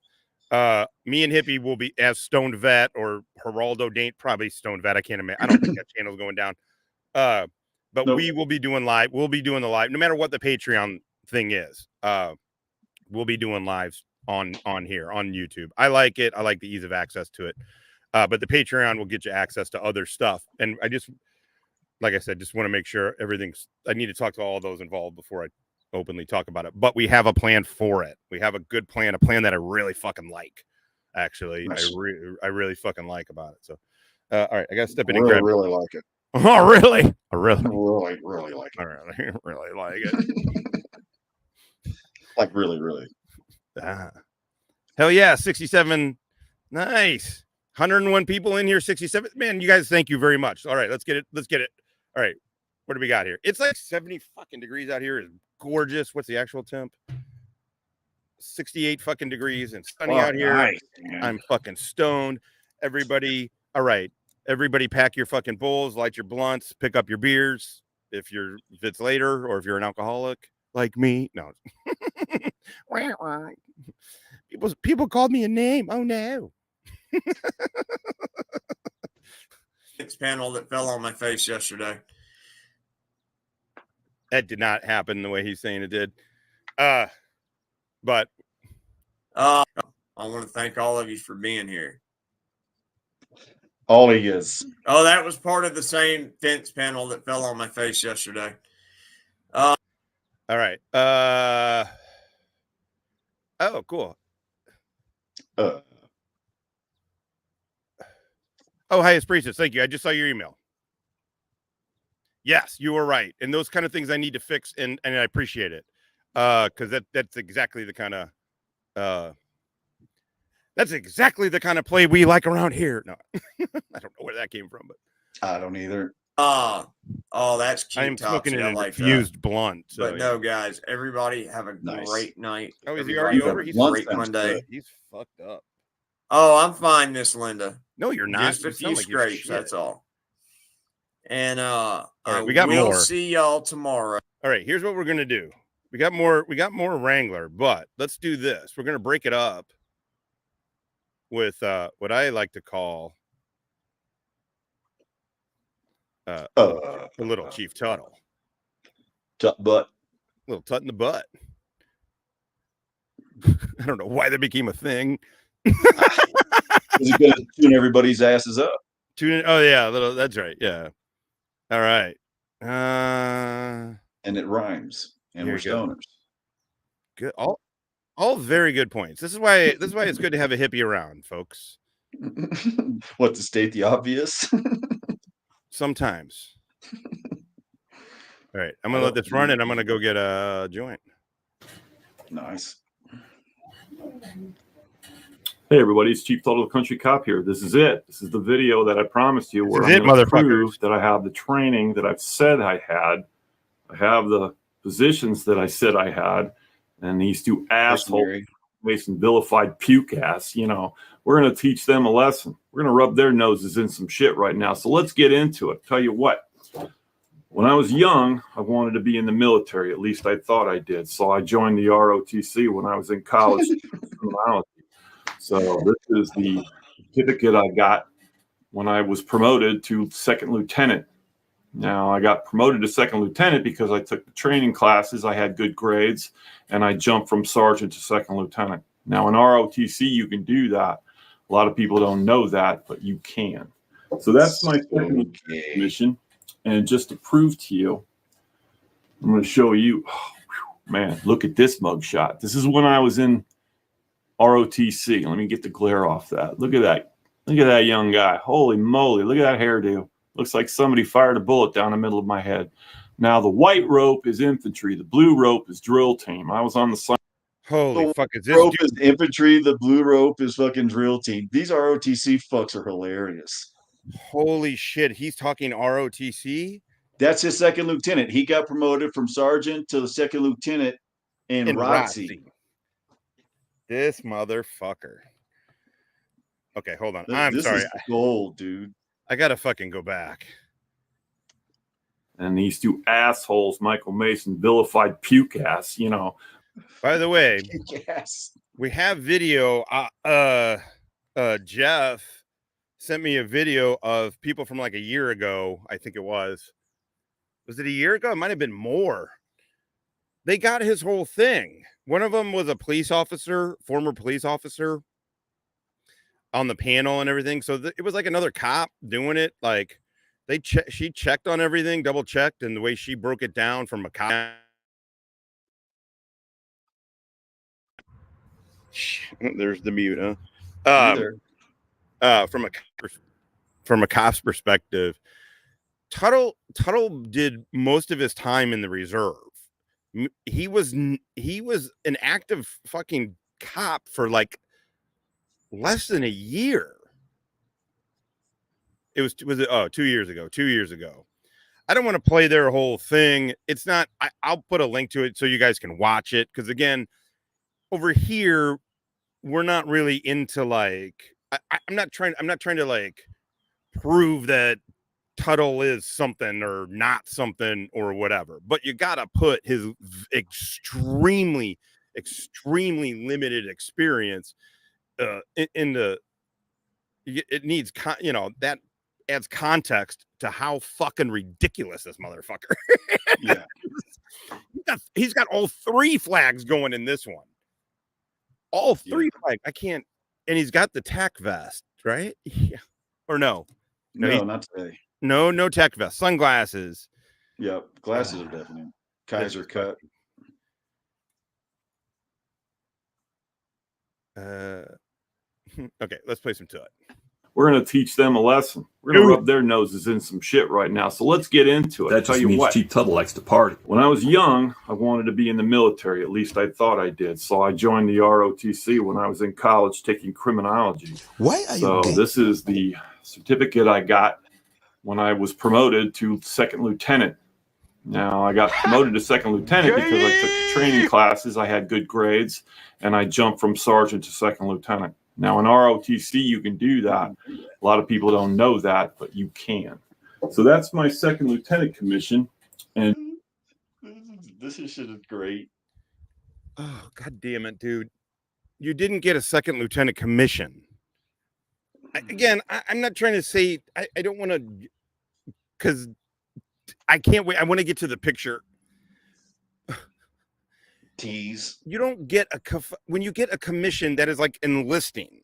Me and Hippie will be as Stoned Vet or Geraldo Daint, probably Stoned Vet. I can't imagine. I don't think that channel's going down. But nope. We will be doing live. We'll be doing the live, no matter what the Patreon thing is. We'll be doing lives on here on YouTube. I like it. I like the ease of access to it. But the Patreon will get you access to other stuff. And I just, like I said, just want to make sure I need to talk to all those involved before I openly talk about it. But we have a plan for it. We have a good plan, a plan that I really fucking like. Actually, nice. I really fucking like about it. So, all right, I got to step in and grab. Really like it. Oh, really? I really like it. I really like it. Like really. Hell yeah, 67. Nice. 101 people in here, 67. Man, you guys, thank you very much. All right, let's get it. All right, what do we got here? It's like 70 fucking degrees out here. It's gorgeous. What's the actual temp? 68 fucking degrees and sunny out here. Nice, I'm fucking stoned. Everybody, all right. Everybody pack your fucking bowls, light your blunts, pick up your beers if it's later, or if you're an alcoholic like me. No. People called me a name. Oh no. This panel that fell on my face yesterday. That did not happen the way he's saying it did. But I want to thank all of you for being here. All he is. Oh, that was part of the same fence panel that fell on my face yesterday. All right. Oh, cool. Oh, highest priestess. Thank you. I just saw your email. Yes, you were right. And those kind of things I need to fix, and I appreciate it. Because that's exactly the kind of play we like around here. No, I don't know where that came from, but I don't either. Oh, that's cute. I am smoking Topsy. I an like infused blunt. So, but no, guys, everybody have a great night. Oh, is he Everybody already have over? a He's great Monday. He's fucked up. Oh, I'm fine, Miss Linda. No, you're not. Just a You few sound like you're scrapes, shit. that's all. And all right, I we got will more. see y'all tomorrow. All right, here's what we're gonna do. We got more Wrangler, but let's do this. We're gonna break it up with what I like to call a little Chief Tuttle. Tut butt. Little tut in the butt. I don't know why that became a thing. Is it going to tune everybody's asses up? Oh yeah, that's right. Yeah. All right. And it rhymes. And we're stoners. Good. All very good points. This is why it's good to have a hippie around, folks. What, to state the obvious? Sometimes. All right, I'm gonna let this run, and I'm gonna go get a joint. Nice. Hey everybody, it's Chief Tuttle, the Country Cop here. This is it. This is the video that I promised you where I'm going to prove that I have the training that I've said I had. I have the positions that I said I had. And these two assholes, Mason vilified puke ass, you know, we're going to teach them a lesson. We're going to rub their noses in some shit right now. So let's get into it. Tell you what. When I was young, I wanted to be in the military. At least I thought I did. So I joined the ROTC when I was in college. So this is the certificate I got when I was promoted to second lieutenant. Now, I got promoted to second lieutenant because I took the training classes, I had good grades, and I jumped from sergeant to second lieutenant. Now, in ROTC, you can do that. A lot of people don't know that, but you can. So that's my second mission. And just to prove to you, I'm going to show you, man, look at this mugshot. This is when I was in ROTC. Let me get the glare off that. Look at that. Look at that young guy. Holy moly. Look at that hairdo. Looks like somebody fired a bullet down the middle of my head. Now, the white rope is infantry. The blue rope is drill team. I was on the side. Holy fuck. Is this rope is infantry. The blue rope is fucking drill team. These ROTC fucks are hilarious. Holy shit. He's talking ROTC? That's his second lieutenant. He got promoted from sergeant to the second lieutenant in ROTC. This motherfucker. Okay, hold on. This sorry. Is gold, dude. I gotta fucking go back. And these two assholes, Michael Mason, vilified puke ass, you know. By the way, yes, we have video. Jeff sent me a video of people from like a year ago. I think it was. Was it a year ago? It might have been more. They got his whole thing. One of them was a police officer, former police officer, on the panel and everything. So it was like another cop doing it. Like she checked on everything, double checked, and the way she broke it down from a cop. There's the mute, huh? From a cop's perspective, Tuttle did most of his time in the reserve. He was an active fucking cop for like less than a year. Was it 2 years ago? 2 years ago. I don't want to play their whole thing. It's not. I'll put a link to it so you guys can watch it, because again, over here we're not really into like. I'm not trying to like prove that Tuttle is something or not something or whatever, but you gotta put his extremely limited experience into it needs that adds context to how fucking ridiculous this motherfucker. Yeah. he's got all three flags going in this one. All three flags. I can't. And he's got the tech vest, right? Yeah. Or no? No, not today. No tech vest. Sunglasses. Yep. Glasses are definite. Kiser cut. Okay, let's play some Tut. We're going to teach them a lesson. We're going to rub their noses in some shit right now. So let's get into it. That just means Chief Tuttle likes to party. When I was young, I wanted to be in the military. At least I thought I did. So I joined the ROTC when I was in college taking criminology. Why are you gay? This is the certificate I got when I was promoted to second lieutenant. Now, I got promoted to second lieutenant because I took the training classes, I had good grades, and I jumped from sergeant to second lieutenant. Now, in ROTC, you can do that. A lot of people don't know that, but you can. So that's my second lieutenant commission. And this shit is great. Oh, God damn it, dude. You didn't get a second lieutenant commission. I'm not trying to say, I don't want to, because I can't wait. I want to get to the picture. Tease. You don't get when you get a commission that is like enlisting.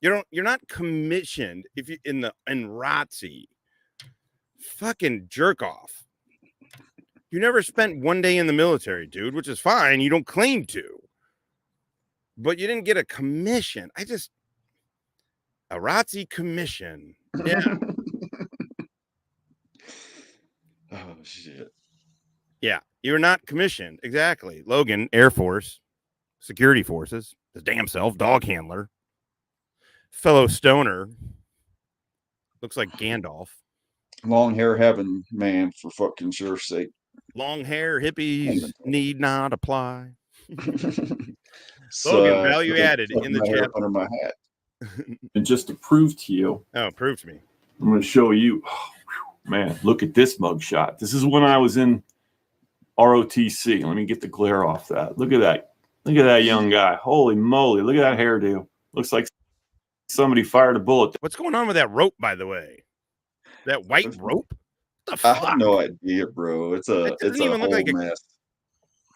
You're not commissioned if you in ROTC. Fucking jerk off. You never spent one day in the military, dude, which is fine. You don't claim to. But you didn't get a commission. A ROTC commission. Yeah. Oh, shit. Yeah, you're not commissioned. Exactly. Logan, Air Force, security forces, his damn self, dog handler, fellow stoner, looks like Gandalf. Long hair heaven, man, for fucking sure sake. Long hair, hippies need not apply. So, Logan, value added in the chat. Under my hat. And just to prove to you. Oh, prove to me. I'm going to show you. Oh, man, look at this mugshot. This is when I was in ROTC. Let me get the glare off that. Look at that. Look at that young guy. Holy moly. Look at that hairdo. Looks like somebody fired a bullet. What's going on with that rope, by the way? That white rope? What the fuck? I have no idea, bro. It's a even look whole like mess.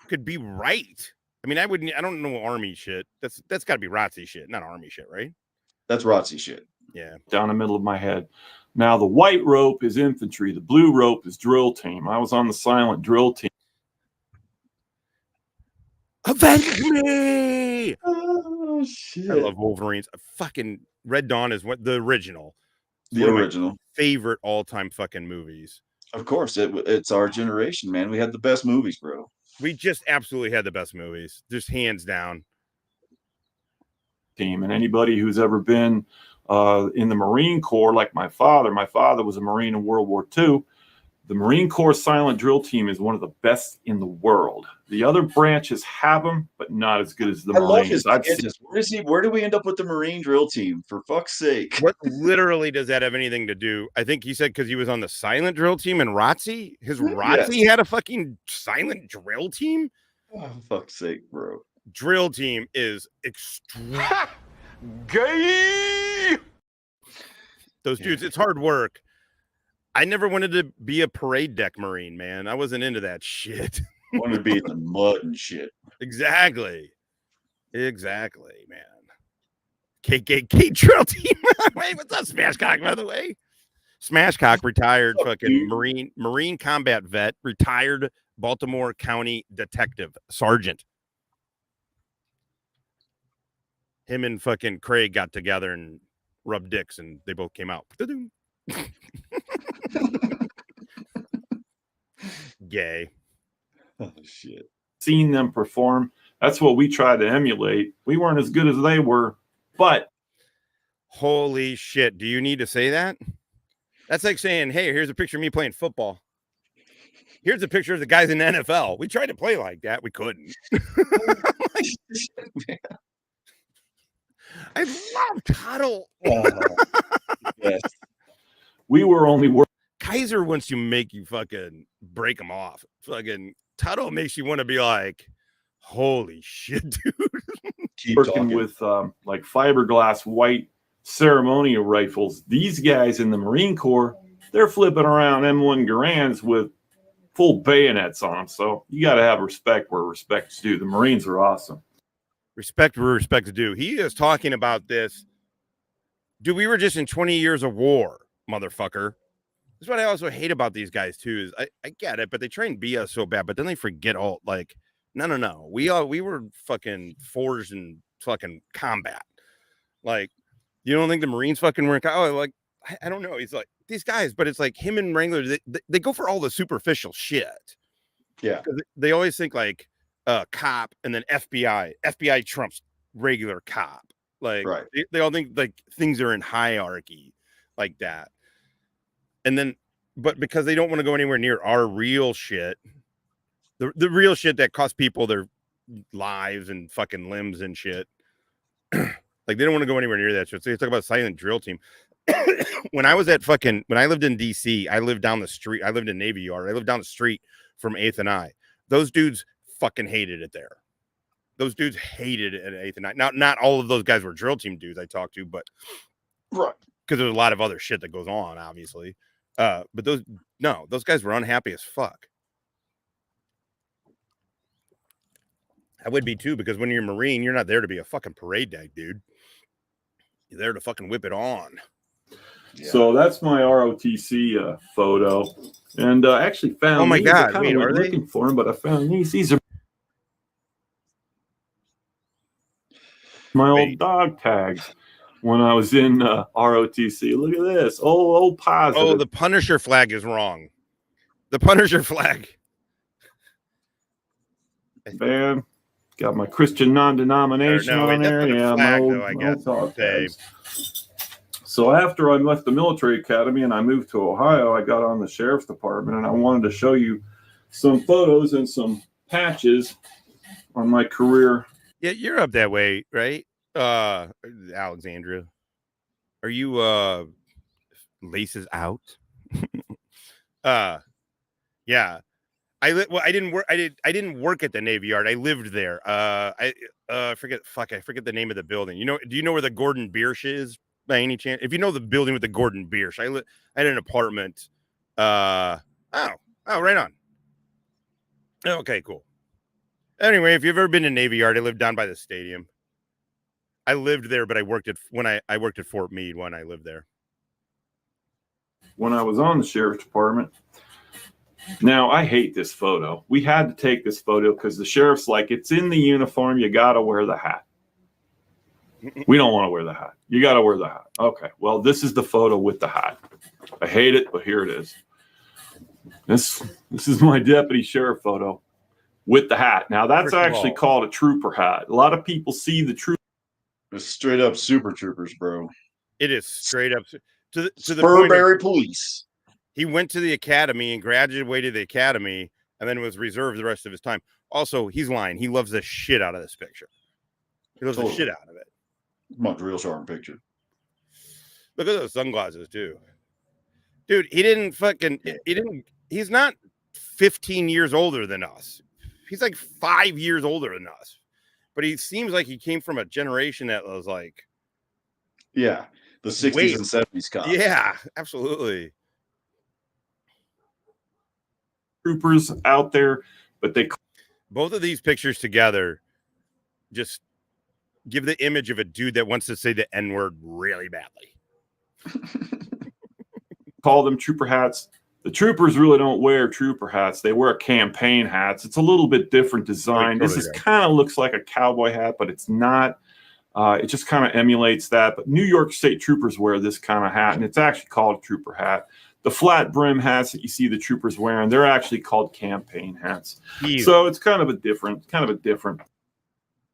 Could be right. I mean, I don't know Army shit. That's got to be ROTC shit, not Army shit, right? That's ROTC shit. Yeah. Down the middle of my head. Now, the white rope is infantry. The blue rope is drill team. I was on the silent drill team. Avenge me! Oh, shit. I love Wolverines. Fucking Red Dawn is the original. The original. Favorite all-time fucking movies. Of course. It's our generation, man. We had the best movies, bro. We just absolutely had the best movies. Just hands down. Team. And anybody who's ever been in the Marine Corps, like my father was a Marine in World War II. The Marine Corps silent drill team is one of the best in the world. The other branches have them, but not as good as the Marines. Where do we end up with the Marine drill team? For fuck's sake. What literally does that have anything to do? I think he said because he was on the silent drill team in ROTC. His ROTC had a fucking silent drill team? Oh, fuck's sake, bro. Drill team is extreme. Gay! Those dudes, it's hard work. I never wanted to be a parade deck Marine, man. I wasn't into that shit. I wanted to be in the mud and shit. Exactly, man. KKK drill team. Wait, what's up, Smashcock, by the way? Smashcock, retired fucking Marine combat vet, retired Baltimore County detective, sergeant. Him and fucking Craig got together and rubbed dicks, and they both came out. Gay. Oh, shit. Seeing them perform, that's what we tried to emulate. We weren't as good as they were, but holy shit, do you need to say that? That's like saying, hey, here's a picture of me playing football. Here's a picture of the guys in the NFL. We tried to play like that. We couldn't. I love Tuttle. Yes. We were only Kiser wants to make you fucking break them off. Fucking Tuttle makes you want to be like, holy shit, dude. Keep working talking. with like fiberglass white ceremonial rifles. These guys in the Marine Corps, they're flipping around M1 Garands with full bayonets on them. So you got to have respect where respect's due. The Marines are awesome. Respect where respect is due. He is talking about this. Dude, we were just in 20 years of war, motherfucker. That's what I also hate about these guys too. Is I get it, but they try and be us so bad, but then they forget all. Like, no. We were fucking forged in fucking combat. Like, you don't think the Marines fucking were? Like, I don't know. He's like these guys, but it's like him and Wrangler. They go for all the superficial shit. Yeah, they always think like cop and then FBI. FBI trumps regular cop. Like, right. They all think like things are in hierarchy like that. And then, but because they don't want to go anywhere near our real shit, the real shit that costs people their lives and fucking limbs and shit. Like they don't want to go anywhere near that shit. So they talk about silent drill team. When I was when I lived in DC, I lived down the street. I lived in Navy Yard. I lived down the street from 8th and I. Those dudes fucking hated it there. Those dudes hated it at 8th and I. Now, not all of those guys were drill team dudes I talked to, but right. Because there's a lot of other shit that goes on, obviously. But those guys were unhappy as fuck. I would be too, because when you're a Marine, you're not there to be a fucking parade dag, dude. You're there to fucking whip it on. Yeah. So that's my ROTC photo, and I actually found. Oh my god! Wait, are they looking for them? But I found these. These are my old dog tags when I was in ROTC. Look at this, old positive. Oh, the Punisher flag is wrong. The Punisher flag. Man, got my Christian non-denomination on there. Yeah, my old dog tags. So after I left the military academy and I moved to Ohio, I got on the sheriff's department, and I wanted to show you some photos and some patches on my career. Yeah, you're up that way, right? Alexandria. Are you laces out? Yeah. I didn't work at the Navy Yard. I lived there. I forget the name of the building. Do you know where the Gordon Biersch is by any chance? If you know the building with the Gordon Biersch, I had an apartment. Right on. Okay, cool. Anyway, if you've ever been to Navy Yard, I lived down by the stadium. I lived there, but I worked at Fort Meade when I lived there. When I was on the sheriff's department. Now, I hate this photo. We had to take this photo because the sheriff's like, it's in the uniform. You got to wear the hat. We don't want to wear the hat. You got to wear the hat. Okay. Well, this is the photo with the hat. I hate it, but here it is. This is my deputy sheriff photo with the hat. Now, that's actually called a trooper hat. A lot of people see the trooper. It's straight up super troopers, bro. It is straight up to the Spurberry police. He went to the academy and graduated the academy and then was reserved the rest of his time. Also, he's lying. He loves the shit out of this picture. He loves the shit out of it. Much real sharp picture. Look at those sunglasses, too. Dude, he's not 15 years older than us. He's like 5 years older than us. But he seems like he came from a generation that was like. Yeah, the 60s and 70s cops. Yeah, absolutely. Troopers out there, but both of these pictures together just give the image of a dude that wants to say the N-word really badly. Call them trooper hats. The troopers really don't wear trooper hats. They wear campaign hats. It's a little bit different design. This is kind of looks like a cowboy hat, but it's not. It just kind of emulates that. But New York State troopers wear this kind of hat, and it's actually called a trooper hat. The flat brim hats that you see the troopers wearing, they're actually called campaign hats. So it's kind of a different.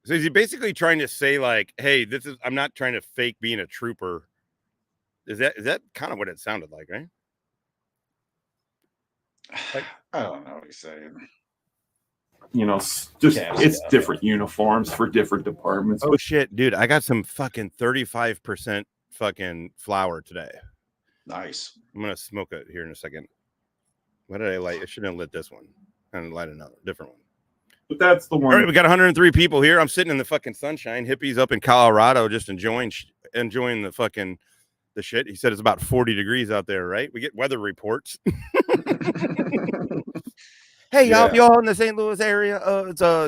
So is he basically trying to say like, hey, I'm not trying to fake being a trooper. Is that kind of what it sounded like, right? Like, I don't know what he's saying. It's different uniforms for different departments. Oh shit, dude! I got some fucking 35% fucking flour today. Nice. I'm gonna smoke it here in a second. What did I light? I shouldn't have lit this one. And light another different one. But that's the one. All right, we got 103 people here. I'm sitting in the fucking sunshine. Hippies up in Colorado just enjoying the fucking the shit. He said it's about 40 degrees out there, right? We get weather reports. Hey, y'all in the St. Louis area,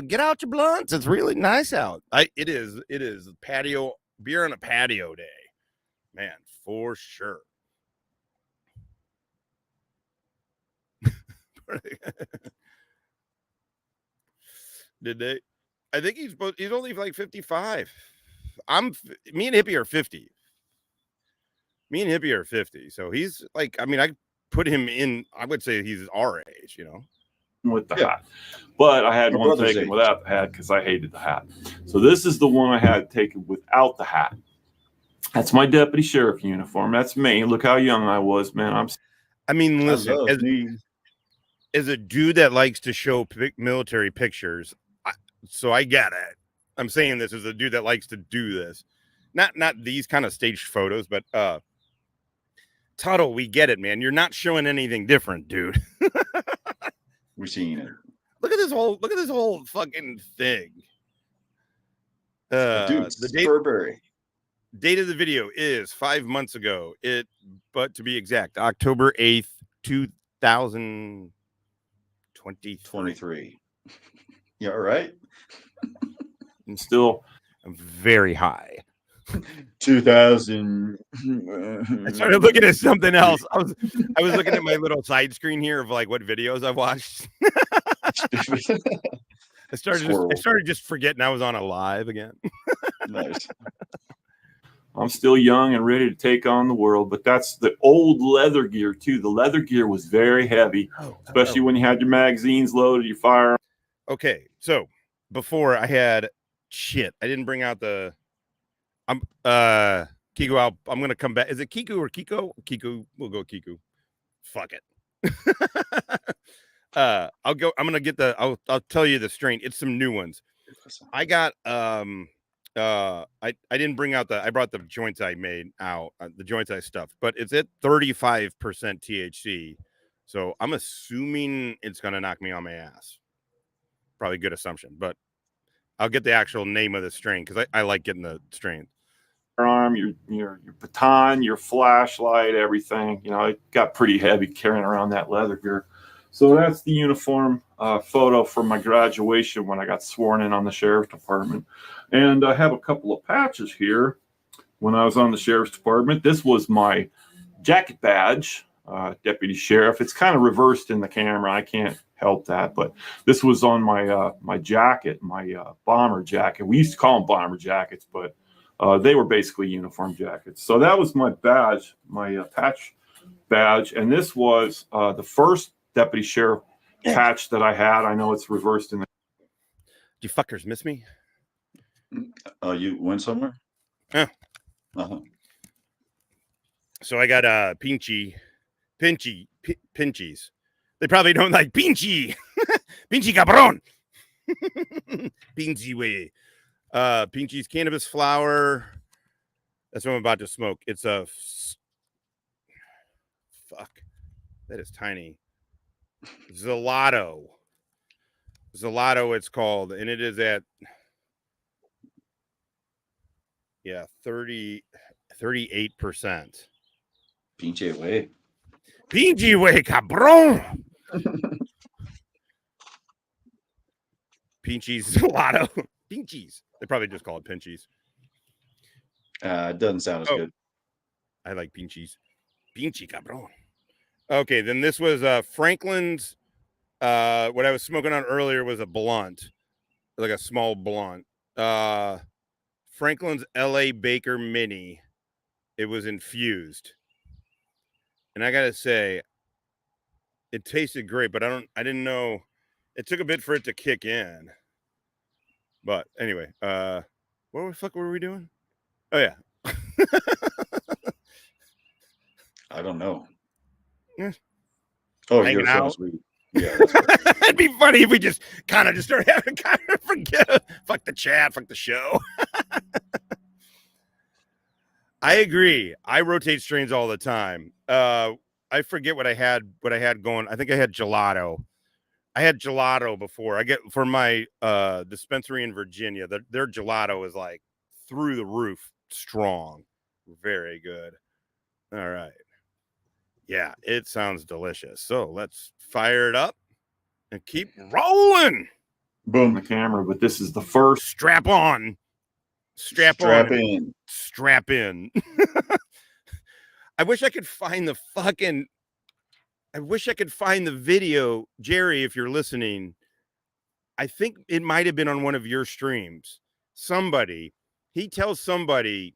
get out your blunts. It's really nice out. It is patio beer on a patio day, man, for sure. Did they? I think he's only like 55. Me and Hippie are 50. Me and Hippie are 50. So he's like, I mean, I put him in, I would say he's our age, with the hat, but I had one taken without the hat because I hated the hat. So this is the one I had taken without the hat. That's my deputy sheriff uniform. That's me. Look how young I was, man. I mean, listen, as a dude that likes to show military pictures, so I get it. I'm saying this as a dude that likes to do this. Not these kind of staged photos, but Tuttle, we get it, man. You're not showing anything different, dude. We're seeing it. Look at this whole fucking thing. Dude, the Burberry. Date of the video is 5 months ago. But to be exact, October 8th, 2023. Yeah, right. And still very high. 2000. I started looking at something else. I was looking at my little side screen here of like what videos I've watched. I started just forgetting I was on a live again. Nice. I'm still young and ready to take on the world, but that's the old leather gear too. The leather gear was very heavy, especially when you had your magazines loaded, your firearm. Okay, so before I had shit, I didn't bring out the. Kiku. I'm gonna come back. Is it Kiku or Kiko? Kiku. We'll go Kiku. Fuck it. I'll go. I'm gonna get the. I'll tell you the strain. It's some new ones. I got I didn't bring out I brought the joints I made out, the joints I stuffed, but it's at 35% THC. So I'm assuming it's gonna knock me on my ass. Probably a good assumption, but I'll get the actual name of the strain because I like getting the strain. Arm, your baton, your flashlight, everything. You know, it got pretty heavy carrying around that leather gear. So that's the uniform photo from my graduation when I got sworn in on the sheriff's department. And I have a couple of patches here when I was on the sheriff's department. This was my jacket badge, deputy sheriff. It's kind of reversed in the camera. I can't help that, but this was on my my jacket, my bomber jacket. We used to call them bomber jackets, but they were basically uniform jackets. So that was my badge, my patch badge. And this was the first deputy sheriff patch that I had. I know it's reversed in the. You fuckers miss me? Oh, you went somewhere? Yeah. So I got Pinchy's. They probably don't like Pinchy. Pinchy cabron. Pinchy way. Pinchy's cannabis flower. That's what I'm about to smoke. It's a fuck. That is tiny. Zelato. It's called, and it is at 38%. Pinche way. Pinche way, cabron. Pinchy's Zelato. Pinchy's. They probably just call it Pinchy's. It doesn't sound as good. I like Pinchy's. Pinchy cabron. Okay, then this was Franklin's. What I was smoking on earlier was a blunt, like a small blunt. Franklin's LA Baker Mini. It was infused, and I gotta say, it tasted great. But I didn't know. It took a bit for it to kick in. But anyway, what the fuck were we doing? Oh yeah. I don't know. Yeah. Oh, hanging out. Yeah, it'd be funny if we just kind of started having forget. Fuck the chat, fuck the show. I agree. I rotate strains all the time. I forget what I had going. I think I had gelato. I had gelato before. I get for my dispensary in Virginia. Their gelato is like through the roof, strong, very good. All right. Yeah, it sounds delicious. So let's fire it up and keep rolling. Boom, the camera. But this is the first. Strap on. Strap in. Strap in. I wish I could find the video, Jerry, if you're listening. I think it might have been on one of your streams. He tells somebody,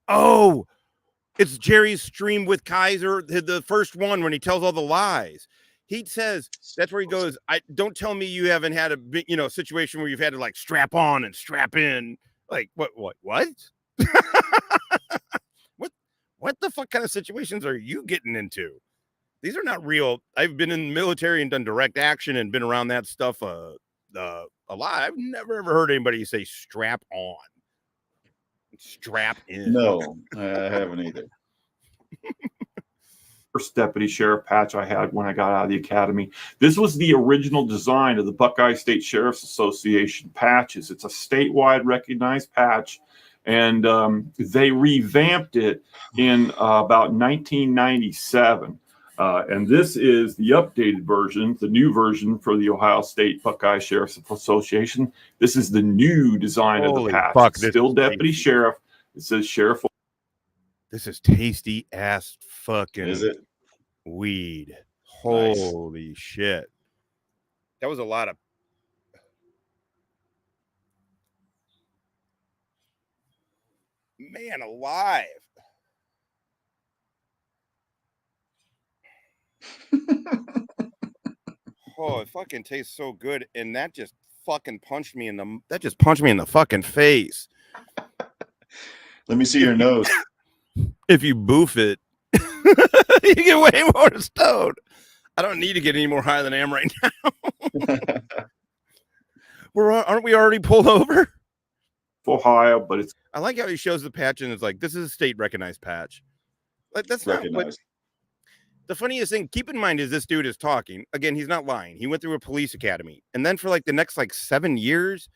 oh, it's Jerry's stream with Kiser, the first one when he tells all the lies. He says that's where he goes, don't tell me you haven't had a big, situation where you've had to like strap on and strap in. Like what? What what the fuck kind of situations are you getting into? These are not real. I've been in the military and done direct action and been around that stuff a lot. I've never ever heard anybody say strap on, strap in. No, I haven't either. First deputy sheriff patch I had when I got out of the academy. This was the original design of the Buckeye State Sheriff's Association patches. It's a statewide recognized patch, and they revamped it in about 1997. And this is the updated version, the new version for the Ohio State Buckeye Sheriff's Association. This is the new design of the patch. Fuck, it's still deputy sheriff. It says sheriff. This is tasty ass fucking Is it? weed. Nice. Holy shit. That was a lot of man alive. Oh, it fucking tastes so good. And that just fucking punched me in the fucking face. Let me see your nose. If you boof it, you get way more stoned. I don't need to get any more high than I am right now. Aren't we already pulled over? Ohio, but it's. I like how he shows the patch and it's like, this is a state recognized patch. Like, that's not what. The funniest thing, keep in mind, is this dude is talking. Again, he's not lying. He went through a police academy. And then for like the next like 7 years,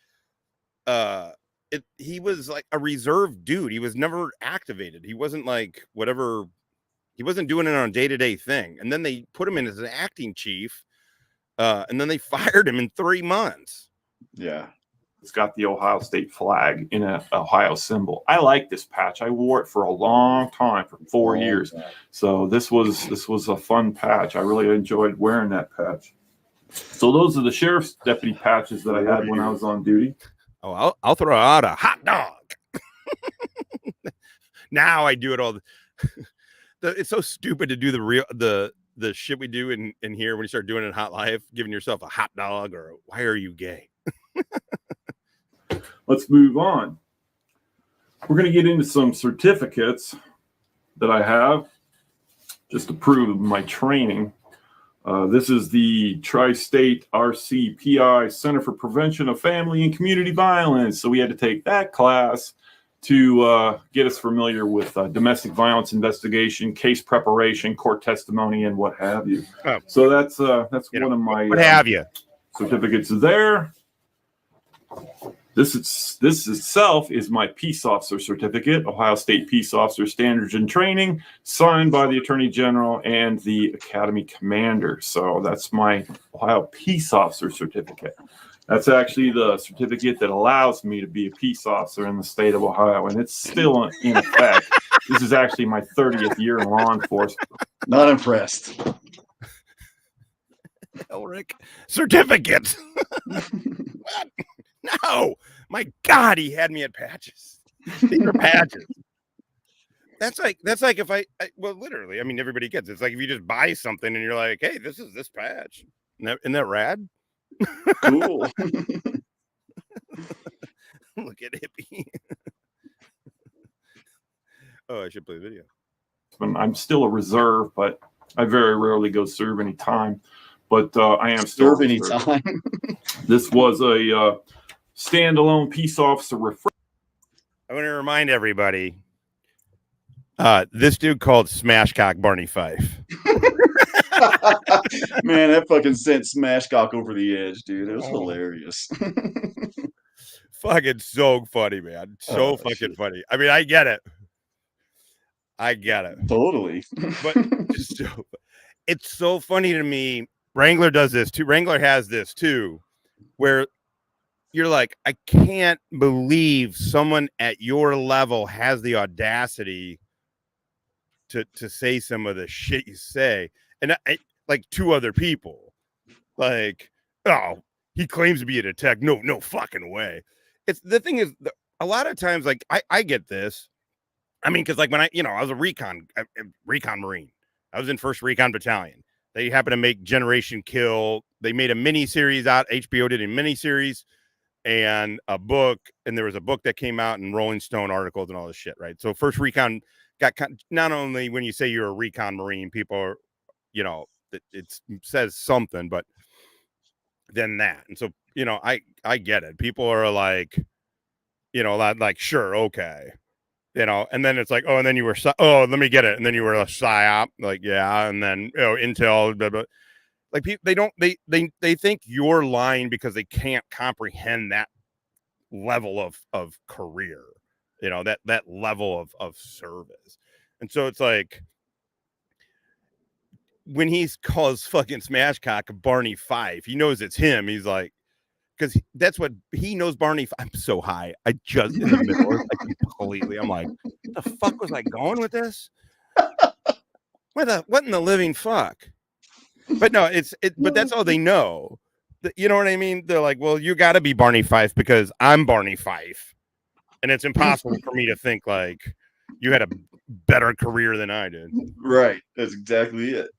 he was like a reserve dude. He was never activated. He wasn't like whatever. He wasn't doing it on a day-to-day thing. And then they put him in as an acting chief. And then they fired him in 3 months. Yeah. It's got the Ohio State flag in an Ohio symbol. I like this patch. I wore it for a long time, for 4 years. So this was a fun patch. I really enjoyed wearing that patch. So those are the sheriff's deputy patches that I had when I was on duty. Oh, I'll throw out a hot dog. Now I do it all. It's so stupid to do the shit we do in here when you start doing it in Hot Life, giving yourself a hot dog or why are you gay? Let's move on. We're going to get into some certificates that I have just to prove my training. This is the Tri-State RCPI Center for Prevention of Family and Community Violence. So we had to take that class to get us familiar with domestic violence investigation, case preparation, court testimony, and what have you. Oh. So that's one of my what have you certificates there. This itself is my peace officer certificate, Ohio State Peace Officer Standards and Training, signed by the Attorney General and the Academy Commander. So that's my Ohio Peace Officer certificate. That's actually the certificate that allows me to be a peace officer in the state of Ohio, and it's still in effect. This is actually my 30th year in law enforcement. Not impressed. Elric certificate. What? No, my God, he had me at patches. These are patches. That's like if I well, literally, I mean, everybody gets it. It's like if you just buy something and you're like, hey, this is this patch. Isn't that rad? Cool. Look at hippie. Oh, I should play the video. I'm still a reserve, but I very rarely go serve any time. But I am still serve any time. This was a standalone peace officer. I want to remind everybody, this dude called Smashcock Barney Fife. Man, that fucking sent Smashcock over the edge, dude. It was hilarious. Fucking so funny, man. So fucking funny. I mean, I get it. Totally. But it's so funny to me. Wrangler does this too. Wrangler has this too, where you're like, I can't believe someone at your level has the audacity to say some of the shit you say. And like two other people, like, oh, he claims to be a detective. No fucking way. It's the thing is, a lot of times, like, I get this. I mean, because like when I was a recon Marine. I was in 1st Recon Battalion. They happened to make Generation Kill. They made a mini series out. HBO did a mini series and a book. And there was a book that came out and Rolling Stone articles and all this shit, right? So 1st Recon not only when you say you're a recon Marine, people are, you know, it says something, but then that. And so, you know, I get it. People are like, you know, like, sure, okay. You know, and then it's like, oh, and then you were, oh, let me get it. And then you were a psyop, like, yeah. And then, you know, intel, blah, blah. Like people, they think you're lying because they can't comprehend that level of career, you know, that level of service. And so it's like, when he calls fucking Smashcock Barney Fife, he knows it's him. He's like, because that's what he knows. Barney, I'm so high. I just in the middle, like completely. I'm like, what the fuck was I going with this? What in the living fuck? But no, but that's all they know. You know what I mean? They're like, well, you got to be Barney Fife because I'm Barney Fife, and it's impossible for me to think like you had a better career than I did. Right. That's exactly it.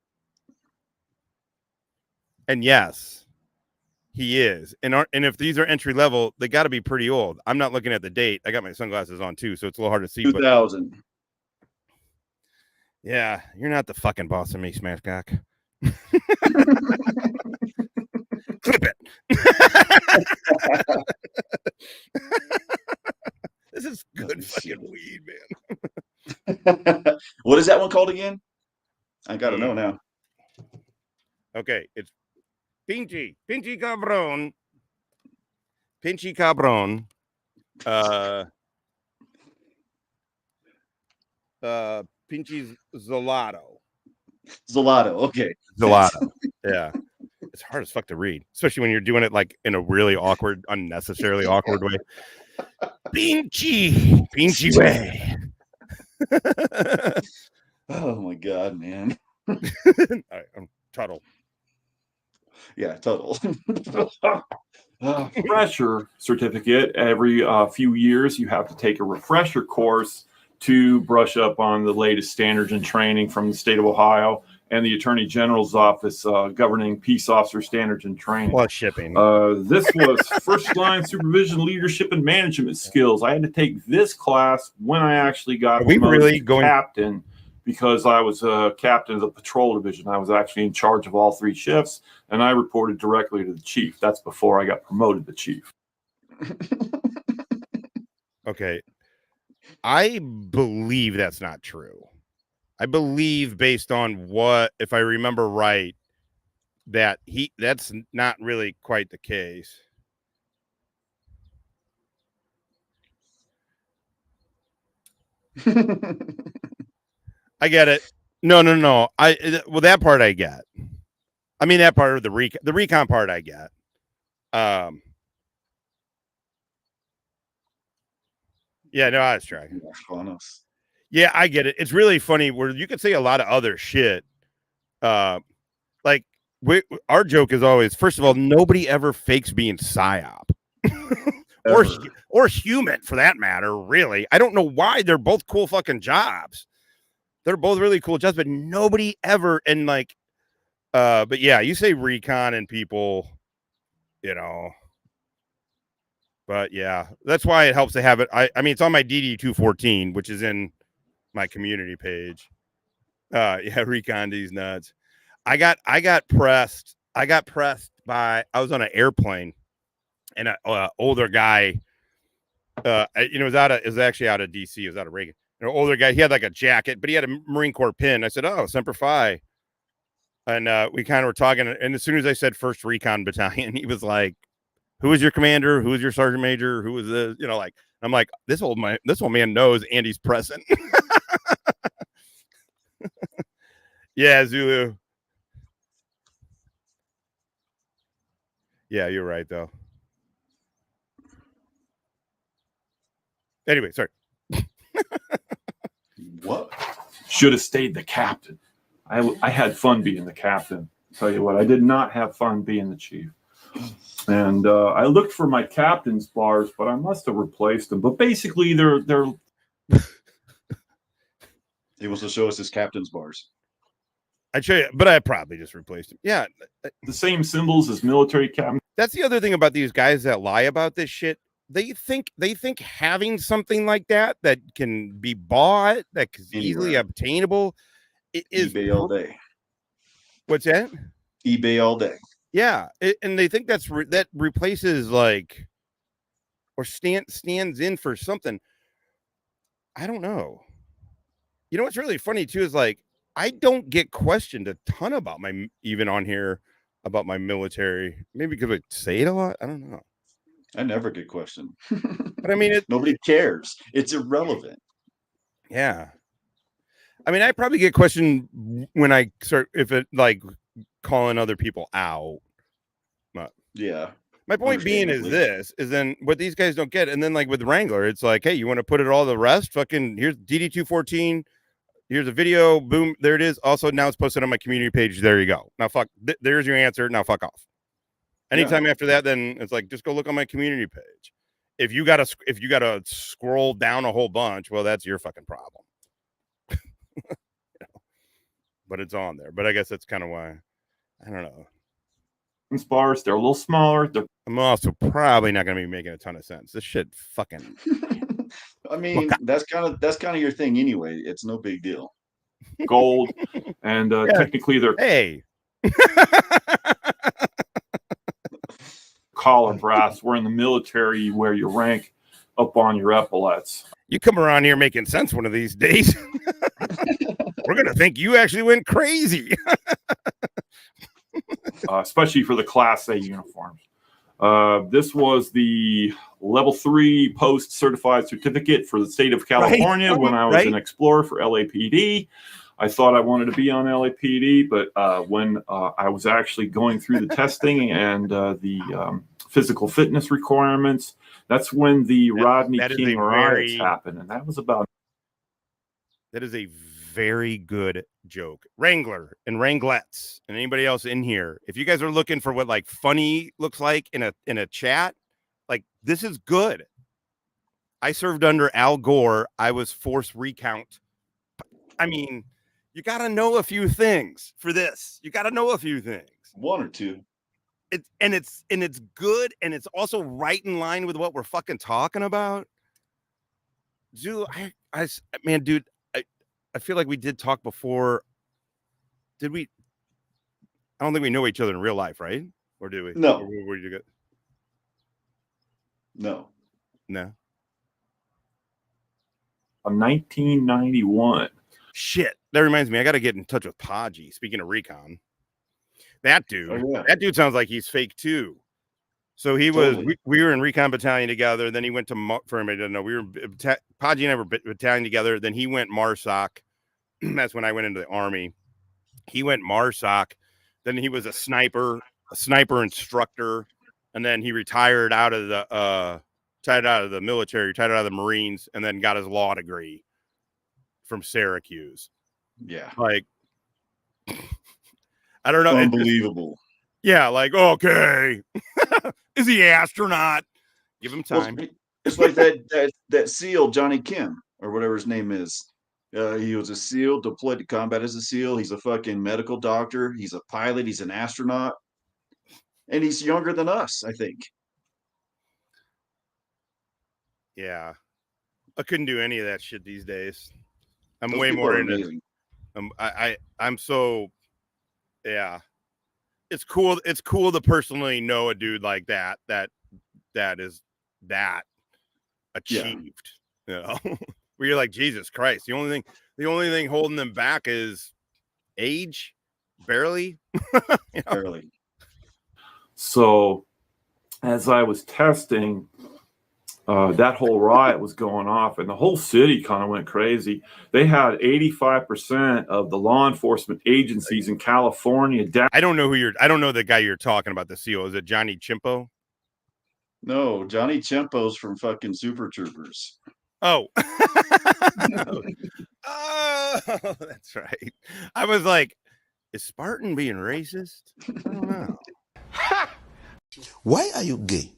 And yes, he is. And if these are entry level, they got to be pretty old. I'm not looking at the date. I got my sunglasses on too, so it's a little hard to see. 2000. But yeah, you're not the fucking boss of me, Smashcock. Clip it. This is good fucking weed, man. What is that one called again? I gotta know now. Okay, it's Pinchy Cabron. Pinchy Cabron. Pinchy Zolato. Okay. Zolato. Yeah. It's hard as fuck to read, especially when you're doing it like in a really awkward, unnecessarily awkward way. Pinchy way. Oh my god, man. All right, I'm Tuttle. Yeah, Tuttle. Refresher certificate. Every few years, you have to take a refresher course to brush up on the latest standards and training from the state of Ohio and the Attorney General's office governing peace officer standards and training. Plus shipping. This was first line supervision, leadership, and management skills. I had to take this class when I actually got promoted to captain, because I was a captain of the patrol division. I was actually in charge of all 3 shifts, and I reported directly to the chief. That's before I got promoted to chief. Okay. I believe that's not true. I believe, based on what, if I remember right, that's not really quite the case. I get it. No. Well, that part I get. I mean, that part of the recon part I get. Yeah, no, I was trying. Yeah, I get it. It's really funny where you could say a lot of other shit. Like our joke is always, first of all, nobody ever fakes being psyop. or human for that matter, really. I don't know why. They're both cool fucking jobs. They're both really cool jobs, but nobody ever, and like but yeah, you say recon and people, you know. But yeah, that's why it helps to have it. I mean, it's on my DD 214, which is in my community page. Yeah, recon these nuts. I got pressed by, I was on an airplane, and an older guy, it was actually out of DC. It was out of Reagan. An older guy, he had like a jacket, but he had a Marine Corps pin. I said, "Oh, Semper Fi." And we kind of were talking, and as soon as I said 1st Recon Battalion, he was like, "Who is your commander? Who is your sergeant major? Who is this?" You know, like, I'm like, this old man knows Andy's present. Yeah, Zulu. Yeah, you're right though. Anyway, sorry. What? Should have stayed the captain. I had fun being the captain. Tell you what, I did not have fun being the chief. And I looked for my captain's bars, but I must have replaced them. But basically, they're. He wants to show us his captain's bars. I'd show you, but I probably just replaced them. Yeah, the same symbols as military captain. That's the other thing about these guys that lie about this shit. they think having something like that can be bought, that is easily obtainable, it is eBay all day. What's that? eBay all day. Yeah, and they think that replaces like, or stands in for something. I don't know. You know what's really funny too is like I don't get questioned a ton about even on here about my military. Maybe because I say it a lot. I don't know. I never get questioned. But I mean, nobody cares. It's irrelevant. Yeah. I mean, I probably get questioned when I start, if it like calling other people out. But yeah. My point being is then what these guys don't get. And then like with Wrangler, it's like, hey, you want to put it all the rest? Fucking here's DD214. Here's a video. Boom. There it is. Also, now it's posted on my community page. There you go. Now, there's your answer. Now, fuck off. Anytime after that, then it's like, just go look on my community page. If you gotta scroll down a whole bunch, well, that's your fucking problem. But it's on there. But I guess that's kind of why. I don't know. Bars, they're a little smaller. I'm also probably not going to be making a ton of sense. This shit fucking. I mean, that's kind of your thing anyway. It's no big deal. Gold, and technically they're collar brass. We're in the military. You wear your rank up on your epaulets. You come around here making sense one of these days. We're gonna think you actually went crazy. Especially for the Class A uniforms. This was the level 3 post certified certificate for the state of California when I was an explorer for LAPD. I thought I wanted to be on LAPD, but when I was actually going through the testing and the physical fitness requirements, that's when the Rodney King riots happened, and that was about. That is a very good joke. Wrangler and Wranglettes and anybody else in here, if you guys are looking for what like funny looks like in a chat, like this is good. I served under Al Gore. I was forced recount. I mean, you got to know a few things for this. You got to know a few things. One or two. It's good, and it's also right in line with what we're fucking talking about. Dude, dude, I feel like we did talk before. Did we? I don't think we know each other in real life, right? Or do we? No. Where did you go? No. 1991. Shit. That reminds me, I got to get in touch with Podgy. Speaking of recon, that dude, that dude sounds like he's fake too. So he was, we were in recon battalion together. Then he went to, for anybody that doesn't know, we were, Podgy and I were battalion together. Then he went MARSOC. That's when I went into the Army. He went MARSOC. Then he was a sniper instructor. And then he retired out of the military, retired out of the Marines, and then got his law degree from Syracuse. Yeah. Like, I don't know. Unbelievable. Yeah, like, okay. Is he astronaut? Give him time. Well, it's like that SEAL, Johnny Kim, or whatever his name is. He was a SEAL, deployed to combat as a SEAL. He's a fucking medical doctor. He's a pilot. He's an astronaut. And he's younger than us, I think. Yeah. I couldn't do any of that shit these days. I'm Those way people more are into amazing. I'm so, yeah. It's cool. It's cool to personally know a dude like that is that achieved. You know, where you're like, Jesus Christ. The only thing holding them back is age, barely. You know? Barely. So, as I was testing, that whole riot was going off, and the whole city kind of went crazy. They had 85% of the law enforcement agencies in California down. I don't know the guy you're talking about, the SEAL. Is it Johnny Chimpo? No, Johnny Chimpo's from fucking Super Troopers. Oh. Oh, that's right. I was like, is Spartan being racist? I don't know. Why are you gay?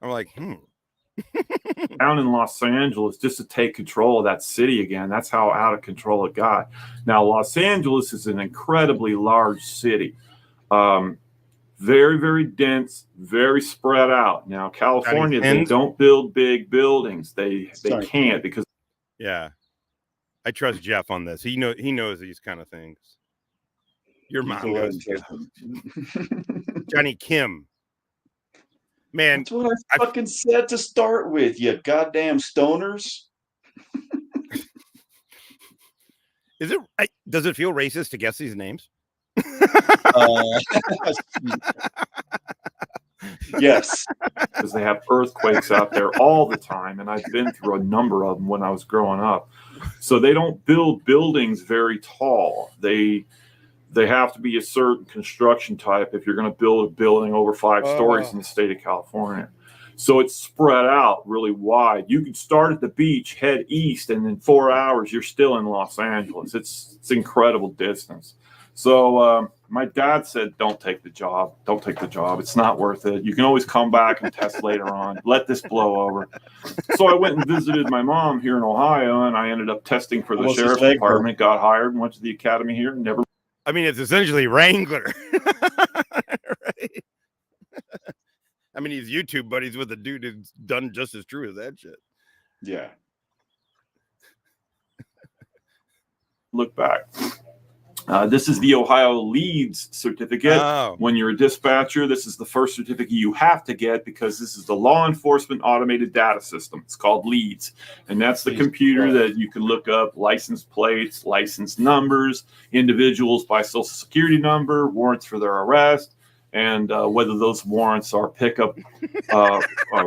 I'm like, Down in Los Angeles just to take control of that city again. That's how out of control it got. Now, Los Angeles is an incredibly large city. Very, very dense, very spread out. Now, California, they don't build big buildings. They can't because. Yeah, I trust Jeff on this. He knows these kind of things. Your mom knows. Johnny Kim. Man, that's what I fucking said to start with. You goddamn stoners. Is it? Does it feel racist to guess these names? Yes, because they have earthquakes out there all the time, and I've been through a number of them when I was growing up. So they don't build buildings very tall. They have to be a certain construction type if you're going to build a building over 5 stories in the state of California. So it's spread out really wide. You can start at the beach, head east, and in 4 hours you're still in Los Angeles. It's incredible distance. So my dad said, don't take the job. Don't take the job. It's not worth it. You can always come back and test later on. Let this blow over. So I went and visited my mom here in Ohio, and I ended up testing for the sheriff's department, got hired, and went to the academy here. Never. I mean, it's essentially Wrangler. Right? I mean, he's YouTube buddies with a dude who's done just as true as that shit. Yeah. Look back. This is the Ohio Leads certificate. When you're a dispatcher, this is the first certificate you have to get because this is the law enforcement automated data system. It's called Leads. And that's the computer that you can look up license plates, license numbers, individuals by social security number, warrants for their arrest, and whether those warrants are pickup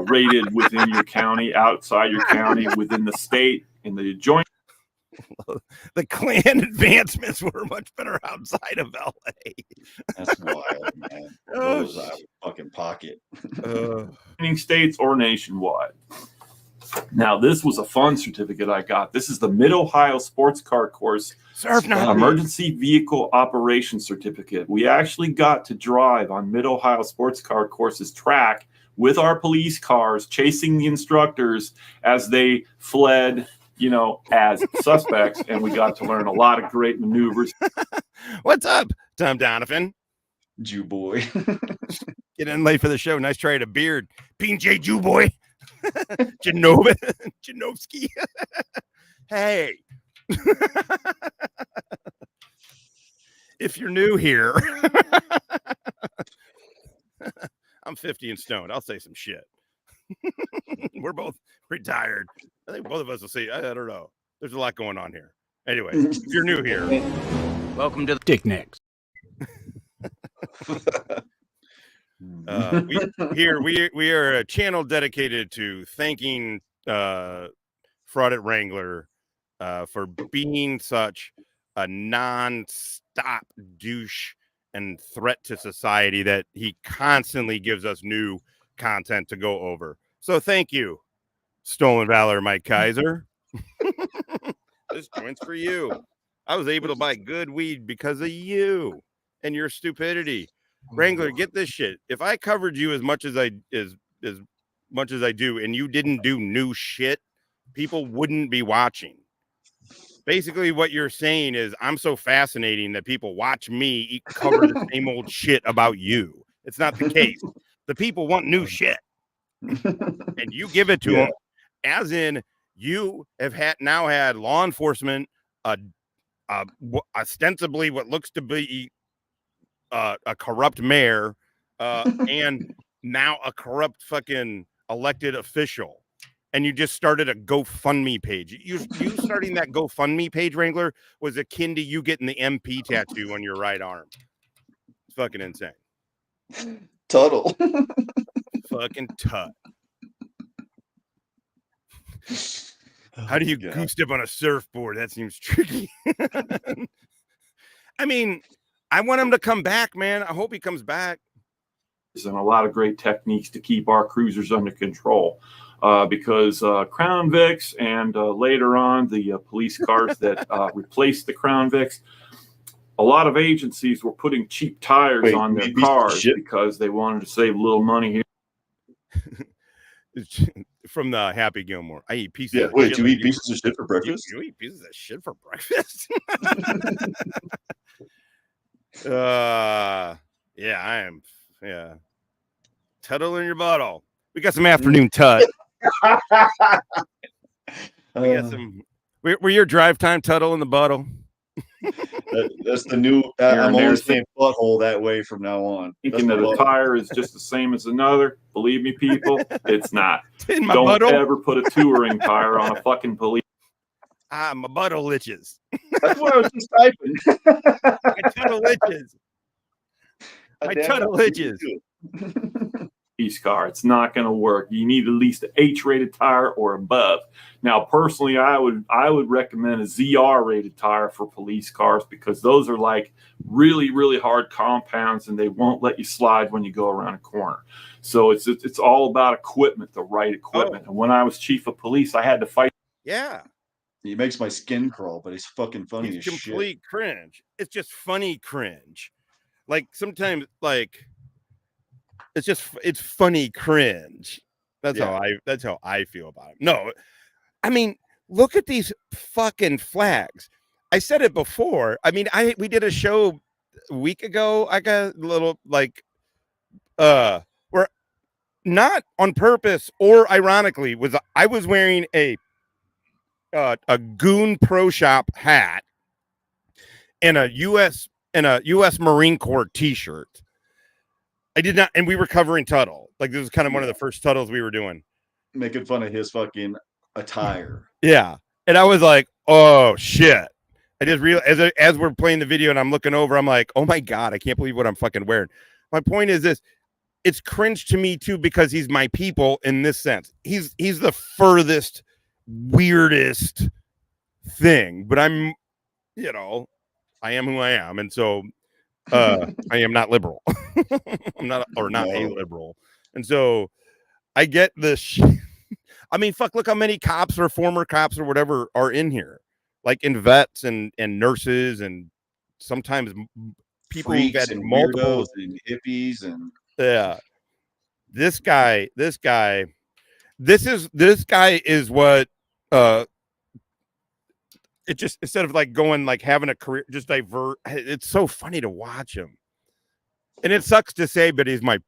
rated within your county, outside your county, within the state, in the adjoining. The Klan advancements were much better outside of LA. That's wild, man. Those out of fucking pocket. States or nationwide. Now, this was a fun certificate I got. This is the Mid-Ohio Sports Car Course Emergency Vehicle Operation Certificate. We actually got to drive on Mid-Ohio Sports Car Course's track with our police cars, chasing the instructors as they fled, as suspects, and we got to learn a lot of great maneuvers. What's up, Tom Donovan? Jew boy. Get in late for the show. Nice try at a beard. PJ Jew boy. Janovsky. Hey. If you're new here, I'm 50 and stoned. I'll say some shit. We're both retired. I think both of us will say, I don't know. There's a lot going on here. Anyway, if you're new here, welcome to the Dick Nicks. We are a channel dedicated to thanking Fraud at Wrangler for being such a non-stop douche and threat to society that he constantly gives us new content to go over. So thank you, Stolen Valor Mike Kiser. This joint's for you. I was able to buy good weed because of you and your stupidity. Wrangler, get this shit. If I covered you as much as I do and you didn't do new shit, people wouldn't be watching. Basically, what you're saying is I'm so fascinating that people watch me cover the same old shit about you. It's not the case. The people want new shit. And you give it to them, as in you have now had law enforcement, ostensibly what looks to be a corrupt mayor, and now a corrupt fucking elected official, and you just started a GoFundMe page. You starting that GoFundMe page, Wrangler, was akin to you getting the MP tattoo on your right arm. It's fucking insane. Tuttle. Fucking tut. How do you goose dip on a surfboard? That seems tricky. I mean, I want him to come back, man. I hope he comes back. And a lot of great techniques to keep our cruisers under control. Because Crown Vics and later on the police cars that replaced the Crown Vics, a lot of agencies were putting cheap tires on their cars because they wanted to save a little money here. From the Happy Gilmore. I eat pieces of shit. Shit You eat pieces of shit for breakfast? You eat pieces of shit for breakfast? Yeah, I am Yeah. Tuttle in your bottle. We got some afternoon tut. We got some. Were your drive time Tuttle in the bottle? That's the new. I'm only saying butthole that way from now on. Thinking that a tire is just the same as another. Believe me, people, it's not. In my Don't butthole? ever put a touring tire on a fucking police. My butthole itches. That's what I was just typing. My tuttle itches. My tuttle itches. Police car. It's not going to work. You need at least an H-rated tire or above. Now, personally, I would recommend a ZR-rated tire for police cars because those are like really, really hard compounds and they won't let you slide when you go around a corner. So it's all about equipment, the right equipment. And when I was chief of police, I had to fight. Yeah. He makes my skin crawl, but he's fucking funny It's as shit. complete cringe. It's just funny cringe. Like sometimes, like it's funny cringe. That's how I feel about it. No, I mean, look at these fucking flags. I said it before. I mean, we did a show a week ago. I got a little like where not on purpose or ironically I was wearing a Goon Pro Shop hat and a US Marine Corps t-shirt. I did not, and we were covering Tuttle. Like this was kind of one of the first Tuttles we were doing. Making fun of his fucking attire. Yeah. And I was like, oh shit. I just realized as we're playing the video and I'm looking over, I'm like, oh my God, I can't believe what I'm fucking wearing. My point is this. It's cringe to me too, because he's my people in this sense. He's the furthest, weirdest thing, but I'm, I am who I am. And so I am not liberal. I'm not a liberal. And so I get this. I mean, fuck, look how many cops or former cops or whatever are in here, like in vets and nurses and sometimes people who've had multiple and hippies and this guy is what it just, instead of like going like having a career, just divert. It's so funny to watch him, and it sucks to say, but he's my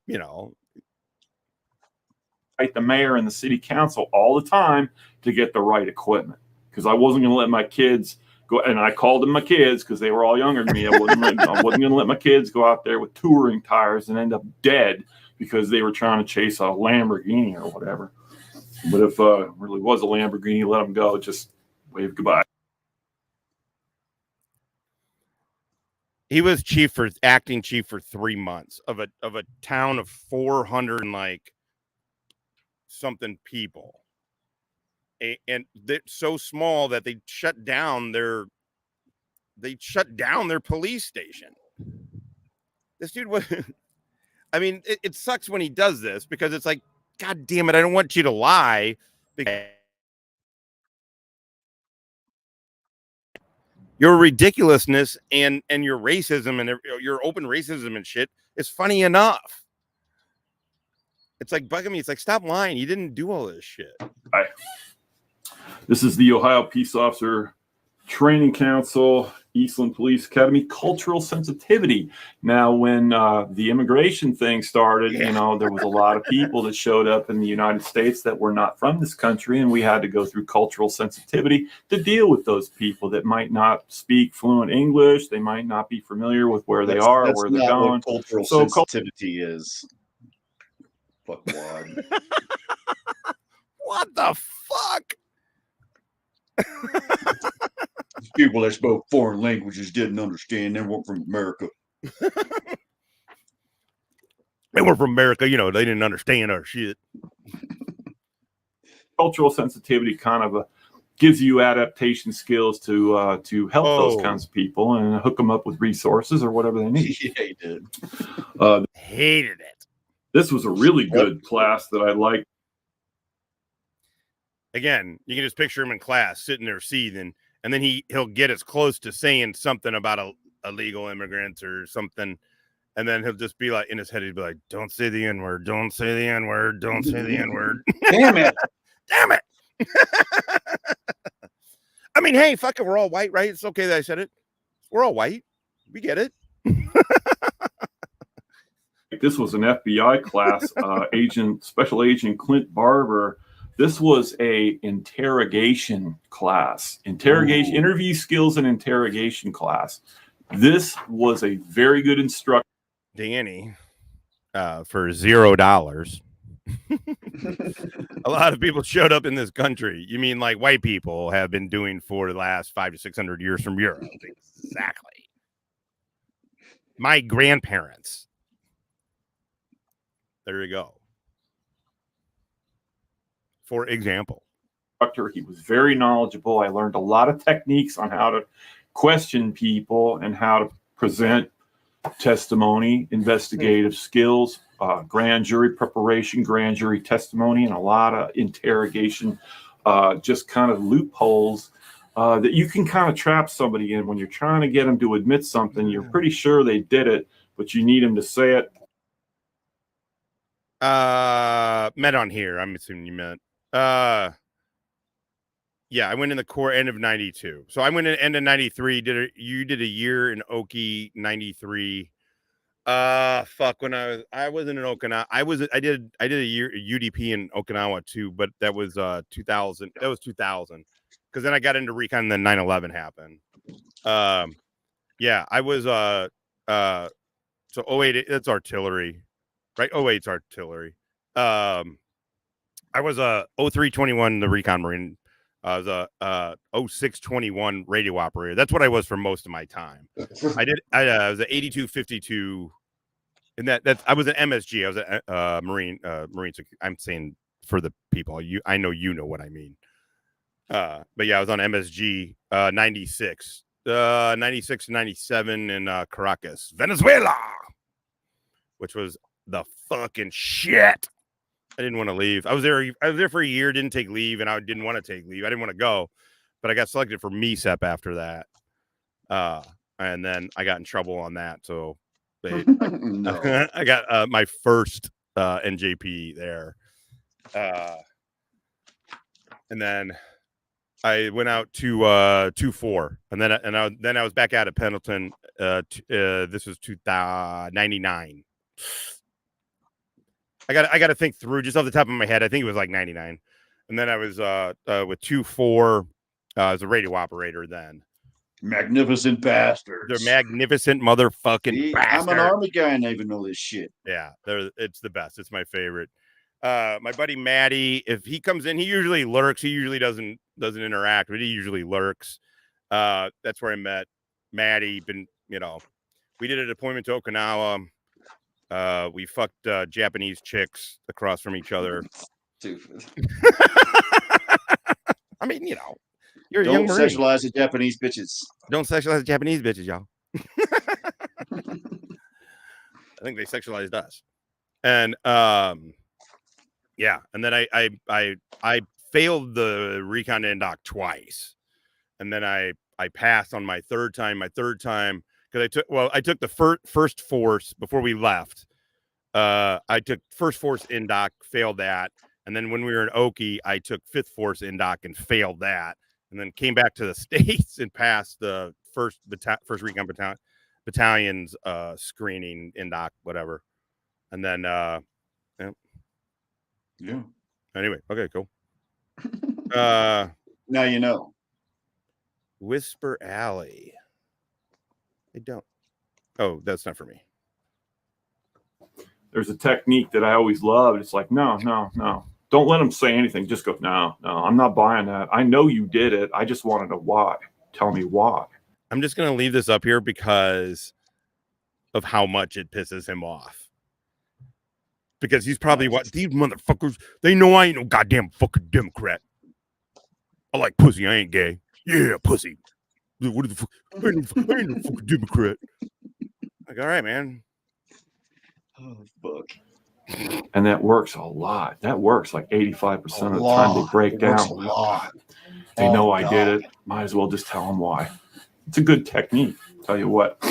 fight the mayor and the city council all the time to get the right equipment because I wasn't going to let my kids go. And I called them my kids because they were all younger than me. I wasn't going to let my kids go out there with touring tires and end up dead because they were trying to chase a Lamborghini or whatever. But if it really was a Lamborghini, let them go. Just wave goodbye. He was acting chief for 3 months of a town of 400 and like something people, and they're so small that they shut down their police station. This dude was, I mean, it sucks when he does this because it's like, God damn it, I don't want you to lie. Your ridiculousness and your racism and your open racism and shit is funny enough. It's like bugging me. It's like, stop lying. You didn't do all this shit. Hi. This is the Ohio Peace Officer Training Council, Eastland Police Academy, cultural sensitivity. Now, when the immigration thing started, there was a lot of people that showed up in the United States that were not from this country, and we had to go through cultural sensitivity to deal with those people that might not speak fluent English. They might not be familiar with where they are, where they're going. What cultural sensitivity is. Fuck wad. What the fuck? People that spoke foreign languages didn't understand. They weren't from America. They weren't from America. They didn't understand our shit. Cultural sensitivity kind of gives you adaptation skills to help those kinds of people and hook them up with resources or whatever they need. Yeah, he did. Hated it. This was a really good class that I liked. Again, you can just picture him in class sitting there seething, and then he'll get as close to saying something about illegal immigrants or something, and then he'll just be like, in his head, he'd be like, don't say the N-word, don't say the N-word, don't say the N-word. Damn it. Damn it. I mean, hey, fuck it, we're all white, right? It's okay that I said it. We're all white. We get it. This was an FBI class, Special Agent Clint Barber. This was a interrogation class, interview skills and interrogation class. This was a very good instructor. Danny, for $0. A lot of people showed up in this country. You mean like white people have been doing for the last 500 to 600 years from Europe? Exactly. My grandparents. There you go. For example. He was very knowledgeable. I learned a lot of techniques on how to question people and how to present testimony, investigative skills, grand jury preparation, grand jury testimony, and a lot of interrogation, just kind of loopholes that you can kind of trap somebody in when you're trying to get them to admit something. You're pretty sure they did it, but you need them to say it. Met on here. I'm assuming you meant. Yeah, I went in the Corps end of 92. So I went in end of 93. You did a year in Okie 93. Fuck, when I wasn't in Okinawa. I did a year UDP in Okinawa too, but that was 2000. That was 2000. Because then I got into recon and then 9/11 happened. Yeah, I was so 08, that's artillery. Right? 08's artillery. I was a 0321, the recon Marine. I was a 0621 radio operator. That's what I was for most of my time. I was an 8252, and I was an MSG. I was a Marine. I'm saying for the people, I know you know what I mean. But yeah, I was on MSG 96, 96 to 97 in Caracas, Venezuela, which was the fucking shit. I didn't want to leave. I was there for a year, didn't take leave, and I didn't want to take leave. I didn't want to go, but I got selected for MESEP after that. And then I got in trouble on that. So I got my first NJP there. And then I went out to 2-4, and then I was back out at Pendleton. This was 99. I got to think through just off the top of my head. I think it was like 99. And then I was with 2-4 as a radio operator then. Magnificent bastards. They're magnificent motherfucking bastards. I'm an Army guy and I even know this shit. Yeah, it's the best. It's my favorite. My buddy Matty, if he comes in, he usually lurks. He usually doesn't interact, but he usually lurks. That's where I met Matty. We did a deployment to Okinawa. We fucked Japanese chicks across from each other. Stupid. I mean, you're Don't a young Marine. sexualize the Japanese bitches. Don't sexualize the Japanese bitches, y'all. I think they sexualized us. And yeah, and then I failed the recon indoc twice, and then I passed on my third time. Because I took the first force before we left. I took first force indoc, failed that, and then when we were in Okie, I took fifth force indoc and failed that, and then came back to the States and passed the first recon battalion's screening indoc, whatever, and then yeah. Anyway, okay, cool. Now you know. Whisper Alley. I don't. Oh, that's not for me. There's a technique that I always loved. It's like, no. Don't let them say anything. Just go, no, I'm not buying that. I know you did it. I just want to know why. Tell me why. I'm just going to leave this up here because of how much it pisses him off. Because he's probably these motherfuckers, they know I ain't no goddamn fucking Democrat. I like pussy. I ain't gay. Yeah, pussy. What the fuck? I ain't no fucking Democrat. Like, all right, man. Oh, fuck. And that works a lot. That works like 85% of the time they break down. A lot. They know I did it. Might as well just tell them why. It's a good technique. Tell you what.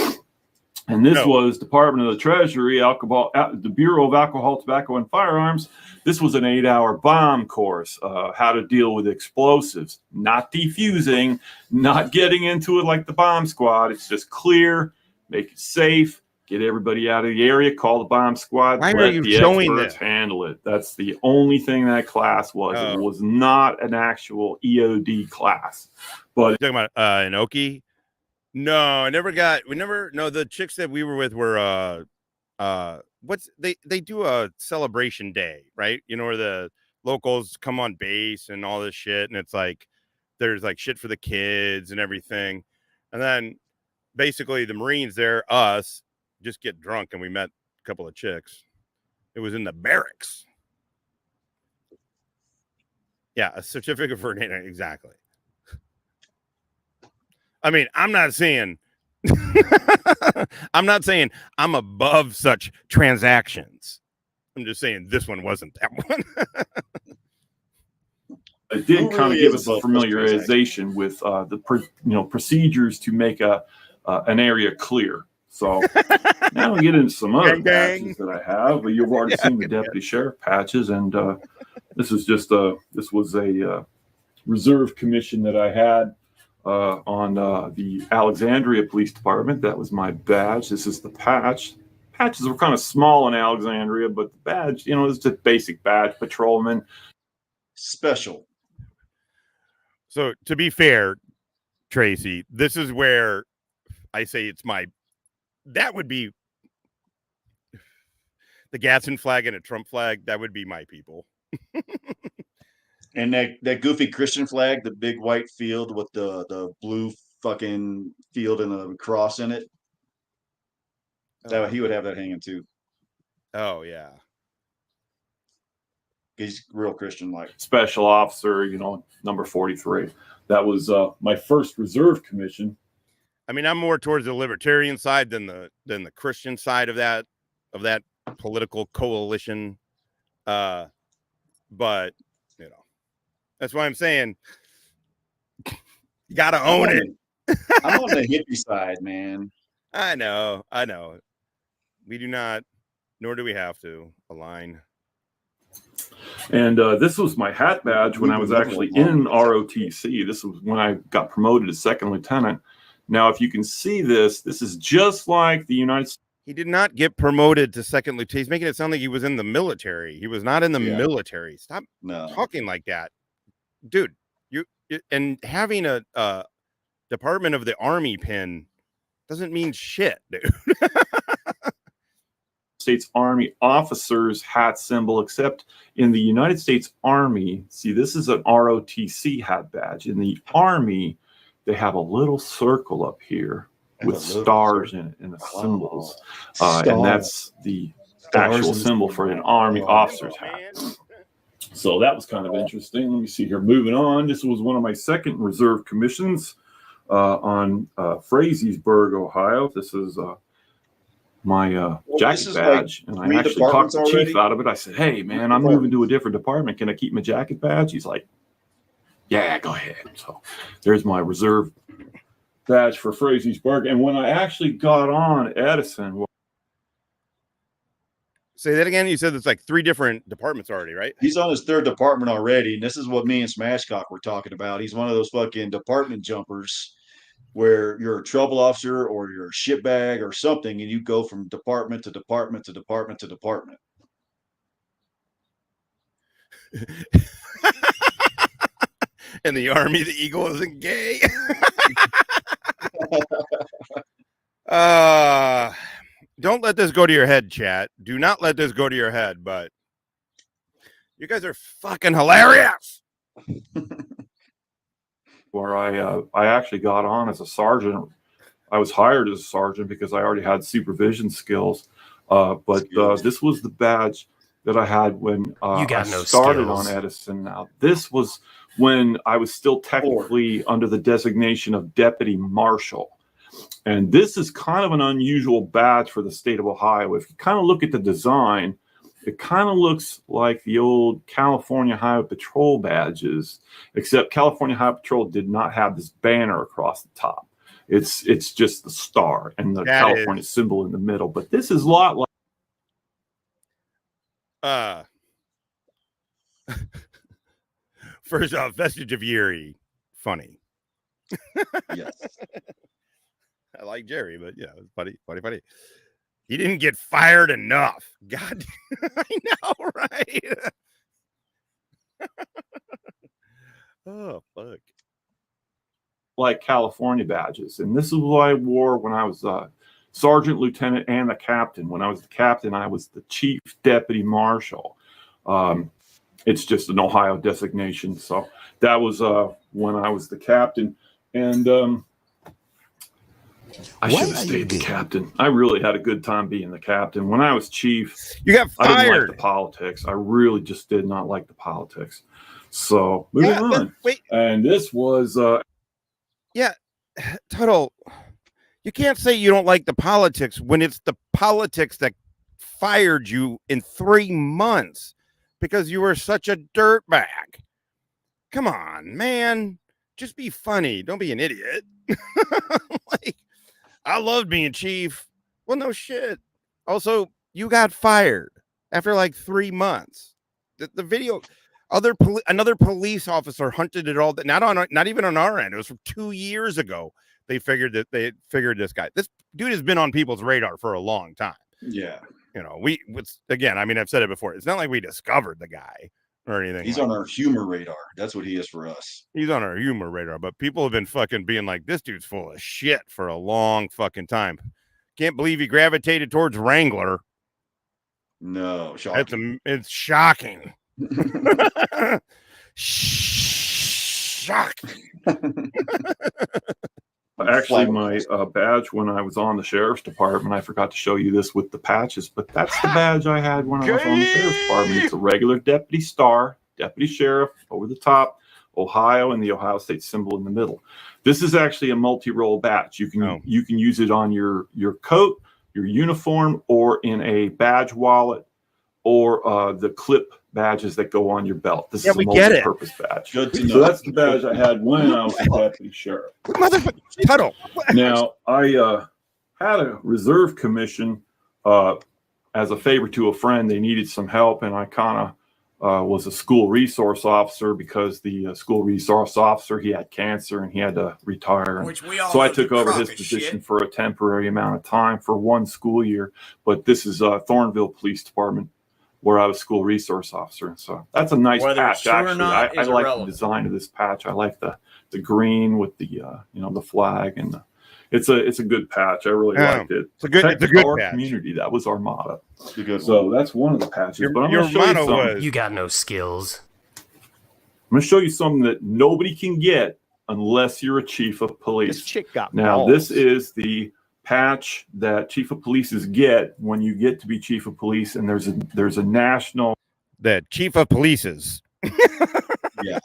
And this was Department of the Treasury, the Bureau of Alcohol, Tobacco, and Firearms. This was an 8-hour bomb course, how to deal with explosives, not defusing, not getting into it like the bomb squad. It's just clear, make it safe, get everybody out of the area, call the bomb squad, Why are let you the showing experts this? handle it. That's the only thing that class was. Oh. It was not an actual EOD class. But talking about Inoki? No, I never got. No, the chicks that we were with were what's they do a celebration day, right? You know, where the locals come on base and all this shit, and it's like there's like shit for the kids and everything, and then basically the Marines there, us, just get drunk, and we met a couple of chicks. It was in the barracks. Yeah, a certificate for an exactly. I mean, I'm not saying I'm above such transactions. I'm just saying this one wasn't that one. it did kind of give us a familiarization with the procedures to make an area clear. So now we get into some other patches that I have. But you've already seen the deputy sheriff patches, and this was a reserve commission that I had on the Alexandria Police Department. That was my badge. This is the patch. Patches were kind of small in Alexandria, but the badge, is just a basic badge, patrolman. Special. So to be fair, Tracy, this is where I say that would be the Gadsden flag and a Trump flag. That would be my people. And that goofy Christian flag, the big white field with the blue fucking field and a cross in it. He would have that hanging too. Oh yeah. He's real Christian like. Special officer, number 43. That was my first reserve commission. I mean, I'm more towards the libertarian side than the Christian side of that political coalition. But that's why I'm saying you gotta own it. I'm on the hippie side, man. I know. We do not, nor do we have to align. And this was my hat badge when I was actually in ROTC. This was when I got promoted to second lieutenant. Now, if you can see this is just like the United States. He did not get promoted to second lieutenant. He's making it sound like he was in the military. He was not in the military. Stop talking like that. Dude, you and having a Department of the Army pin doesn't mean shit, dude. States Army officers hat symbol, except in the United States Army, see, this is an ROTC hat badge. In the Army, they have a little circle up here with stars in it and the symbols. And that's the actual symbol for an Army officer's hat. So that was kind of interesting. Let me see here. Moving on. This was one of my second reserve commissions on Frazeysburg, Ohio. This is my jacket badge. And I actually talked the chief out of it. I said, hey, man, I'm moving to a different department. Can I keep my jacket badge? He's like, yeah, go ahead. So there's my reserve badge for Frazeysburg. And when I actually got on Edison. Say that again. You said it's like 3 different departments already, right? He's on his 3rd department already. And this is what me and Smashcock were talking about. He's one of those fucking department jumpers where you're a trouble officer or you're a shitbag or something, and you go from department to department to department to department. In the Army, the eagle isn't gay. Don't let this go to your head, chat. Do not let this go to your head, but you guys are fucking hilarious. Where I actually got on as a sergeant. I was hired as a sergeant because I already had supervision skills. But this was the badge that I had when I started on Edison. Now, this was when I was still technically under the designation of deputy marshal. And this is kind of an unusual badge for the state of Ohio. If you kind of look at the design, it kind of looks like the old California Highway Patrol badges, except California Highway Patrol did not have this banner across the top. It's just the star and the California symbol in the middle. But this is a lot like. First off, Vestige of Yuri, funny. Yes. I like Jerry, but yeah, it's funny. He didn't get fired enough. God, I know, right? Oh, fuck. Like California badges. And this is what I wore when I was sergeant, lieutenant, and the captain. When I was the captain, I was the chief deputy marshal. It's just an Ohio designation. So that was when I was the captain. And I should have stayed the captain. I really had a good time being the captain. When I was chief, you got fired. I didn't like the politics. I really just did not like the politics. So moving on. Wait. And this was yeah, Tuttle, you can't say you don't like the politics when it's the politics that fired you in 3 months because you were such a dirtbag. Come on, man. Just be funny. Don't be an idiot. Like, I loved being chief. Well, no shit. Also, you got fired after like 3 months. The video, another police officer hunted it all. Not even on our end. It was from 2 years ago. They figured this guy. This dude has been on people's radar for a long time. Yeah. You know, again, I mean, I've said it before. It's not like we discovered the guy or anything. He's on our humor radar. That's what he is for us. He's on our humor radar, but people have been fucking being like, this dude's full of shit for a long fucking time. Can't believe he gravitated towards Wrangler. No, shocking. It's shocking. Shocking. Actually, my badge when I was on the sheriff's department, I forgot to show you this with the patches, but that's the badge I had when I was on the sheriff's department. It's a regular deputy star, deputy sheriff over the top, Ohio, and the Ohio State symbol in the middle. This is actually a multi-role badge. You can use it on your coat, your uniform, or in a badge wallet, or the clip badges that go on your belt. This is a multi-purpose badge. Good to know. So that's the badge I had when I was the deputy sheriff. Tuttle. Now, I had a reserve commission as a favor to a friend. They needed some help, and I kind of was a school resource officer because the school resource officer, he had cancer and he had to retire. So I took over his position for a temporary amount of time for 1 school year. But this is Thornville Police Department, where I was school resource officer. So that's a nice patch. Actually, I like the design of this patch. I like the green with the the flag, and it's a good patch. I really liked it. It's a good patch. Community. That was our motto. So that's one of the patches. But I'm your going to show you motto something. was You got no skills. I'm going to show you something that nobody can get unless you're a chief of police. This chick got now balls. This is the patch that chief of polices get when you get to be chief of police, and there's a national that chief of polices. Yeah.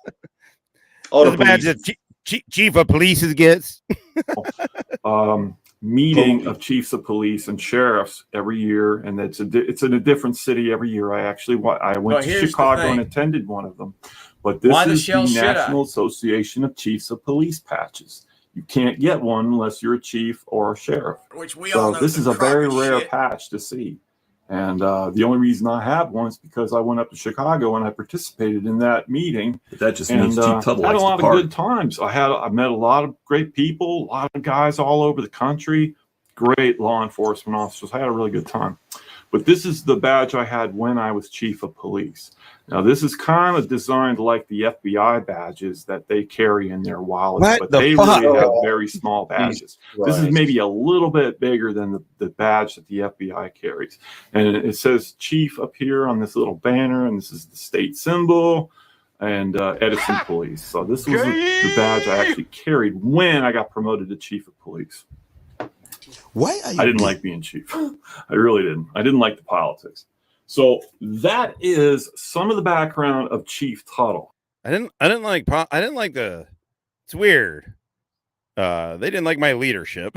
The badge that chief of polices gets. Meeting of chiefs of police and sheriffs every year, and it's in a different city every year. I went to Chicago and attended one of them, but this is the National Association of Chiefs of Police patches. You can't get one unless you're a chief or a sheriff. So this is a very rare patch to see. And the only reason I have one is because I went up to Chicago and I participated in that meeting. But that just means Chief Tuttle had likes a lot to of party. good times. I met a lot of great people, a lot of guys all over the country, great law enforcement officers. I had a really good time. But this is the badge I had when I was chief of police. Now, this is kind of designed like the FBI badges that they carry in their wallets, but they really have very small badges. This is maybe a little bit bigger than the badge that the FBI carries. And it says chief up here on this little banner, and this is the state symbol and Edison Police. So this was the badge I actually carried when I got promoted to chief of police. Why are you I didn't like being chief. I really didn't. I didn't like the politics. So that is some of the background of Chief Tuttle. I didn't like the. It's weird. They didn't like my leadership.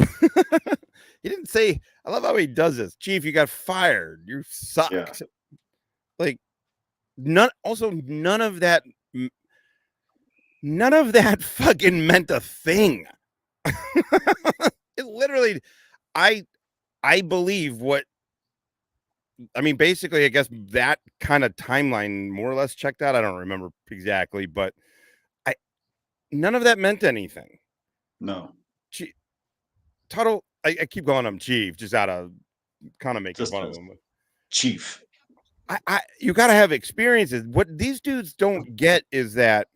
He didn't say. I love how he does this. Chief, you got fired. You suck. Yeah. Like none of that. None of that fucking meant a thing. It literally. I believe what. I mean, basically, I guess that kind of timeline more or less checked out. I don't remember exactly, but none of that meant anything. No. Tuttle, I keep calling him Chief just out of kind of making Just fun of him. Chief. You got to have experiences. What these dudes don't get is that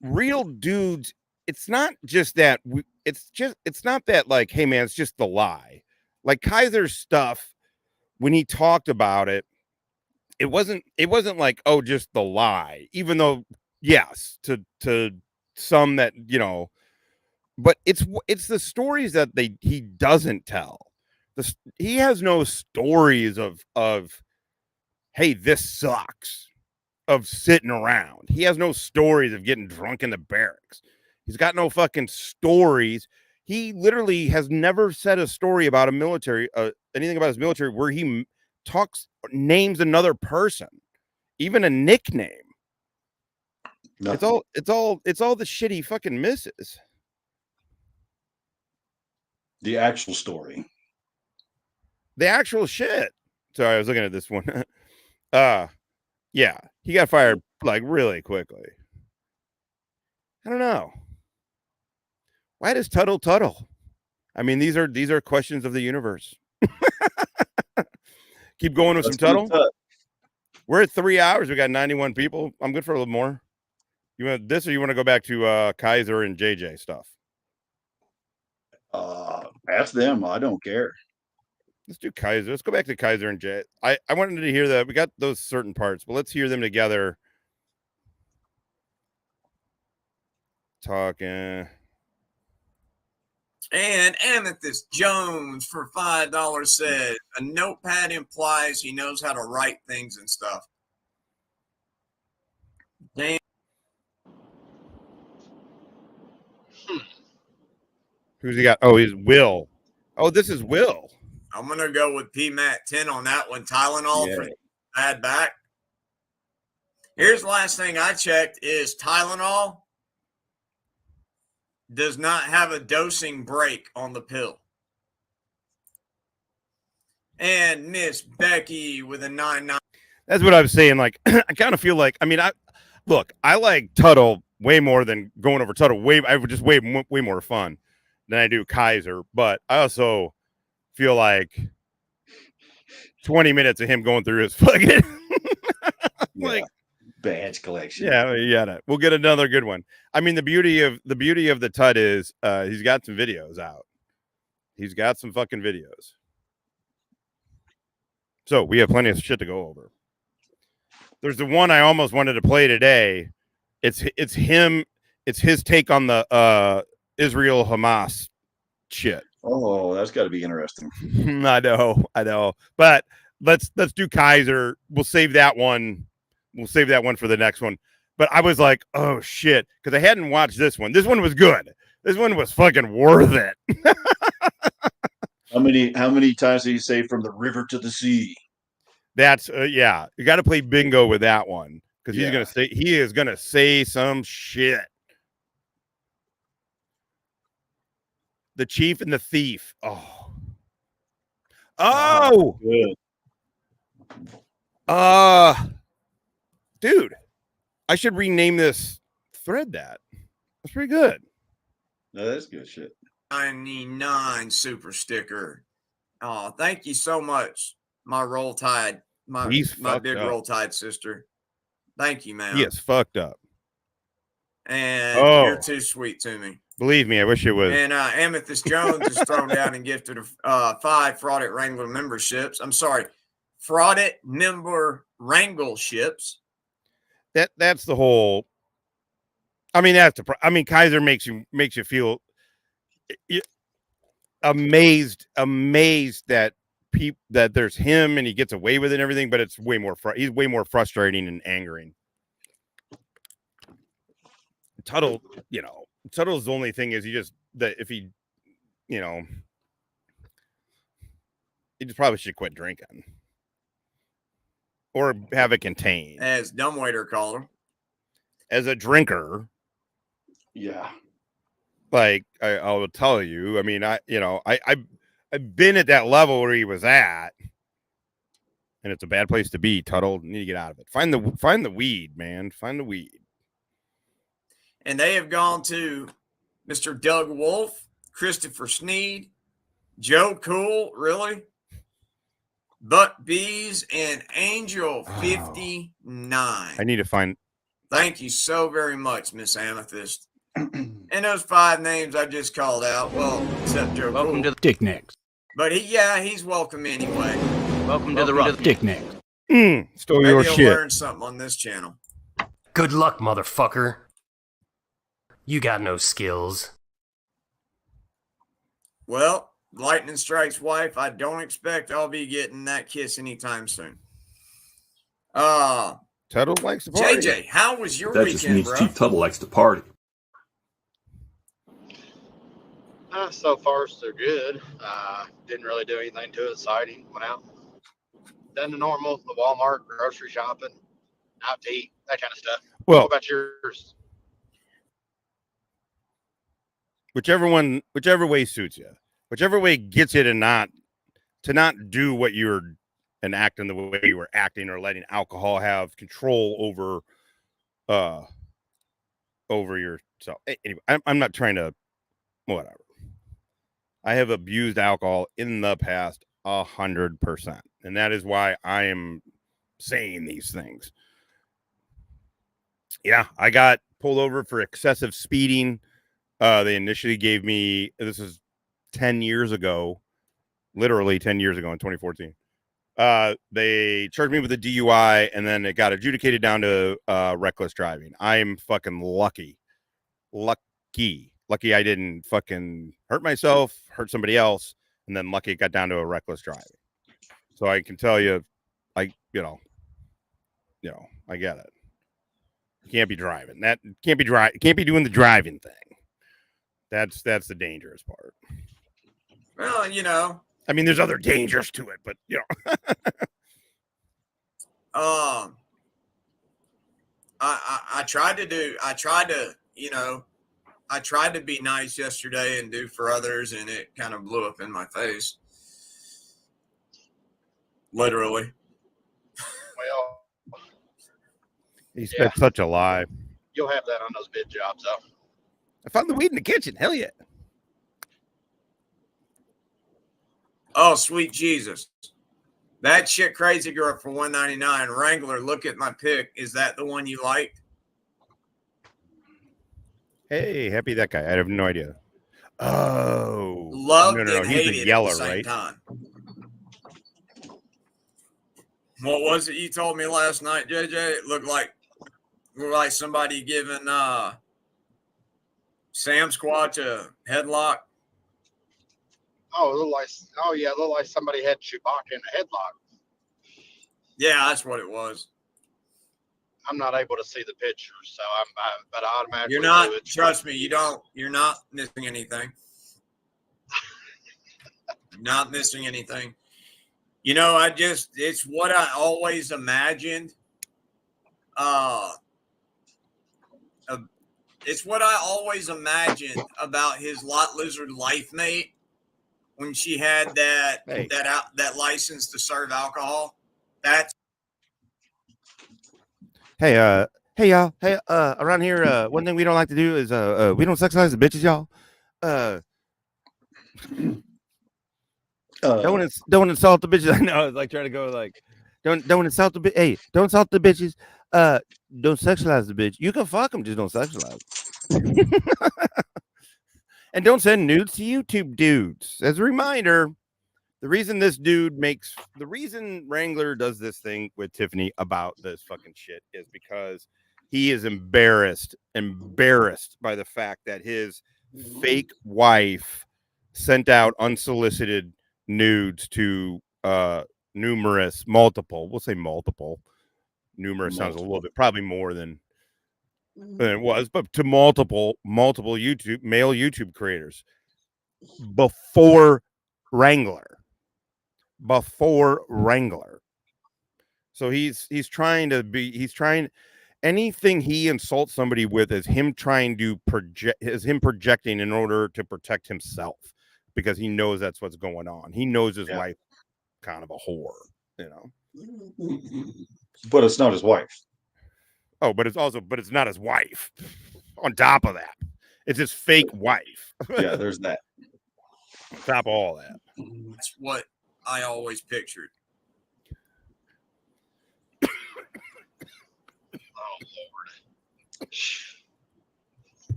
real dudes, it's not just that it's not that like, hey man, it's just the lie. Like Kiser's stuff, when he talked about it, it wasn't like, oh, just the lie, even though yes, to some that, you know, but it's the stories that he doesn't tell. He has no stories of hey, this sucks, of sitting around. He has no stories of getting drunk in the barracks. He's got no fucking stories. He literally has never said a story about a military, anything about his military where he names another person, even a nickname. Nothing. It's all the shit he fucking misses. The actual story. The actual shit. Sorry, I was looking at this one. Yeah, he got fired like really quickly. I don't know. Why does Tuttle? I mean, these are questions of the universe. Keep going with some Tuttle. We're at 3 hours. We got 91 people. I'm good for a little more. You want this, or you want to go back to Kiser and JJ stuff? Ask them. I don't care. Let's do Kiser. Let's go back to Kiser and Jay. I wanted to hear that. We got those certain parts, but let's hear them together. Talking. And Amethyst Jones for $5 said, a notepad implies he knows how to write things and stuff. Damn. Who's he got? Oh, he's Will. Oh, this is Will. I'm going to go with PMAT 10 on that one. Tylenol for bad back. Here's the last thing I checked is Tylenol does not have a dosing break on the pill. And Miss Becky with a 9.9. That's what I'm saying. Like, I kind of feel like, I mean, I like Tuttle way more than going over Tuttle. I would just way more fun than I do Kiser. But I also feel like 20 minutes of him going through his fucking like badge collection. Yeah. We'll get another good one. I mean, the beauty of the Tut is he's got some videos out. He's got some fucking videos. So we have plenty of shit to go over. There's the one I almost wanted to play today. It's him. It's his take on the Israel Hamas shit. Oh, that's got to be interesting. I know. But let's do Kiser. We'll save that one. We'll save that one for the next one. But I was like, oh shit, because I hadn't watched this one. This one was good. This one was fucking worth it. How many times did you say from the river to the sea? That's yeah. You got to play bingo with that one because he is gonna say some shit. The Chief and the Thief. Good. Dude, I should rename this thread that. That's pretty good. No, that's good shit. 99 super sticker. Oh, thank you so much, my Roll Tide, my big Roll Tide sister. Thank you, man. He is fucked up. And you're too sweet to me. Believe me, I wish it was. And Amethyst Jones is thrown down and gifted 5 Fraudit Wrangler memberships. I'm sorry, Fraudit member Wrangle ships. That's the whole. I mean, Kiser makes you feel amazed that that there's him and he gets away with it and everything, but it's way more. He's way more frustrating and angering. Tuttle's the only thing is he just probably should quit drinking or have it contained, as Dumbwaiter called him, as a drinker. Like I will tell you, I mean, I've been at that level where he was at, and it's a bad place to be. Tuttle, you need to get out of it. Find the weed, man. Find the weed. And they have gone to Mr. Doug Wolf, Christopher Sneed, Joe Cool, really? Buck Bees and Angel 59. I need to find. Thank you so very much, Miss Amethyst. And those 5 names I just called out, well, except Joe. Welcome to the Dick Nicks. But he's welcome anyway. welcome to the rough. Dick Nicks. Stole Maybe your he'll shit. learn something on this channel. Good luck, motherfucker. You got no skills. Well, Lightning Strike's wife, I don't expect I'll be getting that kiss anytime soon. Tuttle likes to party. JJ, how was your That weekend, just means bro? Chief Tuttle likes to party. So far, so good. Didn't really do anything too exciting. Went out, done the normal, the Walmart, grocery shopping, out to eat, that kind of stuff. Well, what about yours? whichever way suits you, whichever way gets you to not do what you're and acting the way you were acting, or letting alcohol have control over yourself. Anyway, I'm not trying to, whatever. I have abused alcohol in the past 100%, and that is why I am saying these things. Yeah, I got pulled over for excessive speeding. They initially gave me, this is 10 years ago, literally 10 years ago in 2014. They charged me with a DUI, and then it got adjudicated down to reckless driving. I'm fucking lucky I didn't fucking hurt myself, hurt somebody else, and then lucky it got down to a reckless driving. So I can tell you, I get it. You can't be driving. That can't be doing the driving thing. That's the dangerous part. Well, I mean, there's other dangers to it, but I tried to be nice yesterday and do for others, and it kind of blew up in my face. Literally. Well, he spent such a lie. You'll have that on those bid jobs, though. I found the weed in the kitchen. Hell yeah. Oh, sweet Jesus. That shit crazy girl for $199. Wrangler, look at my pic. Is that the one you liked? Hey, happy that guy. I have no idea. Oh. Loved no. and He's hated the yeller, at the same right? time. What was it you told me last night, JJ? It looked like somebody giving Sam Squatch a headlock. Oh, it looked like somebody had Chewbacca in a headlock. Yeah, that's what it was. I'm not able to see the picture, so but I automatically. You're not. knew it. Trust me, you don't. You're not missing anything. Not missing anything. It's what I always imagined. It's what I always imagined about his lot lizard life mate when she had that license to serve alcohol. That's Hey, y'all. Hey, around here, one thing we don't like to do is we don't sexize the bitches, y'all. Don't insult the bitches. I know, it's like trying to go like, don't insult the bitch. Hey, don't insult the bitches. Don't sexualize the bitch. You can fuck them, just don't sexualize. And don't send nudes to YouTube dudes. As a reminder, the reason Wrangler does this thing with Tiffany about this fucking shit is because he is embarrassed by the fact that his fake wife sent out unsolicited nudes to multiple numerous sounds a little bit, probably more than it was, but to multiple male YouTube creators before Wrangler. So he's trying anything he insults somebody with is him projecting in order to protect himself, because he knows that's what's going on. He knows his wife kind of a whore, But it's not his wife. Oh, but it's not his wife. On top of that, it's his fake wife. Yeah, there's that. On top of all that. what I always pictured.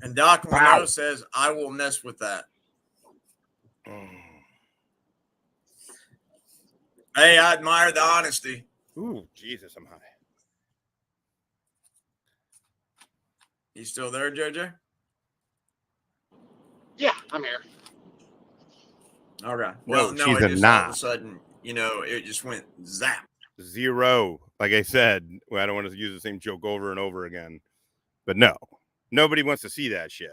And Doc Monroe says, I will mess with that. Hey, I admire the honesty. Ooh, Jesus, I'm high. You still there, JJ? Yeah, I'm here. Okay. No, Well, no, she's it just all of not. a sudden, it just went zap. 0. Like I said, well, I don't want to use the same joke over and over again. But no, nobody wants to see that shit.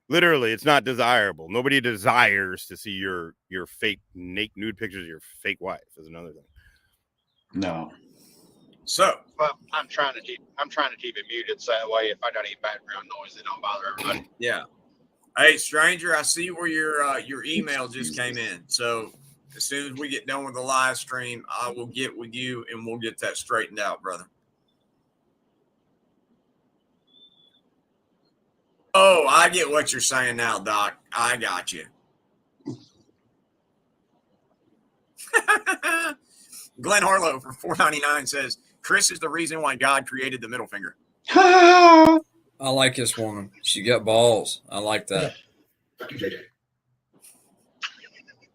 Literally, it's not desirable. Nobody desires to see your fake naked nude pictures of your fake wife. Is another thing. No. So, well, I'm trying to keep it muted so that way if I got any background noise, it don't bother everybody. Yeah. Hey, stranger, I see where your email just came in. So as soon as we get done with the live stream, I will get with you and we'll get that straightened out, brother. Oh, I get what you're saying now, Doc. I got you. Glenn Harlow for $4.99 says, Chris is the reason why God created the middle finger. I like this woman. She got balls. I like that.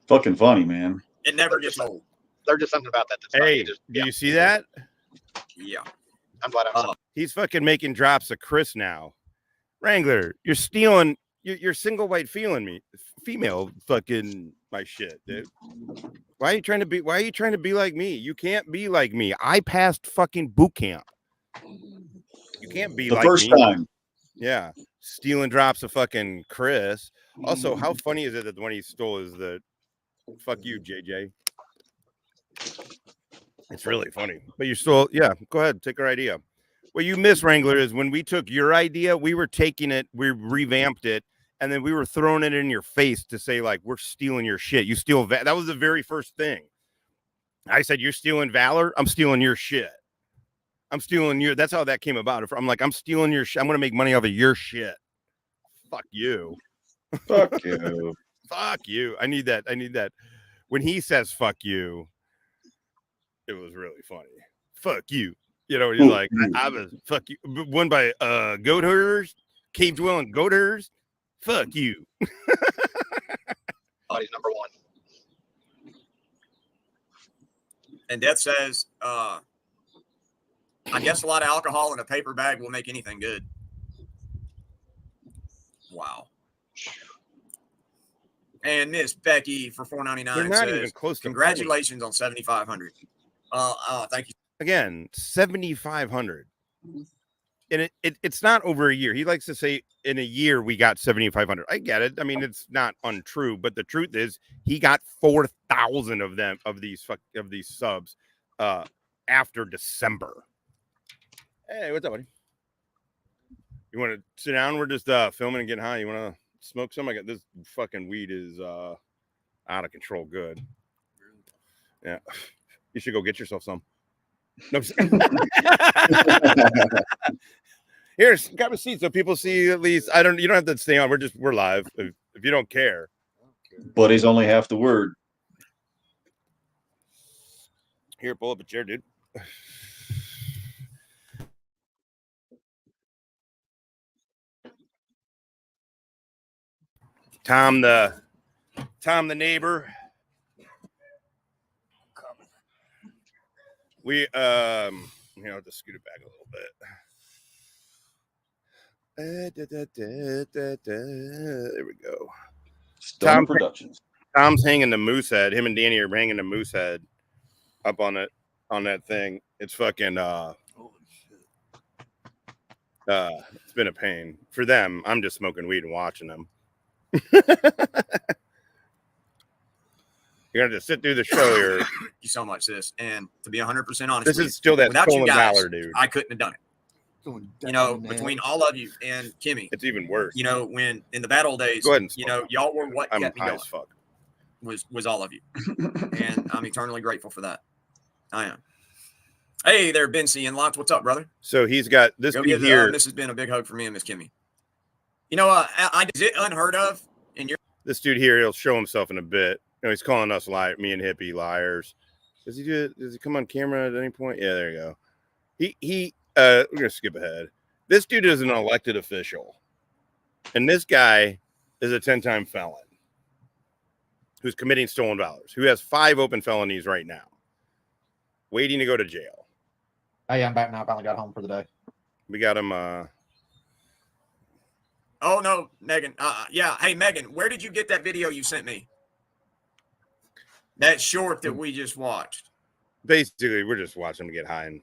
Fucking funny, man. It never gets old. There's just something about that that's Hey, funny. do you see that? Yeah. I'm glad I'm He's fucking making drops of Chris now. Wrangler, you're stealing. You're single white female fucking my shit, dude. Why are you trying to be like me? You can't be like me. I passed fucking boot camp. You can't be like me. The first time. Yeah. Stealing drops of fucking Chris. Also, how funny is it that the one he stole is the fuck you, JJ? It's really funny. But you still, yeah, go ahead, take our idea. What you miss, Wrangler, is when we took your idea, we were taking it, we revamped it, and then we were throwing it in your face to say, like, we're stealing your shit. You steal that was the very first thing. I said, you're stealing valor, I'm stealing your shit. I'm stealing your, that's how that came about. I'm like, I'm stealing your shit. I'm gonna make money off of your shit. Fuck you. Fuck you. Fuck you. I need that. When he says fuck you, it was really funny. Fuck you. You know, he's like, I was fuck you. Won by goat herders, cave dwelling goat herders. Fuck you. Body's number one. And Dept says, I guess a lot of alcohol in a paper bag will make anything good. Wow. And Miss Becky for $4.99 They're not says, even close to congratulations on 7,500. Thank you. Again, 7,500. And it's not over a year. He likes to say in a year we got 7,500. I get it. I mean, it's not untrue, but the truth is he got 4,000 of these subs after December. Hey, what's up, buddy? You want to sit down? We're just filming and getting high. You want to smoke some? I got this fucking weed is out of control. Good. Yeah, you should go get yourself some. No, here's grab a seat so people see at least. You don't have to stay on. We're live. If you don't care. But he's only half the word. Here, pull up a chair, dude. Tom the neighbor. We I'll just scoot it back a little bit. There we go. Stone Productions. Tom's hanging the moose head. Him and Danny are hanging the moose head up on that thing. It's fucking it's been a pain for them. I'm just smoking weed and watching them. You're gonna have to sit through the show here. Thank you so much, sis. And to be 100% honest, This is still that without stolen you guys, valor, dude. I couldn't have done it. Between all of you and Kimmy, It's even worse. When in the battle days, Go ahead and smoke. y'all were what I'm kept me high going. as fuck. Was all of you, and I'm eternally grateful for that. I am. Hey there, Ben C. and Lots. What's up, brother? So he's got this Go dude give here. Mrs. Ben a big hug for me and Miss Kimmy. Is it unheard of in your? This dude here, he'll show himself in a bit. He's calling us me and Hippie liars. Does he come on camera at any point? Yeah, there you go. We're gonna skip ahead. This dude is an elected official, and this guy is a 10-time felon who's committing stolen valors, who has 5 open felonies right now, waiting to go to jail. Hey, I'm back now. I finally got home for the day. We got him. Oh no, Megan. Yeah. Hey, Megan, where did you get that video you sent me? That short that we just watched. Basically, we're just watching him get high. And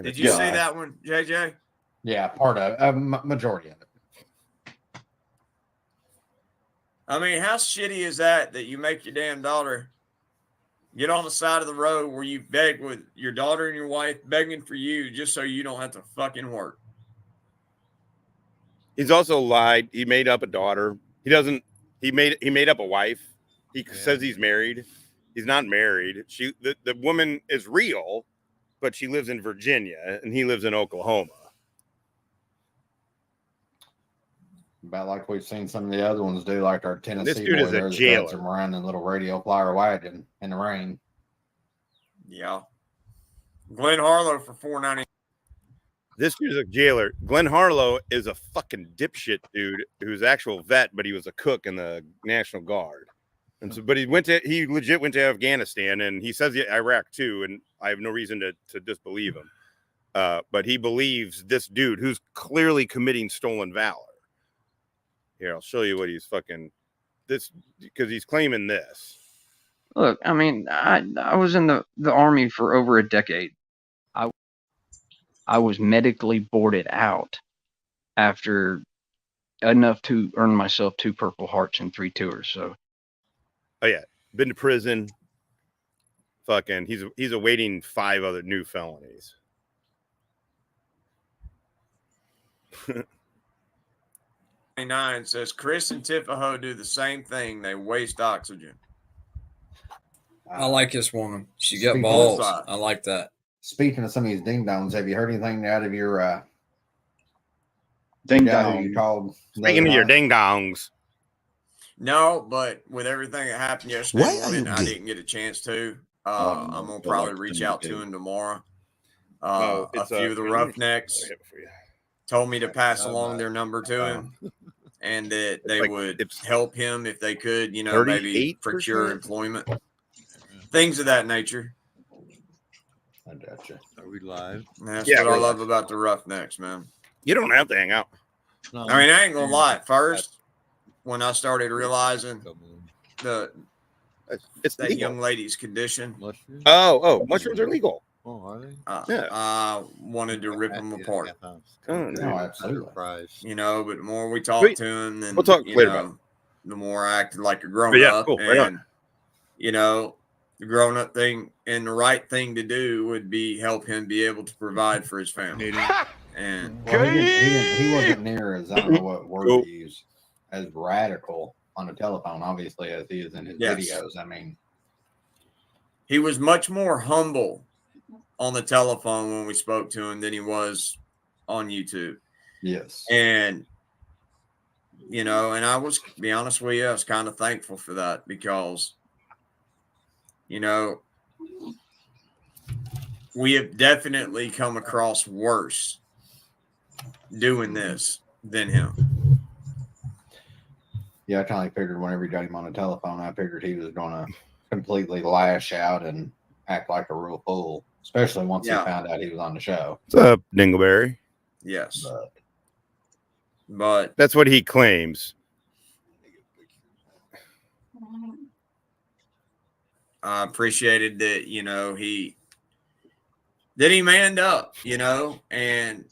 did you see that one, JJ? Yeah, part of majority of it. I mean, how shitty is that you make your damn daughter get on the side of the road where you beg with your daughter and your wife begging for you just so you don't have to fucking work? He's also lied. He made up a daughter. He doesn't. He made up a wife. He says he's married. He's not married. The woman is real, but she lives in Virginia and he lives in Oklahoma. About like we've seen some of the other ones do, like our Tennessee. This dude is a jailer. Him around in a little radio flyer wagon in the rain. Yeah. Glenn Harlow for $4.90. This dude's a jailer. Glenn Harlow is a fucking dipshit dude who's actual vet, but he was a cook in the National Guard. And so, but he legit went to Afghanistan, and he says Iraq too, and I have no reason to disbelieve him. But he believes this dude who's clearly committing stolen valor. Here, I'll show you what he's fucking this because he's claiming this. Look, I mean, I was in the Army for over a decade. I was medically boarded out after enough to earn myself 2 Purple Hearts and 3 tours. So, oh yeah, been to prison. Fucking, he's awaiting 5 other new felonies. 29 says Chris and Tifaho do the same thing. They waste oxygen. I like this woman. She got balls. I like that. Speaking of some of these ding dongs, have you heard anything out of your ding dong? Speaking of your ding dongs. No, but with everything that happened yesterday morning, I didn't get a chance to. I'm gonna probably reach out to him tomorrow. A few of the Roughnecks told me to pass along their number to him, and that they would help him if they could, maybe procure employment, things of that nature. I gotcha. Are we live? That's what I love about the Roughnecks, man. You don't have to hang out. I mean, I ain't gonna lie. First, when I started realizing that young lady's condition. Mushrooms are legal. Oh, are they? I wanted to rip them apart. No, absolutely. But the more we talked to him, then we'll talk later about it. The more I acted like a grown up. Cool. And the grown up thing and the right thing to do would be help him be able to provide for his family. And he wasn't near as, I don't know what word to use, as radical on the telephone, obviously, as he is in his videos. I mean, he was much more humble on the telephone when we spoke to him than he was on YouTube. Yes. And, and I was, to be honest with you, I was kind of thankful for that because, we have definitely come across worse doing this than him. Yeah, I kind of figured whenever you got him on the telephone, I figured he was going to completely lash out and act like a real fool, especially once he found out he was on the show. What's up, Dingleberry? Yes. But that's what he claims. I appreciated that, he manned up, and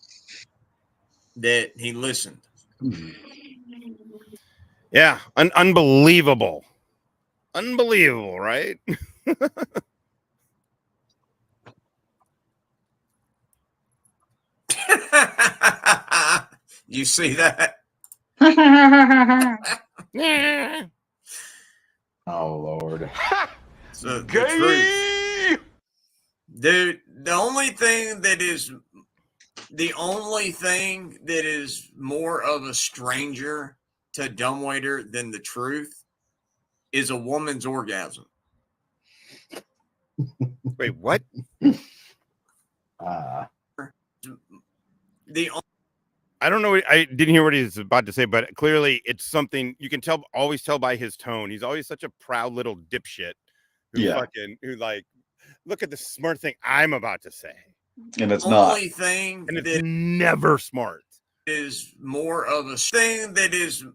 that he listened. Yeah, unbelievable. Unbelievable, right? You see that? Oh, Lord. So the truth. Dude, the only thing that is more of a stranger to dumbwaiter than the truth is a woman's orgasm. Wait, what? I don't know. I didn't hear what he's about to say, but clearly it's something you can tell. Always tell by his tone. He's always such a proud little dipshit who like, look at the smart thing I'm about to say, and it's not. And it's never smart. Is more of a thing that is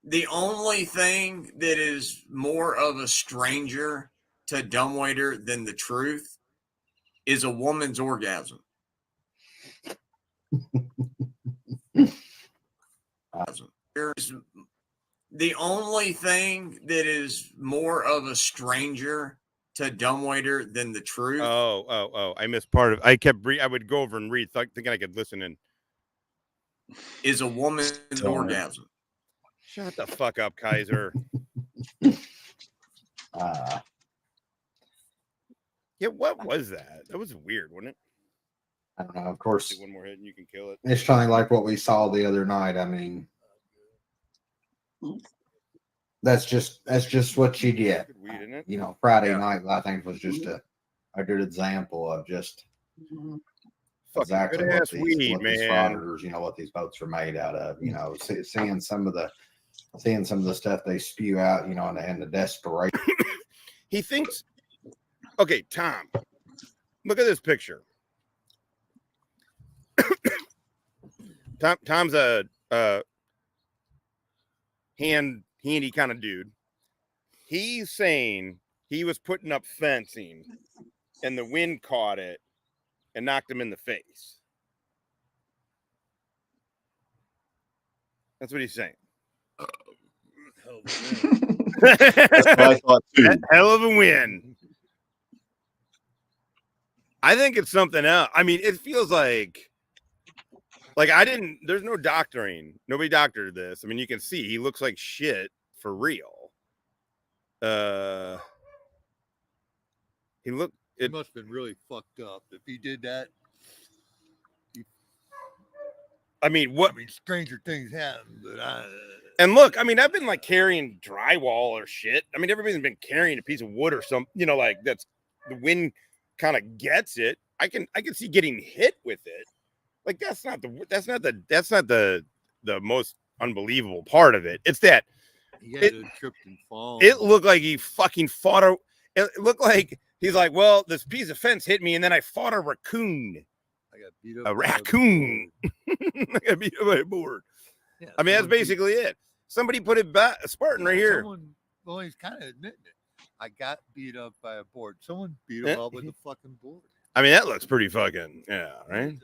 the only thing that is more of a stranger to dumbwaiter than the truth is a woman's orgasm. The only thing that is more of a stranger to dumbwaiter than the truth. Oh! I missed part of. I would go over and read, thinking I could listen in. Is a woman's orgasm. Shut the fuck up, Kiser. Yeah, what was that? That was weird, wasn't it? I don't know. Of course, one more hit and you can kill it. It's kind of like what we saw the other night. I mean, that's just what you get. Weed, isn't it? You know, Friday night I think was just a good example of just exactly what these frauditors, you know, what these boats are made out of. You know, seeing some of the stuff they spew out, you know, and the desperation. He thinks, okay, Tom, look at this picture. Tom's a handy kind of dude. He's saying he was putting up fencing and the wind caught it and knocked him in the face. That's what he's saying. That's what I thought too. Hell of a win. I think it's something else. I mean, it feels like there's no doctoring. Nobody doctored this. I mean, you can see he looks like shit for real. He must have been really fucked up if he did that. Stranger things happen, but and look, I mean, I've been like carrying drywall or shit. I mean, everybody's been carrying a piece of wood or something, you know, like that's the wind kind of gets it. I can see getting hit with it. Like that's not the most unbelievable part of it. It's that it looked like he fucking fought it looked like he's like, well, this piece of fence hit me and then I fought a raccoon. I got beat up. A raccoon. I got beat up by a board. Yeah, I mean, that's basically it. Somebody put it back, a Spartan right here. Well, he's kind of admitting it. I got beat up by a board. Someone beat him up with a fucking board. I mean, that looks pretty fucking, right?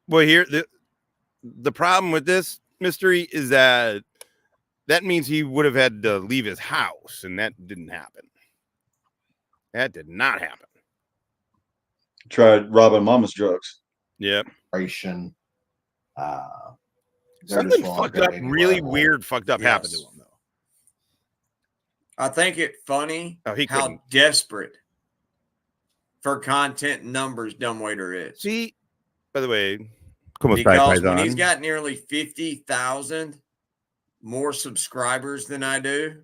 Well, here, the problem with this mystery is that means he would have had to leave his house, and that didn't happen. That did not happen. Tried robbing mama's drugs. Yep. Something fucked up, really weird fucked up happened to him, though. I think it's funny how desperate for content numbers dumbwaiter is. See, by the way, because when he's got nearly 50,000 more subscribers than I do,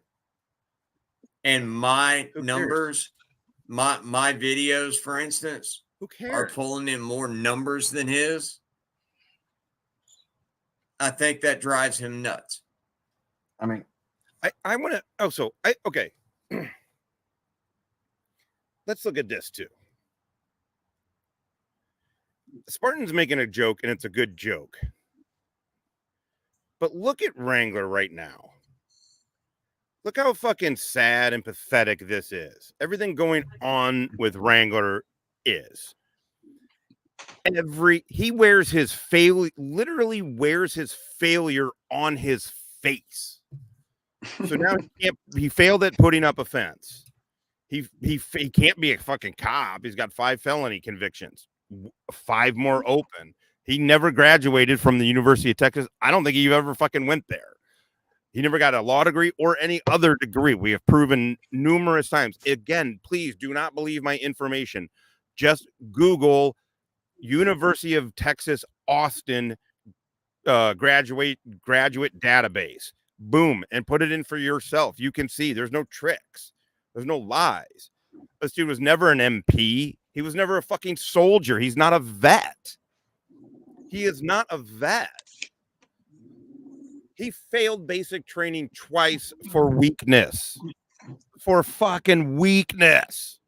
and my numbers, my videos, for instance, are pulling in more numbers than his, I think that drives him nuts. I mean, I want to okay. Let's look at this too. Spartan's making a joke, and it's a good joke. But look at Wrangler right now. Look how fucking sad and pathetic this is. Everything going on with Wrangler is. He wears his literally wears his failure on his face. So now he failed at putting up a fence. He can't be a fucking cop. He's got 5 felony convictions, 5 more open. He never graduated from the University of Texas. I don't think he ever fucking went there. He never got a law degree or any other degree. We have proven numerous times. Again, please do not believe my information. Just Google University of Texas Austin graduate database. Boom, and put it in for yourself. You can see there's no tricks. There's no lies. This dude was never an MP. He was never a fucking soldier. He's not a vet. He is not a vet. He failed basic training twice for weakness. For fucking weakness.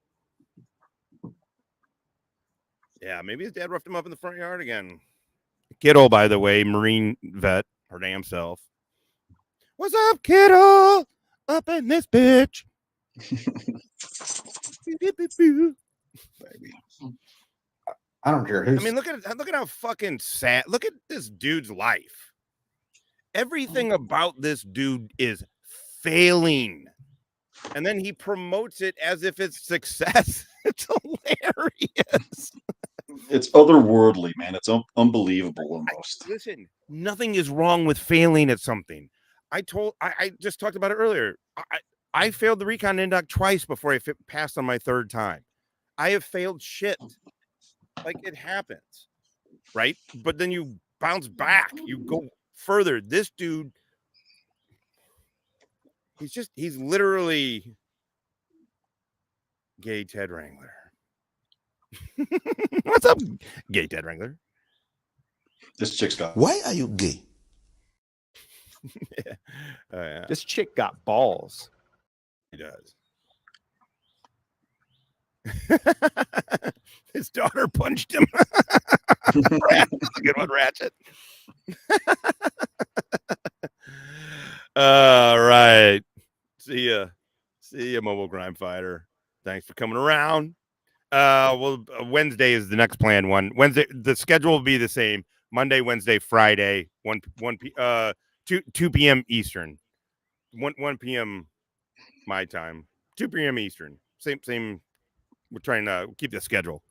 Yeah, maybe his dad roughed him up in the front yard again. Kiddo, by the way, Marine vet, her damn self. What's up, kiddo? Up in this bitch. I don't care who. I mean, look at how fucking sad. Look at this dude's life. Everything about this dude is failing. And then he promotes it as if it's success. It's hilarious. It's otherworldly, man. It's unbelievable almost. Listen, nothing is wrong with failing at something. I just talked about it earlier. I failed the recon induct twice before I passed on my third time. I have failed shit. Like, it happens, right? But then you bounce back. You go further. This dude, he's literally gay Ted Wrangler. What's up, gay Ted Wrangler? This chick's got. Why are you gay? Yeah. Oh, yeah. This chick got balls. He does. His daughter punched him. Good one, Ratchet. All right. See ya, Mobile Crime Fighter. Thanks for coming around. Well, Wednesday is the next planned one. Wednesday, the schedule will be the same. Monday, Wednesday, Friday, 2 p.m. Eastern. 1 p.m. my time. 2 p.m. Eastern. Same. We're trying to keep the schedule.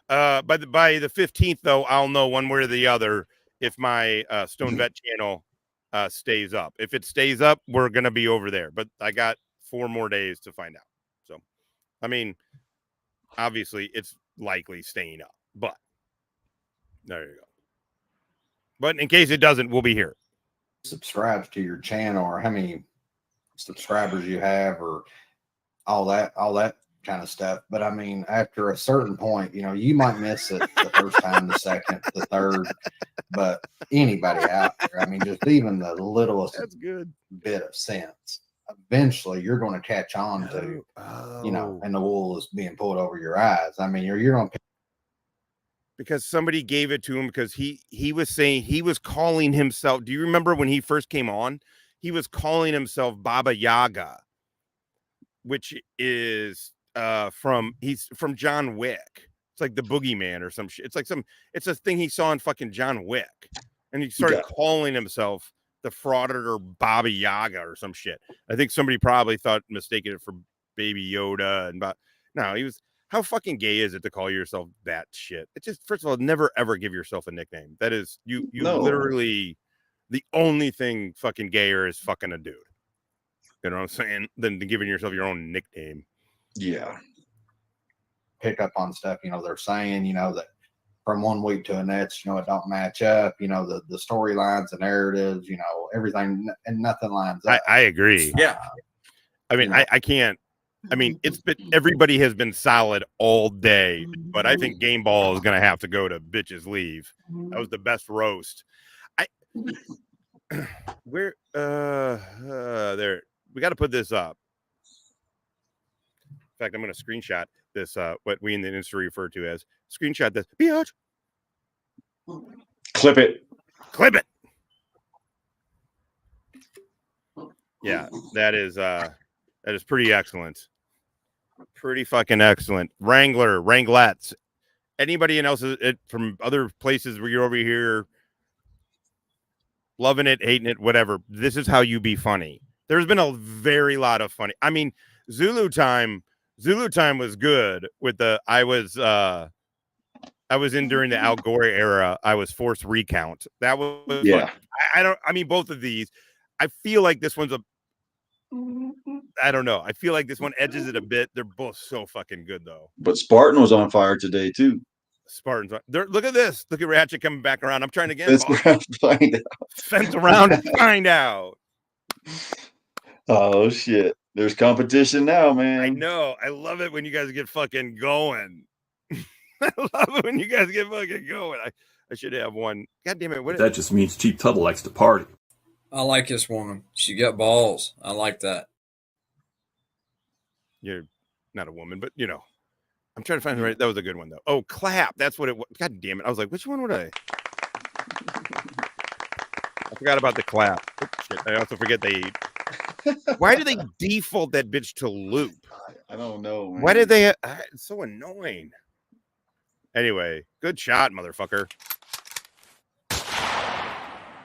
By the 15th, though, I'll know one way or the other if my Stone Vet channel stays up. If it stays up, we're gonna be over there. But I got 4 more days to find out. So, I mean, obviously, it's likely staying up. But there you go. But in case it doesn't, we'll be here. Subscribes to your channel, or how many subscribers you have, or all that kind of stuff. But I mean, after a certain point, you might miss it the first time, the second, the third, but anybody out there, I mean, just even the littlest bit of sense, eventually you're going to catch on to, and the wool is being pulled over your eyes. I mean, you're going to. Because somebody gave it to him, because he was saying, he was calling himself. Do you remember when he first came on? He was calling himself Baba Yaga, which is he's from John Wick. It's like the boogeyman or some shit. It's a thing he saw in fucking John Wick. And he started calling himself the frauditor Baba Yaga or some shit. I think somebody probably mistaken it for Baby Yoda. No, he was. How fucking gay is it to call yourself that shit? It's just, first of all, never ever give yourself a nickname. That is, you literally, the only thing fucking gayer is fucking a dude. You know what I'm saying? Than giving yourself your own nickname. Yeah. Pick up on stuff, they're saying, that from one week to the next, it don't match up, the storylines, the narratives, everything, and nothing lines up. I agree. Yeah. I mean, I can't. I mean, everybody has been solid all day, but I think Game Ball is going to have to go to bitches leave. That was the best roast. There, we got to put this up. In fact, I'm going to screenshot this, what we in the industry refer to as screenshot this. Biatch. Clip it. Yeah, that is pretty excellent. Pretty fucking excellent. Wranglettes. Anybody else from other places where you're over here loving it, hating it, whatever. This is how you be funny. There's been a very lot of funny. I mean, Zulu time was good with I was in during the Al Gore era. I was forced recount. That was fun. I mean, both of these, I feel like this one's I don't know. I feel like this one edges it a bit. They're both so fucking good, though. But Spartan was on fire today, too. Spartans. Look at this. Look at Ratchet coming back around. I'm trying again. Fence around and find out. Oh, shit. There's competition now, man. I know. I love it when you guys get fucking going. I love it when you guys get fucking going. I should have one. God damn it. What That just means Chief Tuttle likes to party. I like this woman. She got balls. I like that. You're not a woman, but you know. I'm trying to find the right. That was a good one though. Oh, clap. That's what it was. God damn it. I was like, which one would I? I forgot about the clap. Oh, shit. I also forget they. Why do they default that bitch to loop? I don't know. Man. Why did they? It's so annoying. Anyway, good shot, motherfucker.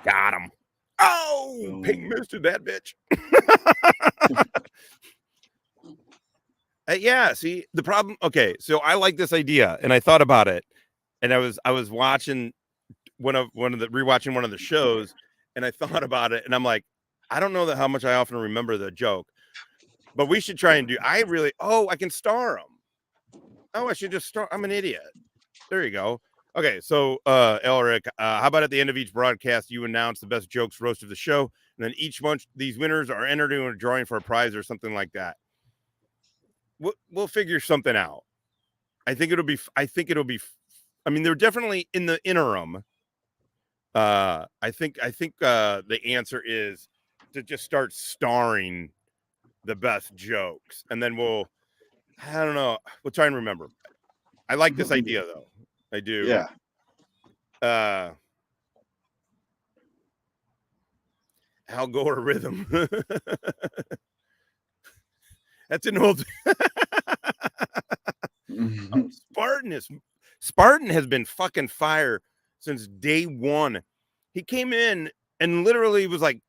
Got him. Oh, Pink missed that bitch. Yeah, see the problem. Okay, so I like this idea, and I thought about it, and I was watching rewatching one of the shows, and I thought about it, and I'm like, I don't know how much I often remember the joke, but we should try and do. I can star them. Oh, I should just star. I'm an idiot. There you go. Okay, so Elric, how about at the end of each broadcast, you announce the best jokes roast of the show, and then each month these winners are entered in a drawing for a prize or something like that. We'll figure something out. I think it'll be. I mean, they're definitely in the interim. I think the answer is to just start starring the best jokes, and then I don't know. We'll try and remember. I like this idea though. I do. Yeah. Al Gore rhythm. That's an old. Spartan has been fucking fire since day one. He came in and literally was like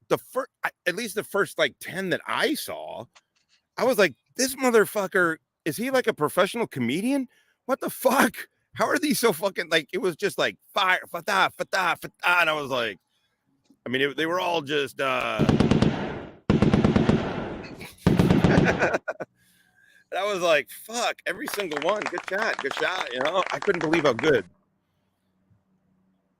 at least the first like 10 that I saw. I was like, this motherfucker, is he like a professional comedian? What the fuck? How are these so fucking like? It was just like fire, fata, fata, fata, and I was like, I mean, they were all just. I was like, fuck, every single one. Good shot. You know, I couldn't believe how good.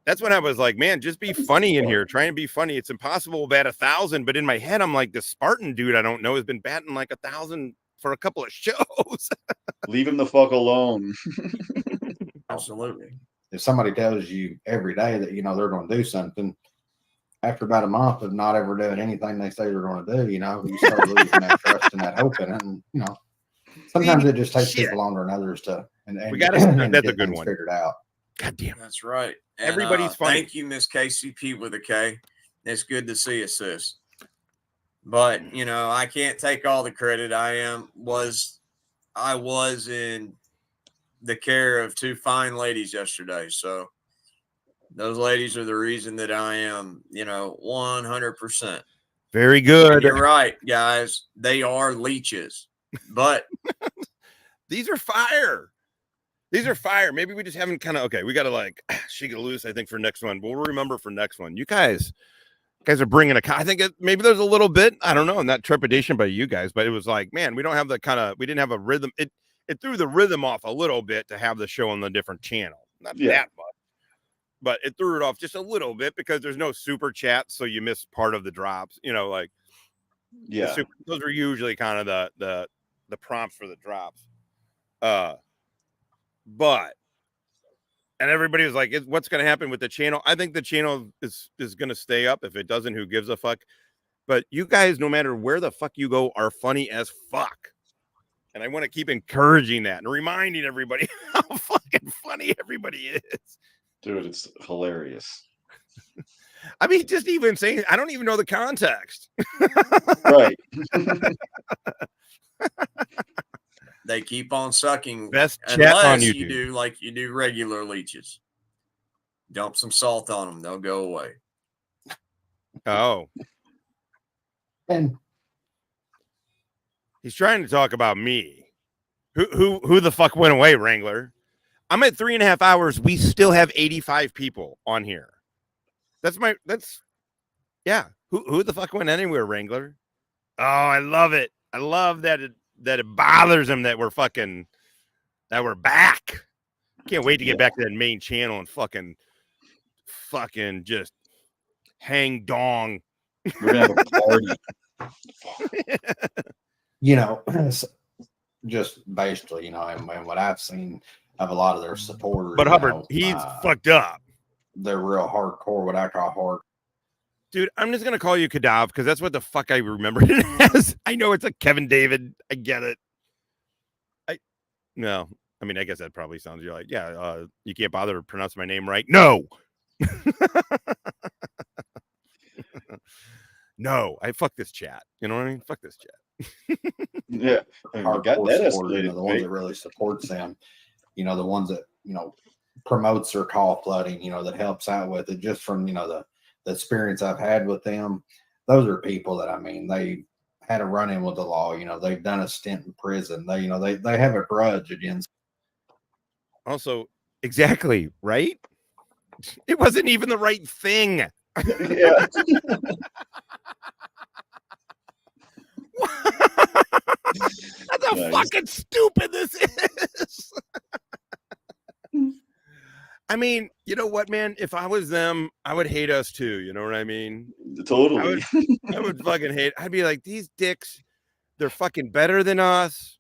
That's when I was like, man, just be funny in here. Try and be funny. It's impossible to bat 1,000. But in my head, I'm like, this Spartan dude I don't know has been batting like 1,000 for a couple of shows. Leave him the fuck alone. Absolutely. If somebody tells you every day that, you know, they're going to do something, after about a month of not ever doing anything they say they're going to do, you know, you start losing that trust and that hope in it. And, you know, sometimes it just takes people longer than others to, and we got to, that's a good one. Figured out. God damn. That's right. And, everybody's funny. Thank you, Miss KCP with a K. It's good to see you, sis. But, you know, I can't take all the credit. I was in the care of two fine ladies yesterday. So those ladies are the reason that I am, you know, 100%. Very good. And you're right, guys. They are leeches, but these are fire. These are fire. Maybe we just haven't kind of, okay, we got to like shake it loose, I think, for next one. We'll remember for next one. You guys are bringing I think maybe there's a little bit, I don't know, not trepidation by you guys, but it was like, man, we don't have we didn't have a rhythm. It threw the rhythm off a little bit to have the show on the different channel. Not that much, but it threw it off just a little bit because there's no super chat. So you miss part of the drops, you know, like, those are usually kind of the prompts for the drops. But and everybody was like, what's going to happen with the channel? I think the channel is going to stay up. If it doesn't, who gives a fuck? But you guys, no matter where the fuck you go, are funny as fuck. And I want to keep encouraging that and reminding everybody how fucking funny everybody is. Dude, it's hilarious. I mean, just even saying, I don't even know the context. Right. they keep on sucking. Best chat unless on you YouTube. do like you do regular leeches. Dump some salt on them; they'll go away. Oh, and he's trying to talk about me. Who the fuck went away, Wrangler? I'm at 3.5 hours. We still have 85 people on here. Yeah. Who the fuck went anywhere, Wrangler? Oh, I love it. I love that it bothers him that we're back. Can't wait to get back to that main channel and fucking just hang dong. We're gonna have a party. You know, just basically, you know, and what I've seen, of a lot of their supporters. But Hubbard, he's fucked up. They're real hardcore, what I call hard. Dude, I'm just gonna call you Kadav because that's what the fuck I remember it as. I know it's a Kevin David. I get it. No, I mean, I guess that probably sounds. You're like, yeah, you can't bother to pronounce my name right. No. No, I fuck this chat. You know what I mean? Fuck this chat. Yeah, Hardcore supporters, the ones that really supports them. The ones that promotes their call flooding. That helps out with it. Just from the experience I've had with them, those are people that they had a run in with the law. They've done a stint in prison. They have a grudge against. Also, exactly right. It wasn't even the right thing. Yeah. That's how fucking stupid this is. I mean, you know what, man? If I was them, I would hate us too. You know what I mean? Totally. I would fucking hate. I'd be like, these dicks, they're fucking better than us.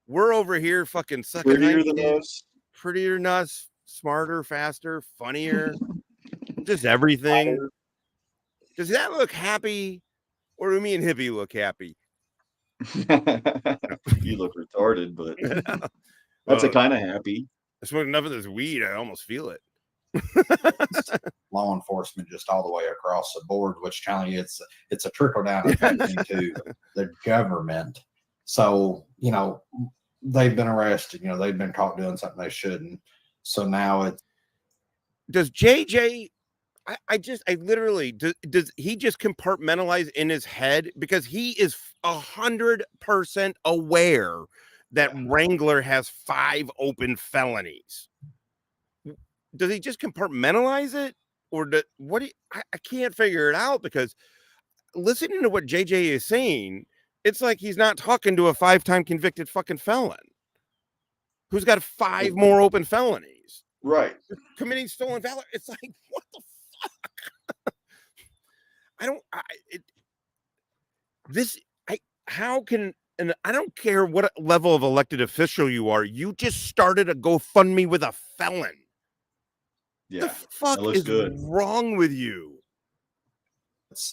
We're over here fucking sucking. Prettier than us. Prettier than us. Smarter, faster, funnier. Just everything. Does that look happy? Or do me and Hippie look happy? You look retarded, but that's a kind of happy. I smoked enough of this weed, I almost feel it. Law enforcement just all the way across the board, which telling you it's a trickle down effect into the government. So, they've been arrested, they've been caught doing something they shouldn't. So now it's. Does JJ, I literally, does he just compartmentalize in his head? Because he is 100% aware that Wrangler has 5 open felonies. Does he just compartmentalize it? Or I can't figure it out, because listening to what JJ is saying, it's like he's not talking to a 5-time convicted fucking felon who's got 5 more open felonies. Right. Committing stolen valor. It's like, what the fuck? How can, and I don't care what level of elected official you are, you just started a GoFundMe with a felon. Yeah. The fuck is wrong with you?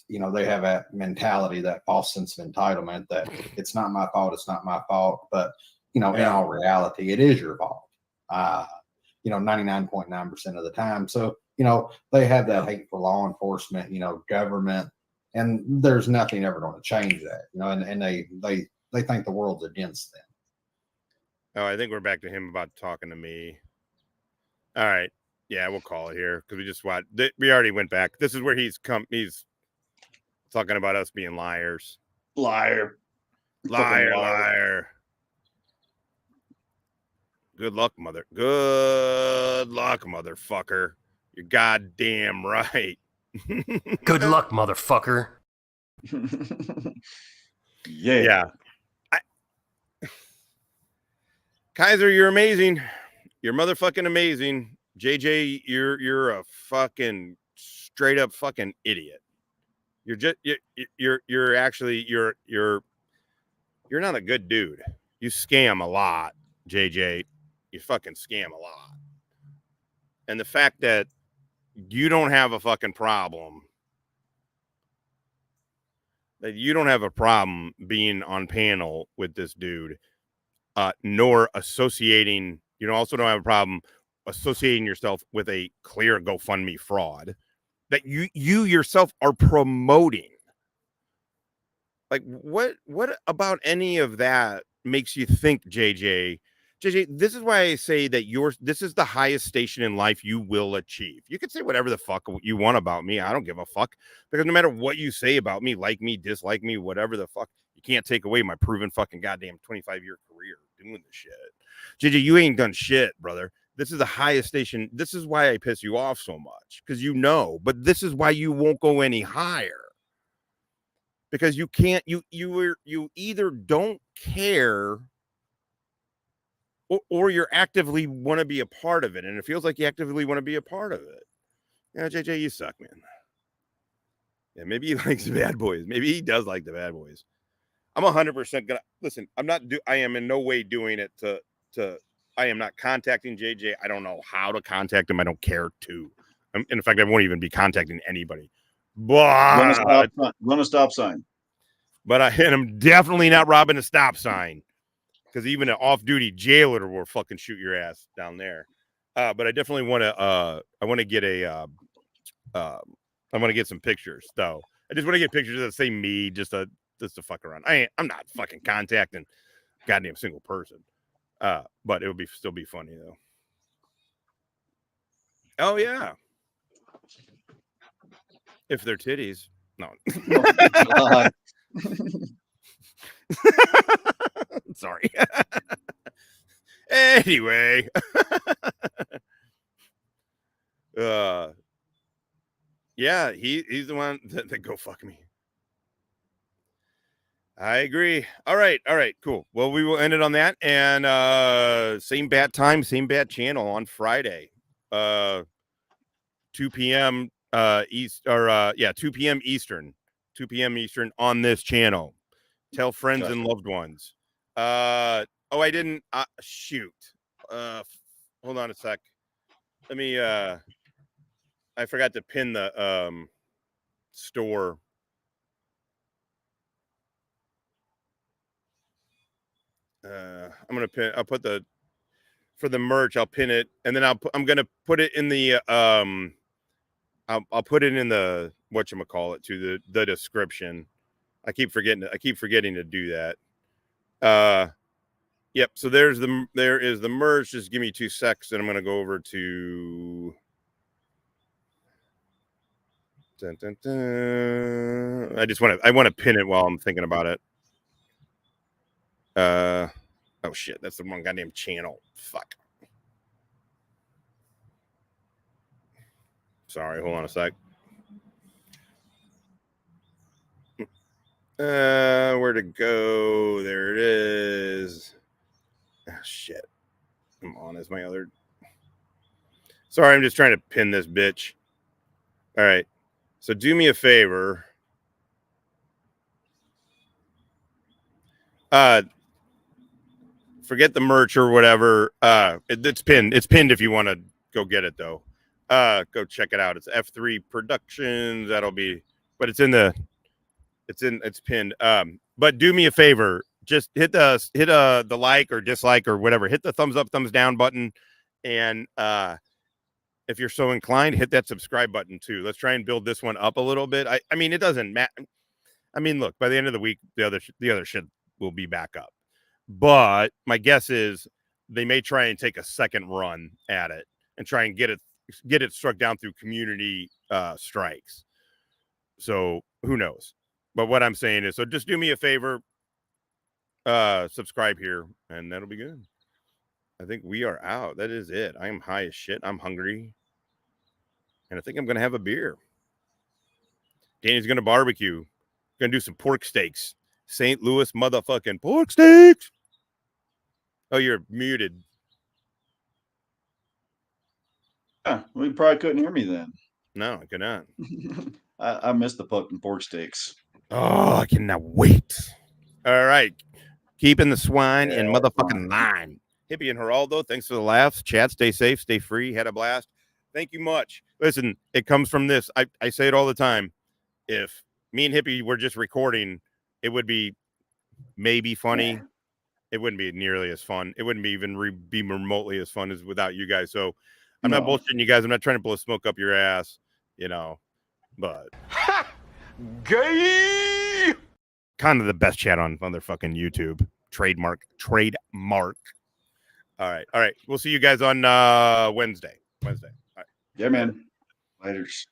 They have that mentality, that false sense of entitlement that it's not my fault, it's not my fault. But, in all reality, it is your fault. 99.9% of the time. So, they have that hate for law enforcement, government, and there's nothing ever going to change that, and they think the world's against them. Oh, I think we're back to him about talking to me. All right. Yeah, we'll call it here because we just watched. We already went back. This is where he's talking about us being liars. Liar. Liar. Good luck, motherfucker. You're goddamn right. Good luck, motherfucker. Yeah. Kiser, you're amazing. You're motherfucking amazing. JJ, you're a fucking straight up fucking idiot. You're actually not a good dude. You scam a lot, JJ. You fucking scam a lot. And the fact that you don't have a fucking problem, that you don't have a problem being on panel with this dude, nor associating, also don't have a problem associating yourself with a clear GoFundMe fraud that you yourself are promoting. Like, what about any of that makes you think, JJ, this is why I say that this is the highest station in life you will achieve. You can say whatever the fuck you want about me. I don't give a fuck, because no matter what you say about me, like me, dislike me, whatever the fuck, you can't take away my proven fucking goddamn 25-year career doing this shit. JJ, you ain't done shit, brother. This is the highest station. This is why I piss you off so much, because but this is why you won't go any higher. Because you can't, you either don't care or you're actively want to be a part of it. And it feels like you actively want to be a part of it. Yeah, JJ, you suck, man. Yeah, maybe he likes the bad boys. Maybe he does like the bad boys. I'm 100% gonna listen. I am in no way doing it to I am not contacting JJ. I don't know how to contact him. I don't care to. In fact, I won't even be contacting anybody. But run a stop sign. But and I'm definitely not robbing a stop sign, because even an off-duty jailer will fucking shoot your ass down there. But I definitely want to. I want to get I want to get some pictures, though. I just want to get pictures that say me, just to fuck around. I'm not fucking contacting goddamn single person. But it would still be funny though. Oh yeah. If they're titties. No. Oh, Sorry. Anyway. Yeah, he's the one that go fuck me. I agree. All right, cool. Well, we will end it on that. And same bat time, same bat channel on Friday. 2 p.m. 2 p.m. Eastern. 2 p.m. Eastern on this channel. Tell friends and loved ones. I didn't shoot. Hold on a sec. Let me I forgot to pin the store. I'll put for the merch, I'll pin it, and then I'm gonna put it in the I'll put it in the whatchamacallit to the description. I keep forgetting to do that. Yep, so there is the merch. Just give me 2 seconds, and I'm gonna go over to dun, dun, dun. I want to pin it while I'm thinking about it. Oh shit, that's the wrong goddamn channel. Fuck. Sorry, hold on a sec. Where to go? There it is. Oh shit. Come on, is my other. Sorry, I'm just trying to pin this bitch. All right. So do me a favor. Forget the merch or whatever. It's pinned. It's pinned if you want to go get it though. Go check it out. It's F3 Productions. That'll be, but it's pinned. But do me a favor. Just hit the like or dislike or whatever. Hit the thumbs up, thumbs down button. And if you're so inclined, hit that subscribe button too. Let's try and build this one up a little bit. I mean, it doesn't matter. I mean, look, by the end of the week, the other shit will be back up. But my guess is they may try and take a second run at it and try and get it struck down through community strikes. So who knows? But what I'm saying is, so just do me a favor, subscribe here, and that'll be good. I think we are out. That is it. I am high as shit. I'm hungry, and I think I'm gonna have a beer. Danny's gonna barbecue. Gonna do some pork steaks. St. Louis motherfucking pork steaks. Oh, you're muted. Yeah, well, you probably couldn't hear me then. No, I could not. I missed the fucking pork steaks. Oh, I cannot wait. All right. Keeping the swine in motherfucking line. Hippie and Geraldo, thanks for the laughs. Chat, stay safe, stay free. Had a blast. Thank you much. Listen, it comes from this. I say it all the time. If me and Hippie were just recording, it would be maybe funny. Yeah. It wouldn't be nearly as fun. It wouldn't be even be remotely as fun as without you guys. So I'm not bullshitting you guys. I'm not trying to blow smoke up your ass, but gay. Kind of the best chat on motherfucking YouTube. Trademark. All right. We'll see you guys on Wednesday. All right. Yeah, man. Laters.